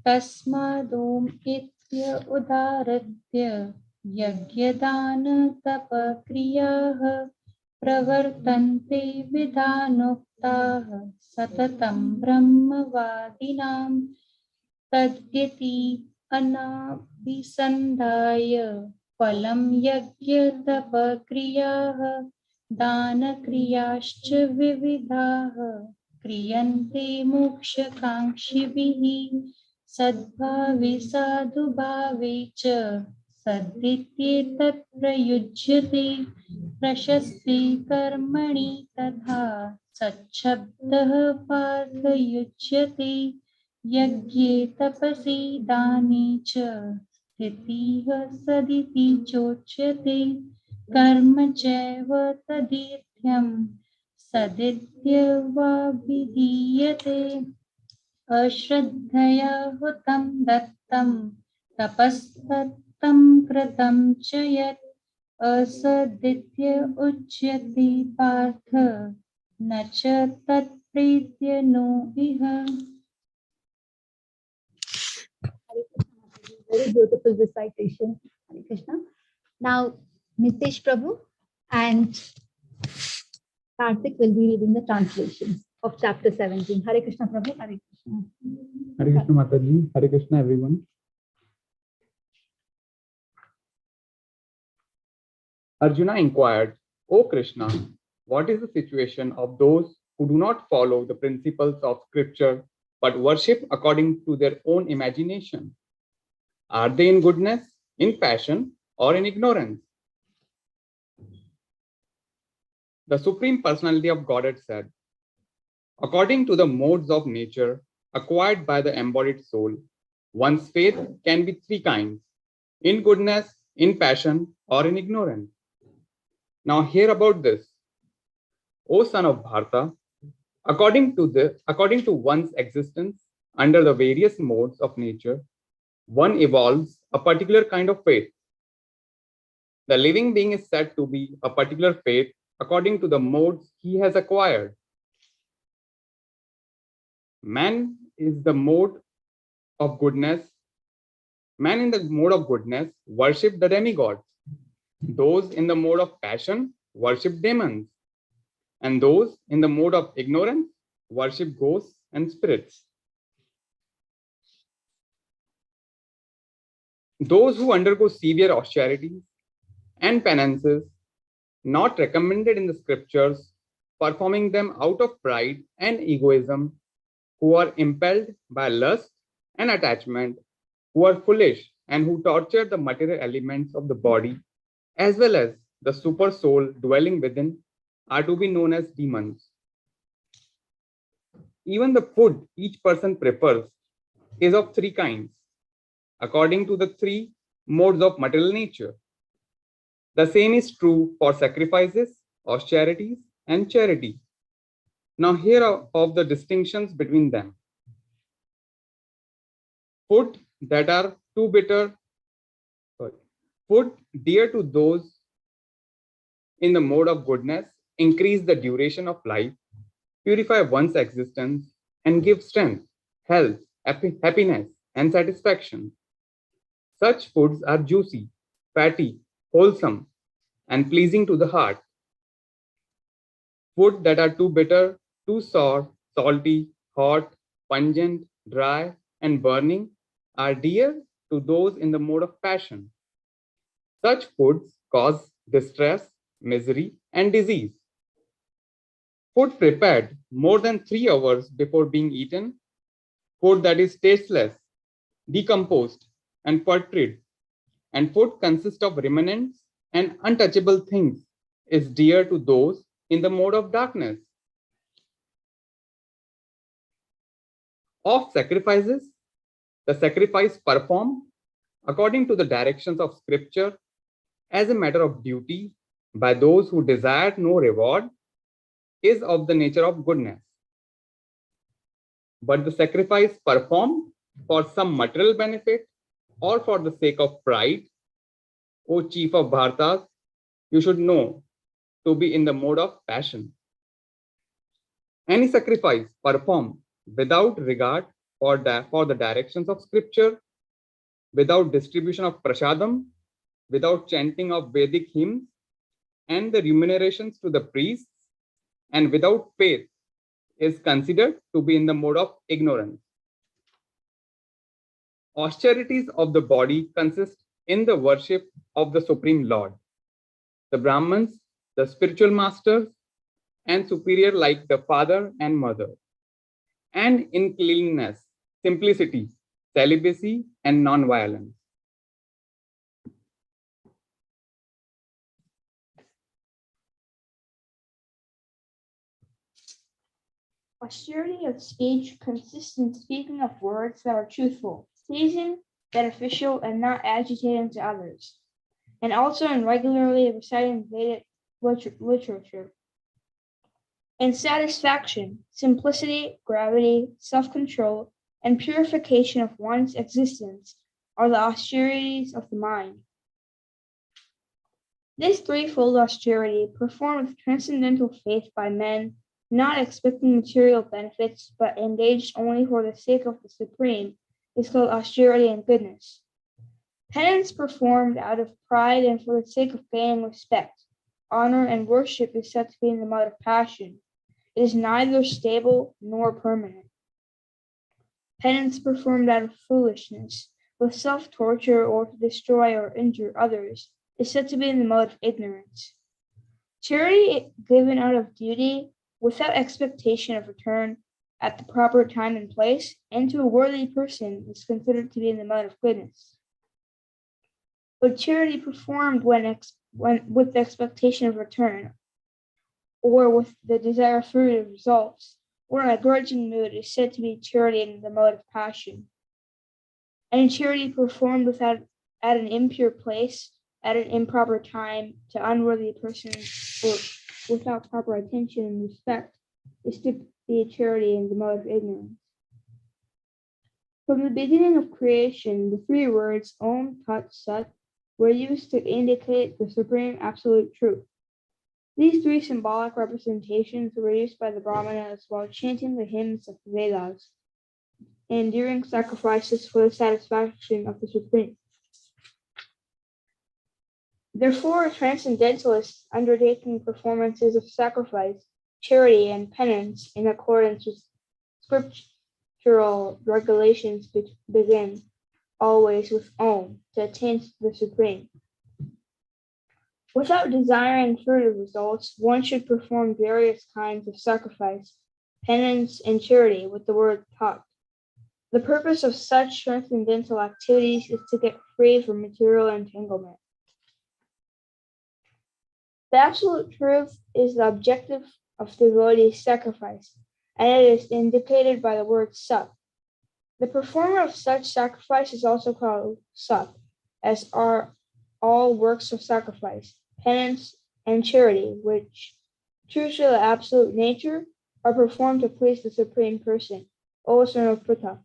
तस्मादोम इत्य उदाहृत्य यज्ञदान तपक्रियाः प्रवर्तन्ते विधानोक्ताः सततं ब्रह्मवादिनां तद्इति अनाभिसन्धाय फलं यज्ञतपक्रियाः दानक्रियाश्च विविधाः क्रियन्ते मोक्षकाङ्क्षिभिः सद्भावे साधुभावे च सद्दित्येतत् प्रयुज्यते प्रशस्ते कर्मणि तथा सच्छब्दः पार्थयुज्यते यज्ञे तपसि दाने च स्थितिः सदिति चोच्यते कर्म चैव तदित्यं सदित्यवा विधीयते अश्रद्धया हुतं दत्तं तपस्तत्तं कृतं च यत् असदित्य उच्यते पार्थ न च तत्प्रीत्य नो इह. Very beautiful recitation, Hare Krishna. Now, Nitesh Prabhu and Karthik will be reading the translations of chapter 17. Hare Krishna Prabhu, Hare Krishna. Hare Krishna Mataji, Hare Krishna everyone. Arjuna inquired, O Krishna, what is the situation of those who do not follow the principles of scripture but worship according to their own imagination? Are they in goodness, in passion, or in ignorance? The Supreme Personality of Godhead said, according to the modes of nature acquired by the embodied soul, one's faith can be three kinds: in goodness, in passion, or in ignorance. Now hear about this. O son of Bharata, according to one's existence under the various modes of nature, one evolves a particular kind of faith. The living being is said to be a particular faith according to the modes he has acquired. Man in the mode of goodness worship the demigods. Those in the mode of passion worship demons. And those in the mode of ignorance worship ghosts and spirits. Those who undergo severe austerities and penances not recommended in the scriptures, performing them out of pride and egoism, who are impelled by lust and attachment, who are foolish and who torture the material elements of the body, as well as the super soul dwelling within, are to be known as demons. Even the food each person prefers is of three kinds, according to the three modes of material nature. The same is true for sacrifices, austerities, and charity. Now here are of the distinctions between them. Food that are food dear to those in the mode of goodness increase the duration of life, purify one's existence, and give strength, health, happiness, and satisfaction. Such foods are juicy, fatty, wholesome, and pleasing to the heart. Food that are too bitter, too sour, salty, hot, pungent, dry, and burning are dear to those in the mode of passion. Such foods cause distress, misery, and disease. Food prepared more than 3 hours before being eaten, food that is tasteless, decomposed, and putrid, and food consists of remnants and untouchable things, is dear to those in the mode of darkness. Of sacrifices, the sacrifice performed according to the directions of Scripture as a matter of duty by those who desire no reward is of the nature of goodness. But the sacrifice performed for some material benefit or for the sake of pride, O chief of Bhartas, you should know to be in the mode of passion. Any sacrifice performed without regard for the directions of Scripture, without distribution of prasadam, without chanting of Vedic hymns and the remunerations to the priests, and without faith, is considered to be in the mode of ignorance. Austerities of the body consist in the worship of the Supreme Lord. The Brahmins, the spiritual masters, and superior like the father and mother, and in cleanliness, simplicity, celibacy, and non-violence. Austerity of speech consists in speaking of words that are truthful, pleasing, beneficial, and not agitating to others, and also in regularly reciting Vedic literature. In satisfaction, simplicity, gravity, self-control, and purification of one's existence are the austerities of the mind. This threefold austerity, performed with transcendental faith by men, not expecting material benefits, but engaged only for the sake of the Supreme, is called austerity and goodness. Penance performed out of pride and for the sake of gaining respect, honor, and worship is said to be in the mode of passion. It is neither stable nor permanent. Penance performed out of foolishness, with self-torture or to destroy or injure others, is said to be in the mode of ignorance. Charity given out of duty, without expectation of return, at the proper time and place, and to a worthy person, is considered to be in the mode of goodness. But charity performed when with the expectation of return, or with the desire of fruitive results, or in a grudging mood, is said to be charity in the mode of passion. And charity performed at an impure place, at an improper time, to unworthy persons, or without proper attention and respect, is to be charity in the mode of ignorance. From the beginning of creation, the three words Om Tat Sat were used to indicate the supreme absolute truth. These three symbolic representations were used by the Brahmanas while chanting the hymns of the Vedas and during sacrifices for the satisfaction of the Supreme. Therefore, transcendentalists undertaking performances of sacrifice, charity, and penance in accordance with scriptural regulations begin always with Om to attain the Supreme. Without desiring further results, one should perform various kinds of sacrifice, penance, and charity with the word Tat. The purpose of such transcendental activities is to get free from material entanglement. The absolute truth is the objective of devotee sacrifice, and it is indicated by the word Sat. The performer of such sacrifice is also called Sat, as are all works of sacrifice, penance, and charity, which, true to the absolute nature, are performed to please the Supreme Person, O son of Pritha.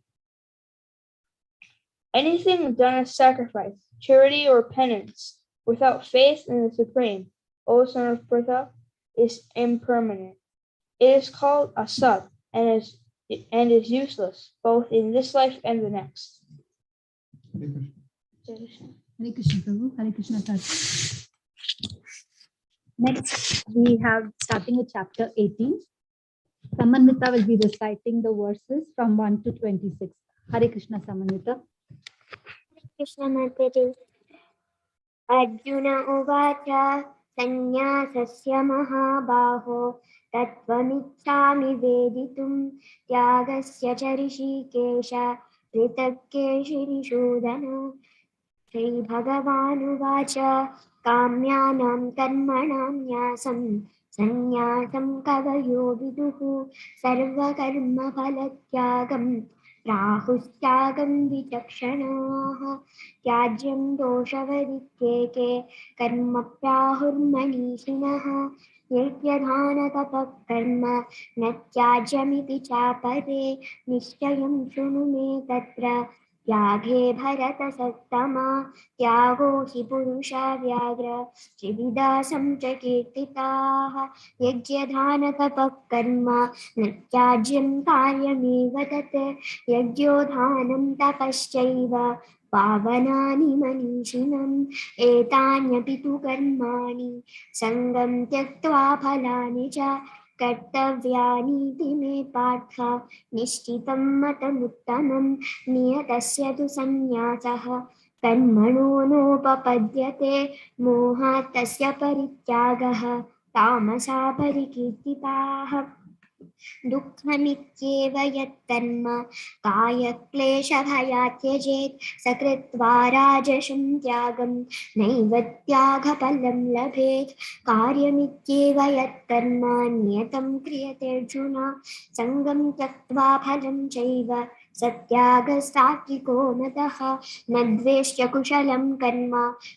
Anything done as sacrifice, charity, or penance, without faith in the Supreme, O son of Pritha, is impermanent. It is called asat and is useless, both in this life and the next. Hare Krishna Prabhu, Hare Krishna Tat. Next, we have starting with chapter 18. Samanvita will be reciting the verses from 1 to 26. Hare Krishna, Samanvita. Krishna Mataji. Arjuna Uvacha Sanyasasya Mahabaho Tattvamicchami Veditum Tyagasya Charishikesha Ritakeshirishudana Shri Bhagavanuvacha Kamyanam Karmanam Nyasam Sanyasam Kavayo Viduhu Sarvakarma Phalatyagam Rahustyagam Vichakshanaha Tyajyam Doshavariteke Karma Prahurmanishinaha Yagyadhana Tapak Karma Natyajyamiti Chapare Nishchayam Shunu Me Tatra त्यागे भरत सत्तमा त्यागो हि पुरुषा व्याघ्र त्रिविधा च कीर्तिताः यज्ञदान तपः कर्म न त्याज्यं कार्यमेव तत् यज्ञोदानं तपश्चैव पावनानि मनीषिणम् एतान्यपि तु कर्माणि सङ्गं त्यक्त्वा फलानि च कर्तव्यानीति मे पार्थ निश्चितं मतमुत्तमं नियतस्य तु सन्न्यासः कर्मणो नोपपद्यते मोहात् तस्य परित्यागः तामसा परिकीर्तिताः दुःखमित्येव यत्कर्म कायक्लेशभयात् त्यजेत् स कृत्वा राजसं त्यागं नैव त्यागफलं लभेत् कार्यमित्येव यत्कर्म नियतं क्रियते अर्जुन सङ्गं त्यक्त्वा फलं चैव सत्यागसात्विको मतः न द्वेष्य कुशलं कर्म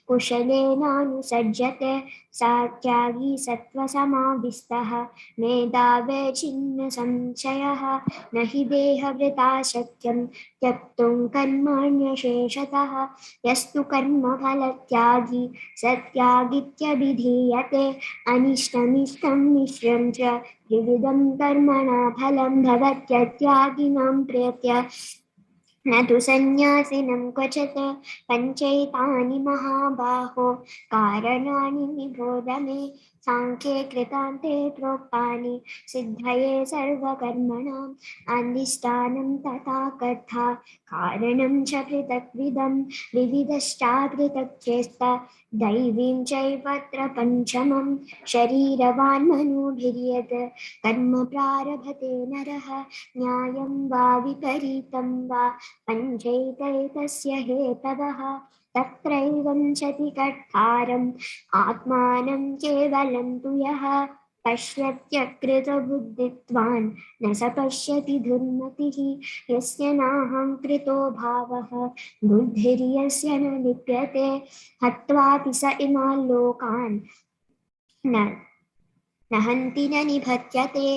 कुशलेनानुसज्जते सा त्यागी सत्त्वसमाविष्टः मेधावे छिन्न संशयः न हि देहवृता शक्यं त्यक्तुं कर्माण्यशेषतः यस्तु कर्मफलत्यागी सत्यागित्यभिधीयते अनिष्टमिष्टं मिश्रं च त्रिविधं कर्मणा फलं भवत्यत्यागिनां प्रेत्य न तु सन्न्यासिनं क्वचित् पञ्चैतानि महाबाहो कारणानि निबोध मे सांख्ये कृतान्ते प्रोक्तानि सिद्धये सर्वकर्मणाम् अधिष्ठानं तथा कर्ता कारणं च पृथक्विदं विविधश्चापृथक् चेष्टा दैवीं चैवत्र पञ्चमं शरीरवान् मनोभिर्यत् कर्म प्रारभते नरः न्यायं वा विपरीतं वा पञ्चैतैतस्य हेतवः तत्रैवं चति कर्तारम् आत्मानं केवलं तु यः पश्यत्यकृतबुद्धित्वान् न स पश्यति दुर्मतिः यस्य नाहं कृतो भावः बुद्धिर्यस्य न लिप्यते हत्वापि स इमान् लोकान् न हन्ति न निबध्यते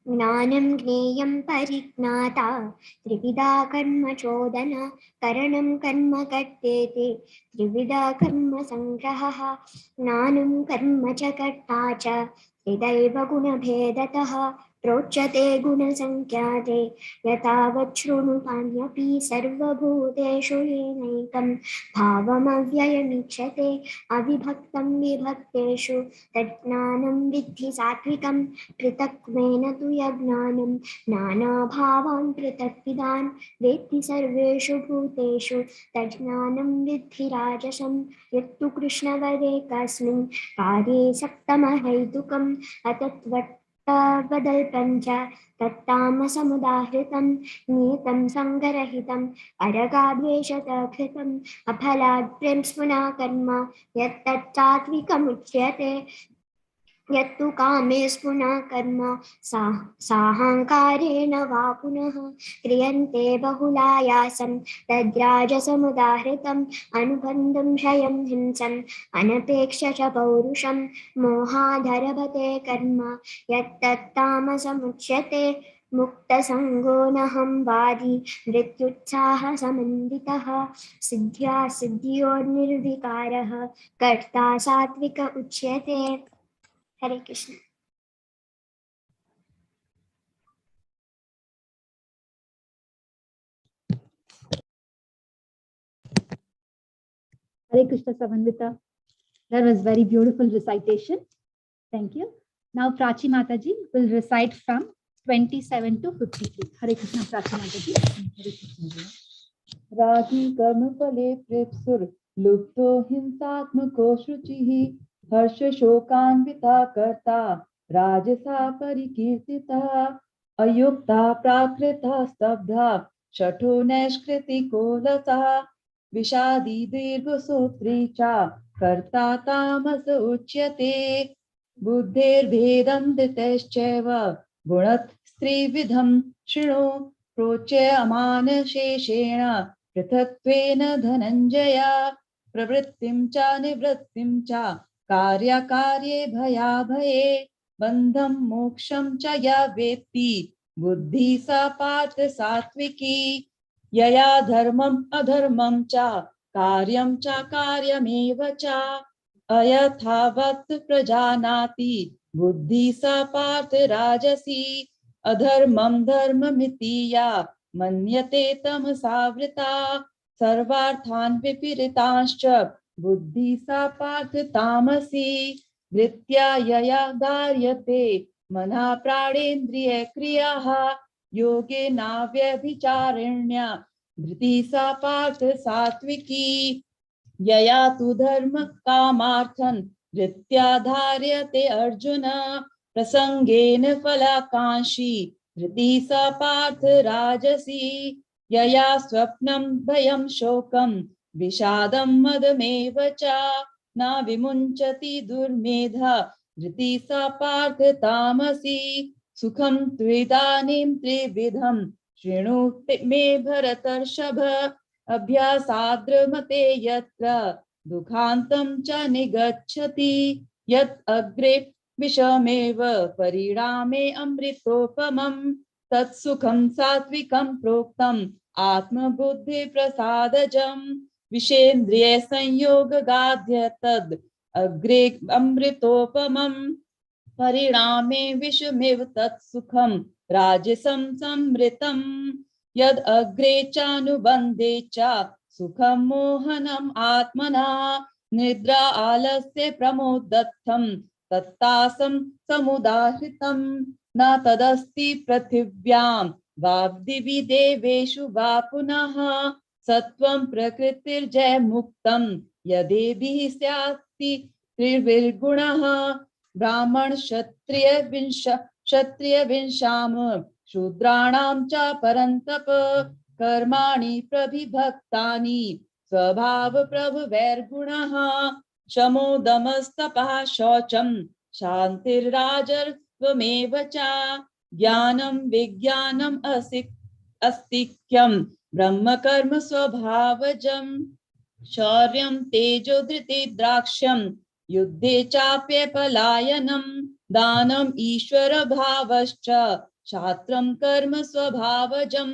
ज्ञानं ज्ञेयं परिज्ञाता त्रिविधा कर्म चोदन करणं कर्म कर्तेति त्रिविधा कर्म संग्रहः ज्ञानं कर्म च कर्ता च त्रिदैव गुणभेदतः प्रोच्यते गुणसंख्याते यतावत् शृणुतान्यपि सर्वभूतेषु येनैकं भावमव्ययमीक्षते अविभक्तं विभक्तेषु तज्ज्ञानं विद्धि सात्विकं पृथक्त्वेन तु यज्ञानं नानाभावान् पृथक्विदान् वेत्ति सर्वेषु भूतेषु तज्ज्ञानं विद्धि राजसं यत्तु कृष्णवदेकस्मिन् कार्ये सक्तमहैतुकम् अतत्वदल्पं च तत्तामसमुदाहृतं नियतं सङ्गरहितं अरगाद्वेषतकृतम् अफलात् प्रेम्स्पुना कर्म यत्तच्चात्विकमुच्यते यत्तु कामे स्पुनः कर्म साहङ्कारेण वा पुनः क्रियन्ते बहुलायासं तद्राजसमुदाहृतम् अनुबन्धं क्षयं हिंसम् अनपेक्ष च पौरुषं मोहाधरभते कर्म यत्तत्तामसमुच्यते मुक्तसङ्गो नहं वादी मृत्युत्साहसमन्वितः सिद्ध्या सिद्ध्योर्निर्विकारः कर्ता सात्विक उच्यते हरे Krishna Hare Krishna, Samanvita. That was very beautiful recitation. Thank you. Now Prachi Mataji will recite from 27 to 53. Hare Krishna, Prachi Mataji. Hare Krishna. रागी कर्म फले प्रेप्सुर लुप्तो हिंसात्मको शुचिः हर्ष शोकान्विता कर्ता राजसा परिकीर्तिता अयुक्ता प्राकृता स्तब्धा शठो नैष्कृतिको लता विषादी दीर्घसूत्री च कर्ता तामस उच्यते बुद्धेर्भेदं दितश्चैव गुणत् स्त्रिविधं शृणु प्रोच्यमानशेषेण पृथक्त्वेन धनञ्जय प्रवृत्तिं च निवृत्तिं च कार्यकार्ये भयाभये बन्धं मोक्षं च या वेत्ति बुद्धि सा पार्थ सात्विकी यया धर्मम् अधर्मं च कार्यमेव च अयथावत् प्रजानाति बुद्धि सा पार्थ राजसी अधर्मं धर्ममिति या मन्यते तमसावृता सर्वार्थान् विपरीतांश्च बुद्धि सा पार्थ तामसी वृत्त्या यया धार्यते मनः प्राणेन्द्रिय क्रियाः योगेनाव्यभिचारिण्या धृति सा पार्थ सात्विकी यया तु धर्म कामार्थं वृत्त्या धार्यते अर्जुन प्रसंगेन फलाकांक्षी धृति सा पार्थ राजसी यया स्वप्नं भयं शोकं विषादं मदमेव च न विमुञ्चति दुर्मेधा धृति सा पार्थ तामसी सुखं त्विदानीं त्रिविधं शृणु मे भरतर्षभ अभ्यासाद्रमते यत्र दुःखान्तं च निगच्छति यत् अग्रे विषमेव परिणामे अमृतोपमं तत्सुखं सात्विकं प्रोक्तम् आत्मबुद्धि प्रसादजं विषेन्द्रिय संयोगाद्य तद् अग्रे अमृतोपमं परिणामे विषमेव तत्सुखं राजसं संवृतं यद् अग्रे चानुबन्धे च सुखं मोहनम् आत्मना निद्रा आलस्य प्रमोदत्थं तत्तासं समुदाहृतं न तदस्ति पृथिव्यां वा दिवि देवेषु वा पुनः सत्वं प्रकृतिर्जयमुक्तं यदेभिः स्यात्ति त्रिभिर्गुणः ब्राह्मण क्षत्रिय विंशाम शूद्राणां च परन्तप कर्माणि प्रविभक्तानि स्वभाव प्रभवैर्गुणः शमो दमस्तपः शौचं शान्तिर्राजस्वमेव च ज्ञानं विज्ञानम् अस्तिक्यं ब्रह्म कर्म स्वभावजं शौर्यं तेजो धृति द्राक्ष्यं युद्धे चाप्यपलायनं दानम् ईश्वर भावश्च शास्त्रं कर्म स्वभावजं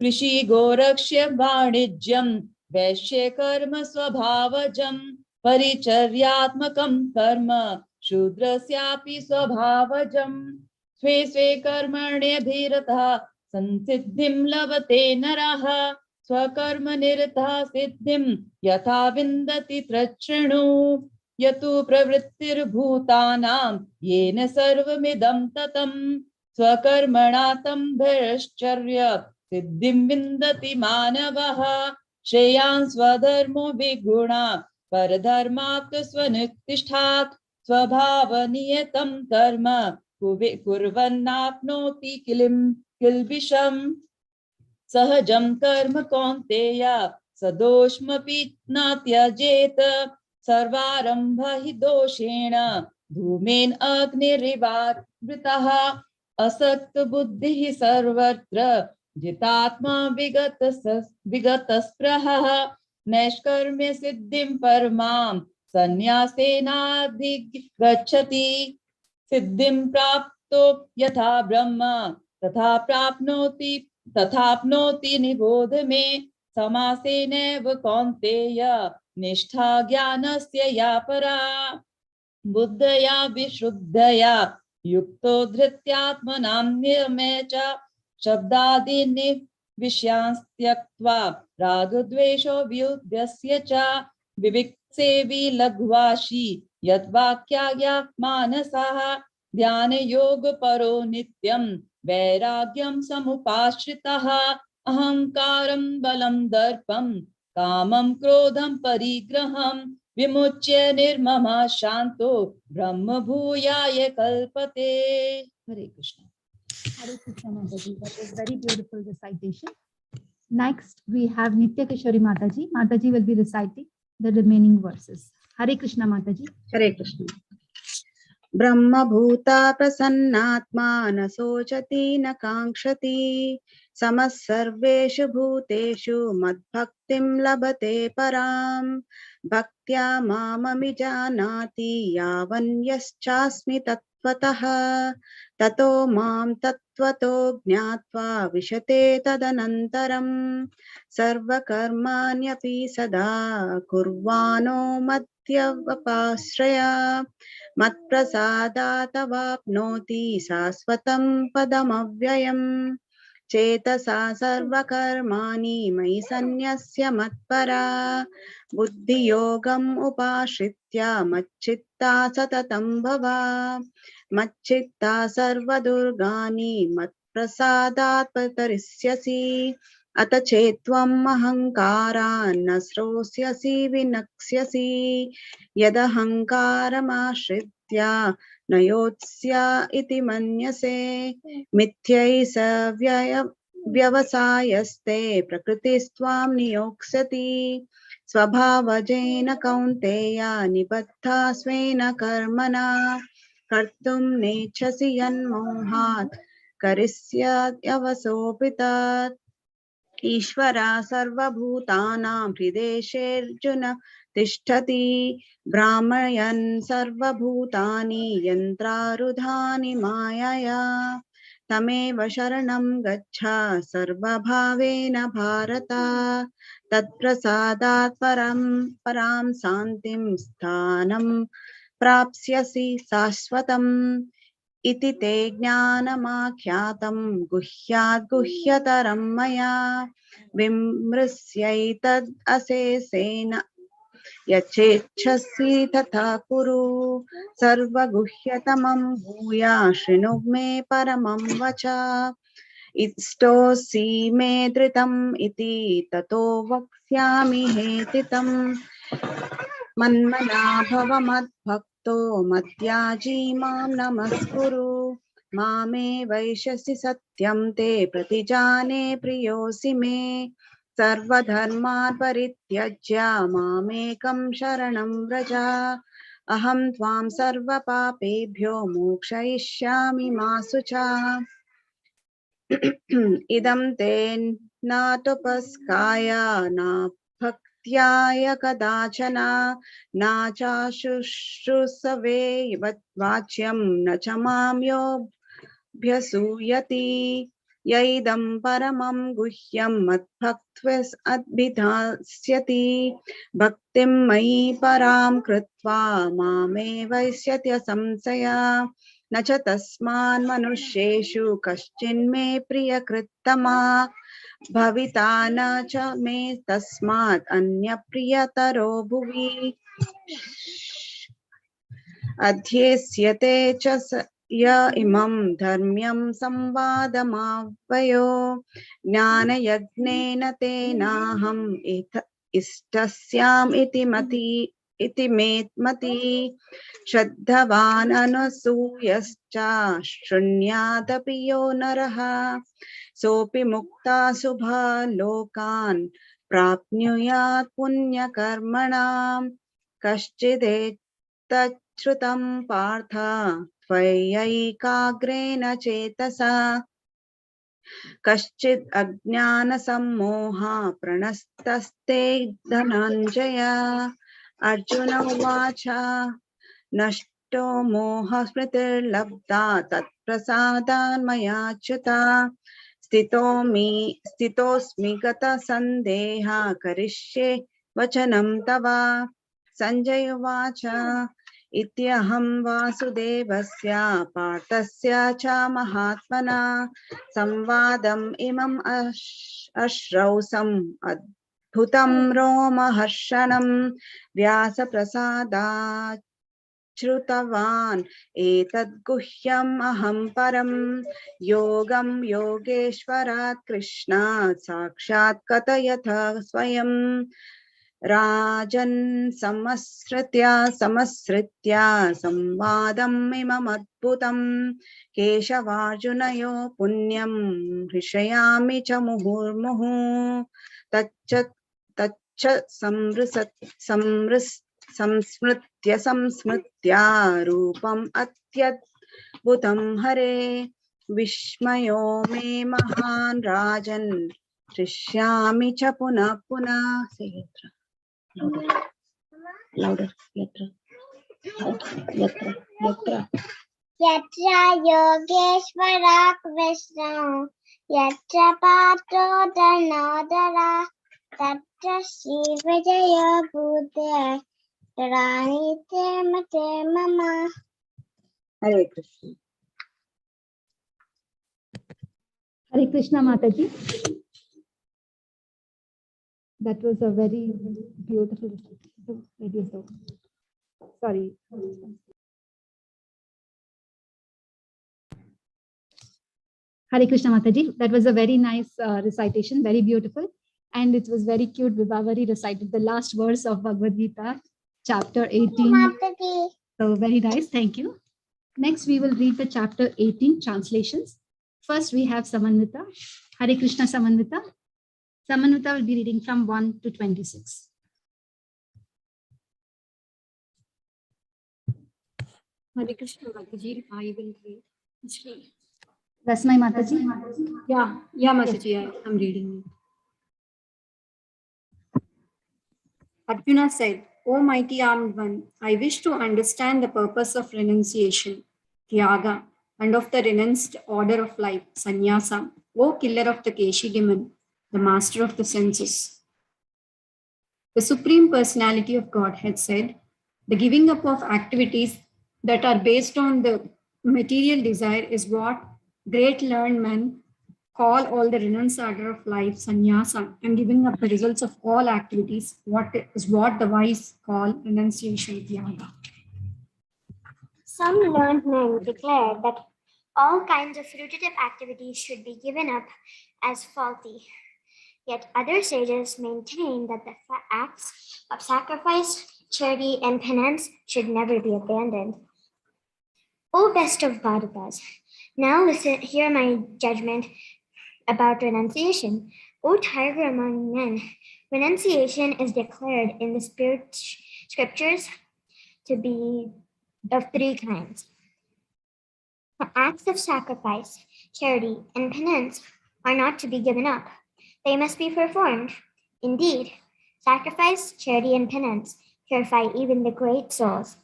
कृषि गोरक्ष्य वाणिज्यं वैश्य कर्म स्वभावजं परिचर्यात्मकं कर्म शूद्रस्यापि स्वभावजं स्वे स्वे कर्मण्यभिरतः संसिद्धिं लभते नरः स्वकर्म निरतः सिद्धिं यथा विन्दति तच्छृणु यतु प्रवृत्तिर्भूतानां येन सर्वमिदं ततं स्वकर्मणा तं भैश्चर्य सिद्धिं विन्दति मानवः श्रेयान् स्वधर्मो विगुणा परधर्मात् स्वनुतिष्ठात् स्वभावनियतं कर्म कुर्वन्नाप्नोति किल्बिषम् सहजं कर्म कौन्तेय सदोषमपि न त्यजेत सर्वारम्भ हि दोषेण धूमेन अग्निरिवावृतः असक्त बुद्धिः सर्वत्र जितात्मा विगतस्पृहः नैष्कर्म्य सिद्धिं परमां संन्यासेनाधिगच्छति सिद्धिं प्राप्तो यथा ब्रह्म तथाप्नोति निबोध मे समासेनैव कौन्तेय निष्ठा ज्ञानस्य या परा बुद्धया विशुद्धया युक्तो धृत्यात्मनां नियमे च शब्दादीनि विषयांस्त्यक्त्वा रागद्वेषो व्युद्यस्य च विविक्सेवि लघ्वाशी यद्वाक्याज्ञा मानसः ध्यान योग परो नित्यं वैराग्यं समुपाश्रितः अहंकारं बलं दर्पं कामं क्रोधं परिग्रहं विमुच्य निर्ममः शांतो ब्रह्म भूयाय कल्पते. Hare Krishna. Hare Krishna Mataji. That was very beautiful recitation. Next, we have Nitya Kishori Mataji. Mataji will be reciting the remaining verses. Hare Krishna Mataji. Hare Krishna. Brahma bhuta prasannatma na sochati na kankshati samas sarveshu bhuteshu madbhaktim labate param bhaktya mamami janati yavanyaschasmi tattvataha tato mam tattvato jnatva vishate tadanantaram sarvakarmanyapi sada kurvano madhyavapashraya मत्प्रसादातवाप्नोति शाश्वतं पदमव्ययम् चेतसा सर्वकर्माणि मयि सन्न्यस्य मत्परा बुद्धियोगम् उपाश्रित्य मच्चित्ता सततं भव मच्चित्ता सर्वदुर्गाणि मत्प्रसादात् प्रतरिष्यसि अत चेत्त्वम् अहङ्कारान् न श्रोष्यसि विनक्ष्यसि यदहङ्कारमाश्रित्य न योत्स्य इति मन्यसे मिथ्यै स व्यवसायस्ते प्रकृतिस्त्वां नियोक्ष्यति स्वभावजेन कौन्तेय निबद्धा स्वेन कर्मणा कर्तुं नेच्छसि यन्मोहात् करिष्यत्यवसोऽपितत् ईश्वरा सर्वभूतानां हृदेशेऽर्जुन तिष्ठति भ्रामयन् सर्वभूतानि यन्त्रारूढानि मायया तमेव शरणं गच्छ सर्वभावेन भारत तत्प्रसादात् परां शान्तिं स्थानं प्राप्स्यसि शाश्वतम् इति ते ज्ञानमाख्यातं गुह्यात् गुह्यतरं मया विमृश्यैतद् अशेषेण यच्चेच्छसि तथा कुरु सर्वगुह्यतमं भूया शृणु मे परमं वच इष्टोऽसि मे धृतम् इति ततो वक्ष्यामि हेतितम् मन्मना भव मद्भक्तो मद्याजी मां नमस्कुरु मामे वैश्यसि सत्यं ते प्रतिजाने प्रियोऽसि मे सर्वधर्मान् परित्यज्य मामेकं शरणं व्रज अहं त्वां सर्वपापेभ्यो मोक्षयिष्यामि मा शुचा इदं ते नातपस्काय न भक्त्याय कदाचन न चाशुश्रूषवे वाच्यं न च मां योऽभ्यसूयति यैदं परमं गुह्यं मद्भक्त्वभिधास्यति भक्तिं मयि परां कृत्वा मामे वैष्यत्य संशया न च तस्मान् मनुष्येषु कश्चिन्मे प्रियकृत्तमा भविता न च मे तस्मात् अन्यप्रियतरो भुवि अध्येस्यते च य इमं धर्म्यं संवादमावयो ज्ञानयज्ञेन तेनाहम् इष्टस्याम् इति मे मति श्रद्धवान् अनसूयश्च शृण्यादपि यो नरः सोऽपि मुक्ता शुभा लोकान् प्राप्नुयात् पुण्यकर्मणां कश्चिदेतच्छ्रुतं पार्थ त्वयैकाग्रेण चेतसा कश्चिद् अज्ञानसम्मोहा प्रणस्तस्ते धनञ्जय अर्जुन उवाच नष्टो मोहस्मृतिर्लब्धा तत्प्रसादान् मयाच्युता स्थितोऽस्मि गतसन्देहः करिष्ये वचनं तव संजय उवाच इत्यहं वासुदेवस्य पार्थस्य च महात्मना संवादम् इमम् अश्रौसम् अद्भुतं रोमहर्षणं व्यासप्रसादात् श्रुतवान् एतद् गुह्यम् अहं परम् योगं योगेश्वरात् कृष्णात् साक्षात् कथयथ स्वयं राजन् समसृत्य संवादम् इममद्भुतम् केशवार्जुनयो पुण्यं हृषयामि च मुहुर्मुहुः तच्च संस्मृत्य रूपम् अत्यद्भुतं हरे विस्मयो मे महान् राजन् हृष्यामि च पुनः पुनः louder yatra Yatra Yogeshwara Krishna Yatra Patro Dhanodara Tatra Shri Vijaya Bhute Rani Temate Mama. Hare Krishna. Hare Krishna Mataji. That was a very beautiful radio song. Sorry. Hare Krishna Mataji. That was a very nice recitation, very beautiful. And it was very cute. Vibhavari recited the last verse of Bhagavad Gita, chapter 18. So very nice. Thank you. Next, we will read the chapter 18 translations. First, we have Samanvita. Hare Krishna Samanvita. Samanvita will be reading from 1 to 26. Hare Krishna Mataji, I will read. That's my Mataji. Yeah, Mataji, I'm reading it. Arjuna said, O mighty armed one, I wish to understand the purpose of renunciation, Tyaga, and of the renounced order of life, Sannyasa, O killer of the Keshi demon, the master of the senses. The Supreme Personality of Godhead said, the giving up of activities that are based on the material desire is what great learned men call all the renounced order of life, sannyasa, and giving up the results of all activities, what the wise call renunciation, tyaga. Some learned men declare that all kinds of fruitive activities should be given up as faulty. Yet other sages maintain that the acts of sacrifice, charity, and penance should never be abandoned. O best of Bharatas, now hear my judgment about renunciation. O tiger among men, renunciation is declared in the scriptures to be of three kinds. The acts of sacrifice, charity, and penance are not to be given up. They must be performed. Indeed, sacrifice, charity, and penance purify even the great souls.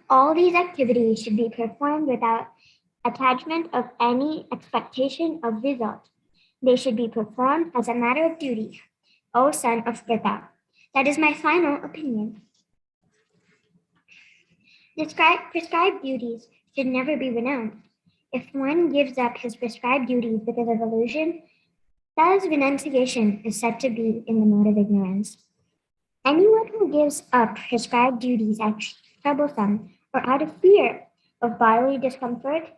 All these activities should be performed without attachment of any expectation of result. They should be performed as a matter of duty, O son of Pritha. That is my final opinion. Prescribed duties should never be renounced. If one gives up his prescribed duties because of illusion, thus renunciation is said to be in the mode of ignorance. Anyone who gives up prescribed duties as troublesome or out of fear of bodily discomfort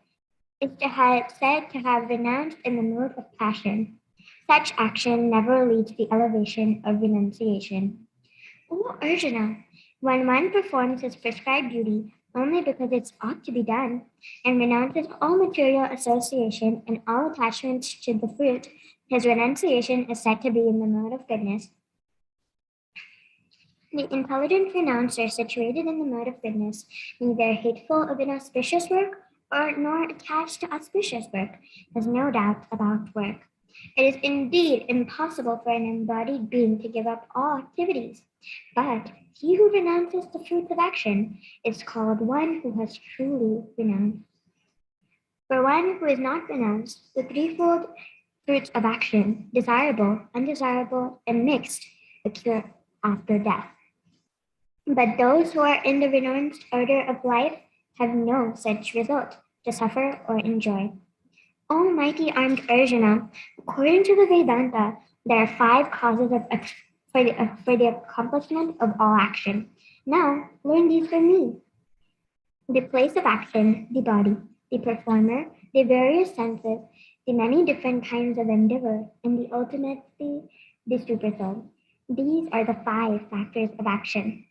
is said to have renounced in the mode of passion. Such action never leads to the elevation of renunciation. O Arjuna, when one performs his prescribed duty only because it ought to be done, and renounces all material association and all attachments to the fruit, his renunciation is said to be in the mode of goodness. The intelligent renouncer situated in the mode of goodness, neither hateful of inauspicious work nor attached to auspicious work, has no doubt about work. It is indeed impossible for an embodied being to give up all activities, but he who renounces the fruits of action is called one who has truly renounced. For one who is not renounced, the threefold fruits of action, desirable, undesirable, and mixed, occur after death. But those who are in the renounced order of life have no such result to suffer or enjoy. O mighty armed Arjuna, according to the Vedanta, there are 5 causes for the accomplishment of all action. Now, learn these from me. The place of action, the body, the performer, the various senses, the many different kinds of endeavor, and the ultimately the supersoul. These are the 5 factors of action.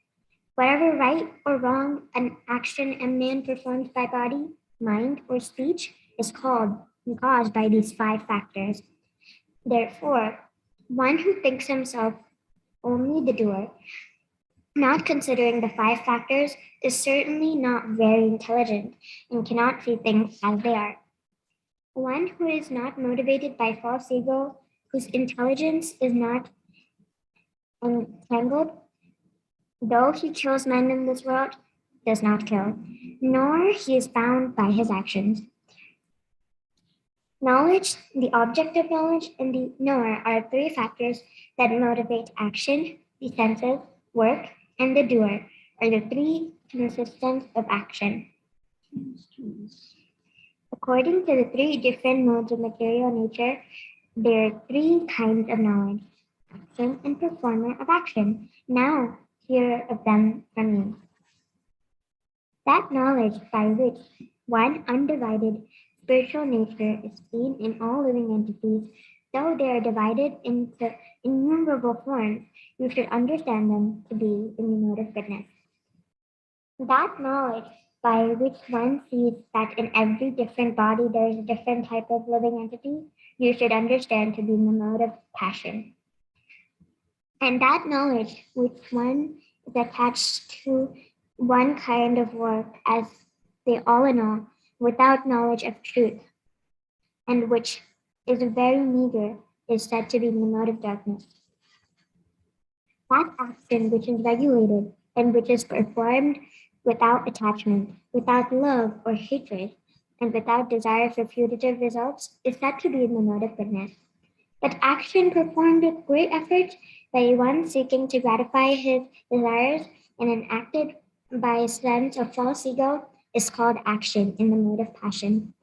Whatever right or wrong an action a man performs by body, mind, or speech is caused by these 5 factors. Therefore, one who thinks himself only the doer, not considering the 5 factors, is certainly not very intelligent and cannot see things as they are. One who is not motivated by false ego, whose intelligence is not entangled, though he kills men in this world, does not kill, nor he is bound by his actions. Knowledge, the object of knowledge, and the knower are 3 factors that motivate action. The senses, work, and the doer are the 3 consistents of action. According to the 3 different modes of material nature, there are 3 kinds of knowledge: action and performer of action. Now, hear of them from me. That knowledge by which one undivided spiritual nature is seen in all living entities, though they are divided into innumerable forms, you should understand them to be in the mode of goodness. That knowledge by which one sees that in every different body there is a different type of living entity, you should understand to be in the mode of passion. And that knowledge which one is attached to one kind of work as the all in all, without knowledge of truth, and which is very meager, is said to be in the mode of darkness. That action which is regulated and which is performed without attachment, without love or hatred, and without desire for putative results is said to be in the mode of goodness. That action performed with great effort by one seeking to gratify his desires and enacted by a sense of false ego is called action in the mode of passion.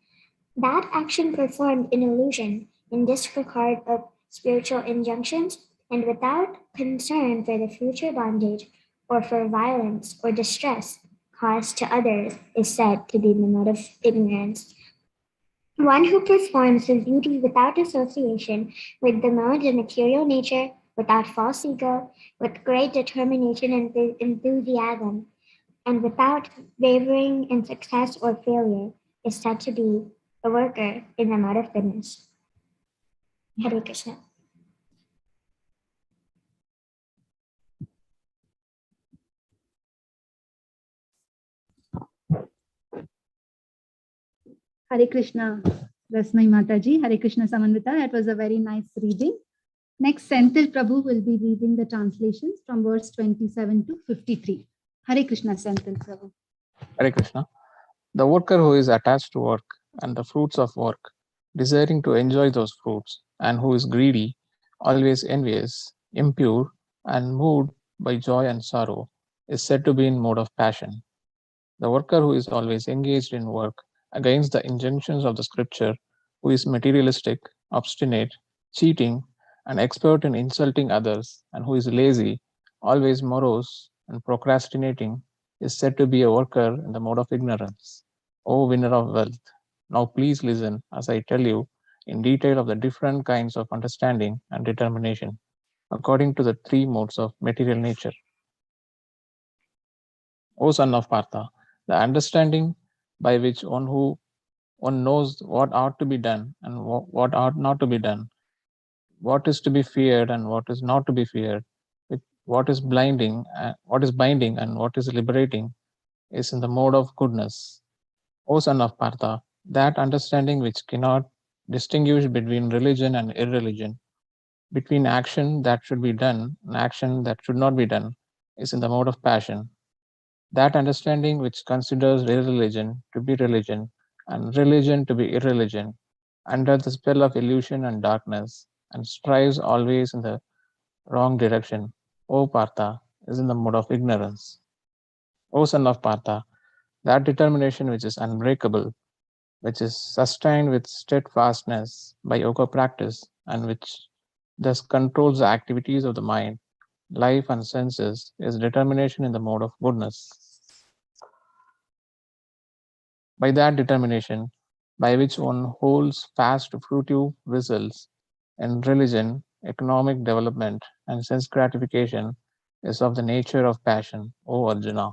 That action performed in illusion, in disregard of spiritual injunctions, and without concern for the future bondage or for violence or distress caused to others is said to be the mode of ignorance. One who performs his duty without association with the modes of material nature, without false ego, with great determination and enthusiasm, and without wavering in success or failure, is said to be a worker in the mode of goodness. Hare Krishna. Hare Krishna, Rasmai Mataji, Hare Krishna Samanvita. That was a very nice reading. Next, Senthil Prabhu will be reading the translations from verse 27 to 53. Hare Krishna, Senthil Prabhu. Hare Krishna. The worker who is attached to work and the fruits of work, desiring to enjoy those fruits, and who is greedy, always envious, impure, and moved by joy and sorrow, is said to be in mode of passion. The worker who is always engaged in work against the injunctions of the scripture, who is materialistic, obstinate, cheating, and expert in insulting others, and who is lazy, always morose, and procrastinating, is said to be a worker in the mode of ignorance. O winner of wealth, now please listen as I tell you in detail of the different kinds of understanding and determination, according to the 3 modes of material nature. O son of Partha, the understanding by which one knows what ought to be done and what ought not to be done, what is to be feared and what is not to be feared, what is binding and what is liberating, is in the mode of goodness. O son of Partha, that understanding which cannot distinguish between religion and irreligion, between action that should be done and action that should not be done, is in the mode of passion. That understanding which considers irreligion to be religion and religion to be irreligion, under the spell of illusion and darkness, and strives always in the wrong direction, O Partha, is in the mode of ignorance. O son of Partha, that determination which is unbreakable, which is sustained with steadfastness by yoga practice, and which thus controls the activities of the mind, life, and senses is determination in the mode of goodness. By that determination, by which one holds fast fruitive results in religion, economic development, and sense gratification, is of the nature of passion, O Arjuna.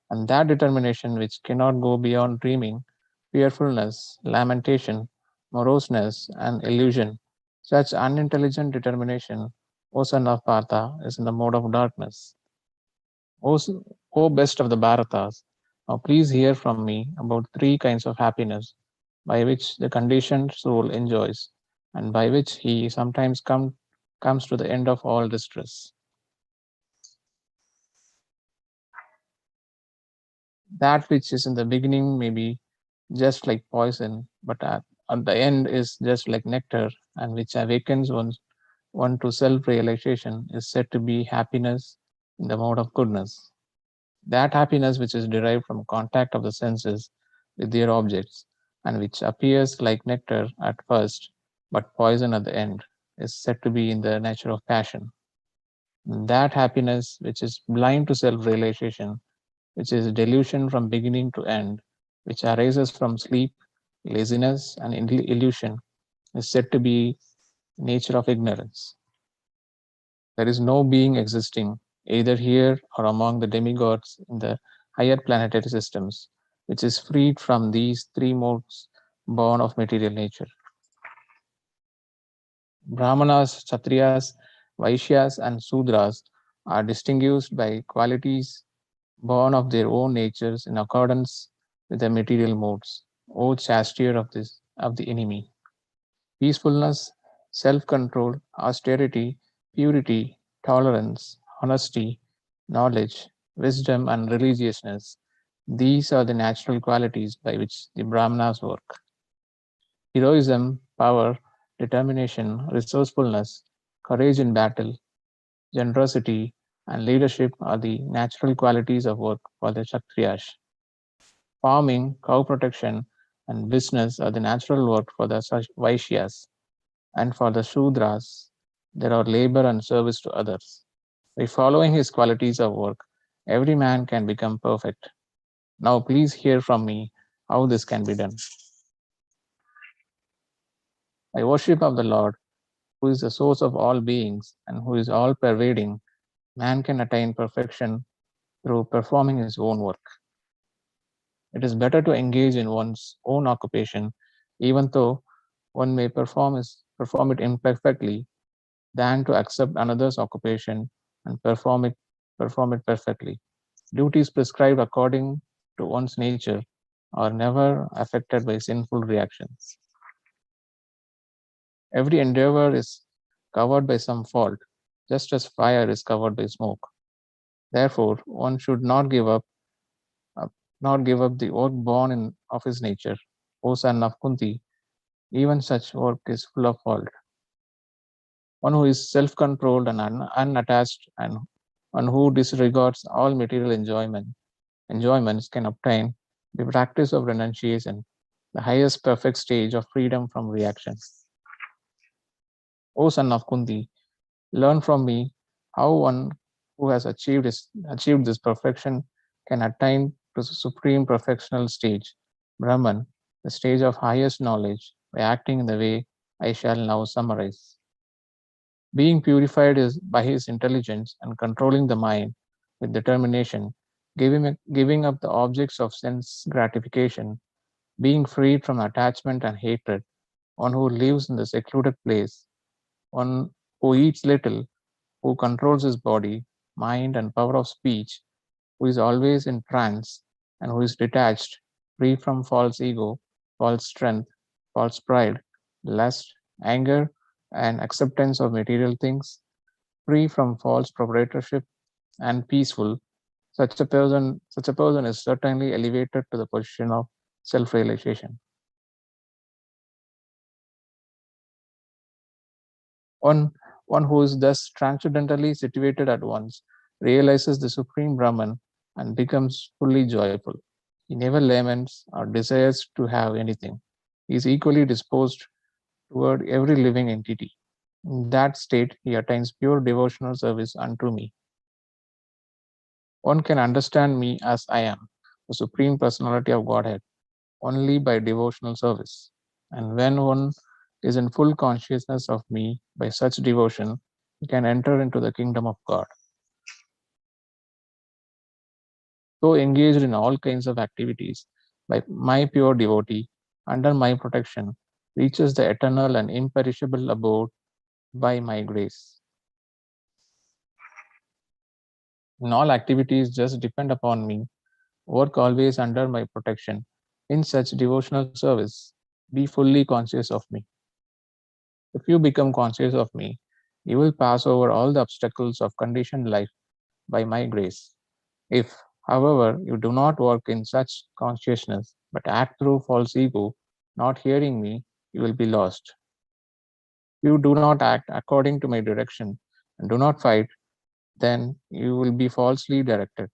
And that determination which cannot go beyond dreaming, fearfulness, lamentation, moroseness, and illusion, such unintelligent determination, O son of Partha, is in the mode of darkness. O best of the Bharatas, now please hear from me about three kinds of happiness by which the conditioned soul enjoys, and by which he sometimes comes to the end of all distress. That which is in the beginning may be just like poison, but at the end is just like nectar, and which awakens one to self-realization, is said to be happiness in the mode of goodness. That happiness which is derived from contact of the senses with their objects, and which appears like nectar at first, but poison at the end, is said to be in the nature of passion. That happiness which is blind to self-realization, which is delusion from beginning to end, which arises from sleep, laziness, and illusion, is said to be nature of ignorance. There is no being existing, either here or among the demigods in the higher planetary systems, which is freed from these three modes born of material nature. Brahmanas, Kshatriyas, Vaishyas, and Sudras are distinguished by qualities born of their own natures in accordance with the material modes. O chastier of the enemy. Peacefulness, self-control, austerity, purity, tolerance, honesty, knowledge, wisdom, and religiousness. These are the natural qualities by which the Brahmanas work. Heroism, power, determination, resourcefulness, courage in battle, generosity, and leadership are the natural qualities of work for the Kshatriyas. Farming, cow protection, and business are the natural work for the Vaishyas. And for the Shudras, there are labor and service to others. By following his qualities of work, every man can become perfect. Now, please hear from me how this can be done. By worship of the Lord, who is the source of all beings and who is all pervading, man can attain perfection through performing his own work. It is better to engage in one's own occupation, even though one may perform it imperfectly, than to accept another's occupation and perform it perfectly. Duties prescribed according to one's nature are never affected by sinful reactions. Every endeavor is covered by some fault, just as fire is covered by smoke. Therefore, one should not give up the work born of his nature. O son of Kunti, even such work is full of fault. One who is self-controlled and unattached, and one who disregards all material enjoyments can obtain the practice of renunciation, the highest perfect stage of freedom from reaction. O son of Kunti, learn from me how one who has achieved this perfection can attain to the supreme perfectional stage, Brahman, the stage of highest knowledge, by acting in the way I shall now summarize. Being purified by his intelligence and controlling the mind with determination, giving up the objects of sense gratification, being freed from attachment and hatred, one who lives in the secluded place, one who eats little, who controls his body, mind, and power of speech, who is always in trance, and who is detached, free from false ego, false strength, false pride, lust, anger, and acceptance of material things, free from false proprietorship, and peaceful, such a person is certainly elevated to the position of self-realization. One who is thus transcendentally situated at once realizes the Supreme Brahman and becomes fully joyful. He never laments or desires to have anything. He is equally disposed toward every living entity. In that state, he attains pure devotional service unto me. One can understand me as I am, the Supreme Personality of Godhead, only by devotional service. And when one is in full consciousness of me by such devotion, he can enter into the kingdom of God. So engaged in all kinds of activities, by my pure devotee, under my protection, reaches the eternal and imperishable abode by my grace. In all activities, just depend upon me, work always under my protection. In such devotional service, be fully conscious of me. If you become conscious of me, you will pass over all the obstacles of conditioned life by my grace. If, however, you do not work in such consciousness, but act through false ego, not hearing me, you will be lost. If you do not act according to my direction and do not fight, then you will be falsely directed.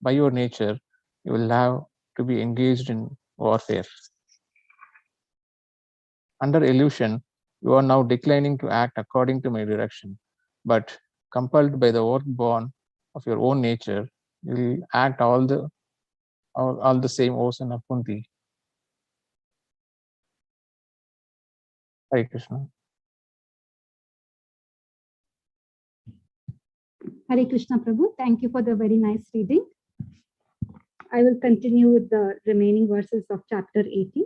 By your nature, you will have to be engaged in warfare. Under illusion, you are now declining to act according to my direction, but compelled by the work born of your own nature, you will act all the same, O son of Kunti. Hare Krishna. Hare Krishna Prabhu, thank you for the very nice reading. I will continue with the remaining verses of chapter 18.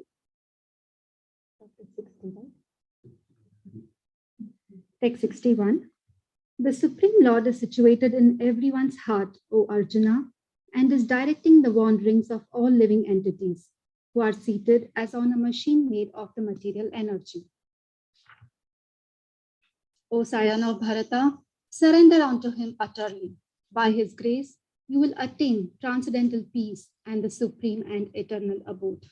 Text 61. The Supreme Lord is situated in everyone's heart, O Arjuna, and is directing the wanderings of all living entities who are seated as on a machine made of the material energy. O scion of Bharata, surrender unto him utterly. By his grace, you will attain transcendental peace and the supreme and eternal abode.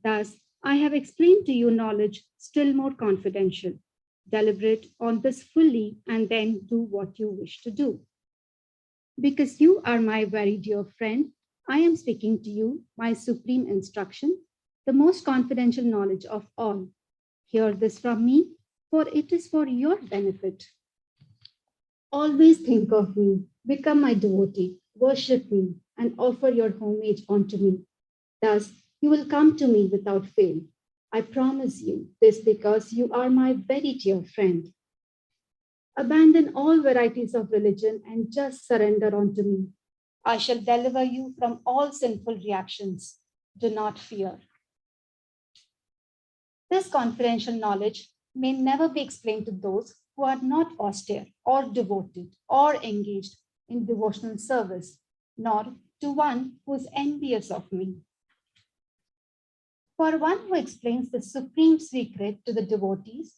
Thus, I have explained to you knowledge still more confidential. Deliberate on this fully and then do what you wish to do. Because you are my very dear friend, I am speaking to you my supreme instruction, the most confidential knowledge of all. Hear this from me, for it is for your benefit. Always think of me, become my devotee, worship me, and offer your homage unto me. Thus, you will come to me without fail. I promise you this because you are my very dear friend. Abandon all varieties of religion and just surrender unto me. I shall deliver you from all sinful reactions. Do not fear. This confidential knowledge may never be explained to those who are not austere or devoted or engaged in devotional service, nor to one who is envious of me. For one who explains the supreme secret to the devotees,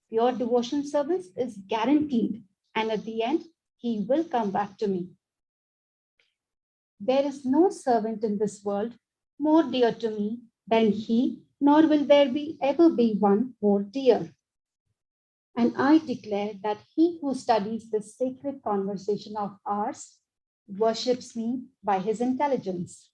pure devotional service is guaranteed, and at the end, he will come back to me. There is no servant in this world more dear to me than he, nor will there ever be one more dear. And I declare that he who studies this sacred conversation of ours worships me by his intelligence,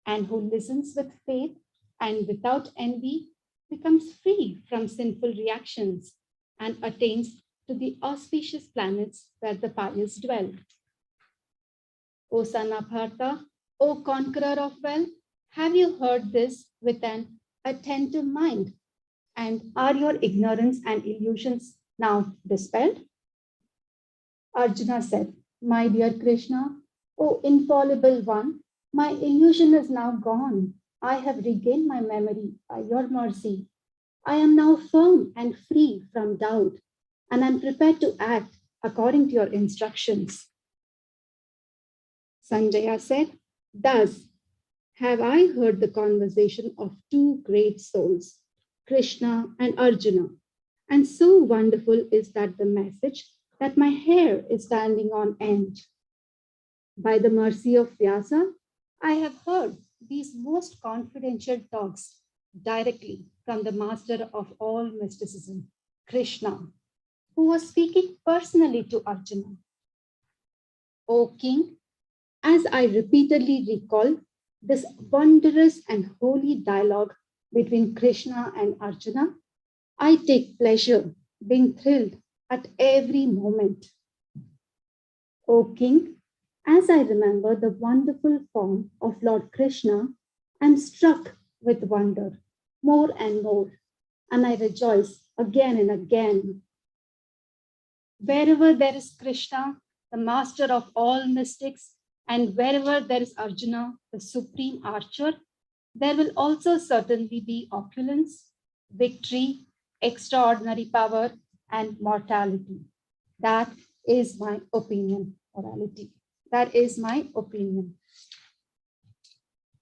and who listens with faith and without envy becomes free from sinful reactions and attains to the auspicious planets where the pious dwell. O son of Bharata, O conqueror of wealth, have you heard this with an attentive mind? And are your ignorance and illusions now dispelled? Arjuna said, My dear Krishna, O infallible one, my illusion is now gone. I have regained my memory by your mercy. I am now firm and free from doubt, and I'm prepared to act according to your instructions. Sanjaya said, Thus have I heard the conversation of two great souls, Krishna and Arjuna. And so wonderful is that the message that my hair is standing on end. By the mercy of Vyasa, I have heard these most confidential talks directly from the master of all mysticism, Krishna, who was speaking personally to Arjuna. O king, as I repeatedly recall this wondrous and holy dialogue between Krishna and Arjuna, I take pleasure being thrilled at every moment. O King, as I remember the wonderful form of Lord Krishna, I am struck with wonder more and more, and I rejoice again and again. Wherever there is Krishna, the master of all mystics, and wherever there is Arjuna, the supreme archer, there will also certainly be opulence, victory, extraordinary power, and mortality. That is my opinion. Morality. That is my opinion.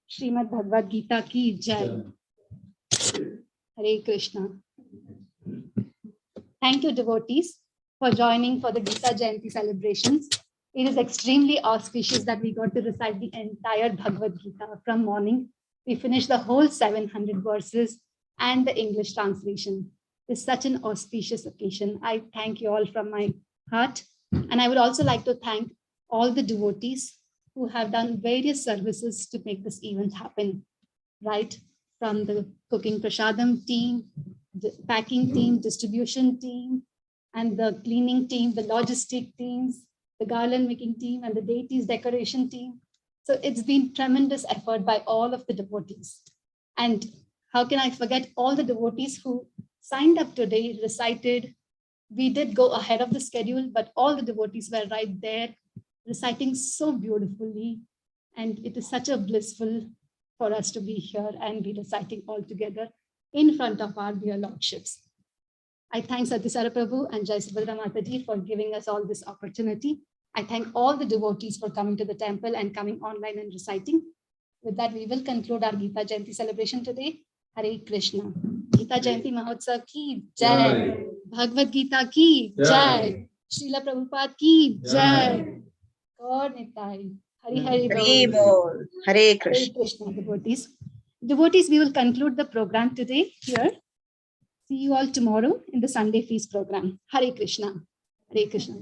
Srimad Bhagavad Gita ki jai. Hare Krishna. Thank you, devotees, for joining for the Gita Jayanti celebrations. It is extremely auspicious that we got to recite the entire Bhagavad Gita from morning. We finished the whole 700 verses and the English translation. It's such an auspicious occasion. I thank you all from my heart. And I would also like to thank all the devotees who have done various services to make this event happen, right? From the cooking prasadam team, the packing team, distribution team, and the cleaning team, the logistic teams, the garland making team, and the deities decoration team. So it's been tremendous effort by all of the devotees. And how can I forget all the devotees who signed up today, recited. We did go ahead of the schedule, but all the devotees were right there, reciting so beautifully. And it is such a blissful for us to be here and be reciting all together in front of our dear lordships. I thank Satyasara Prabhu and Jai Subhadra Mataji for giving us all this opportunity. I thank all the devotees for coming to the temple and coming online and reciting. With that, we will conclude our Gita Jayanti celebration today. Hare Krishna. Gita Jayanti Mahotsav ki jai. Bhagavad Gita ki jai. Srila Prabhupada ki jai. God Nitai. Hari Hari Hari Bol. Bol. Hare Hare Krishna. Krishna, devotees. Devotees, we will conclude the program today here. See you all tomorrow in the Sunday feast program. Hare Krishna. Hare Krishna.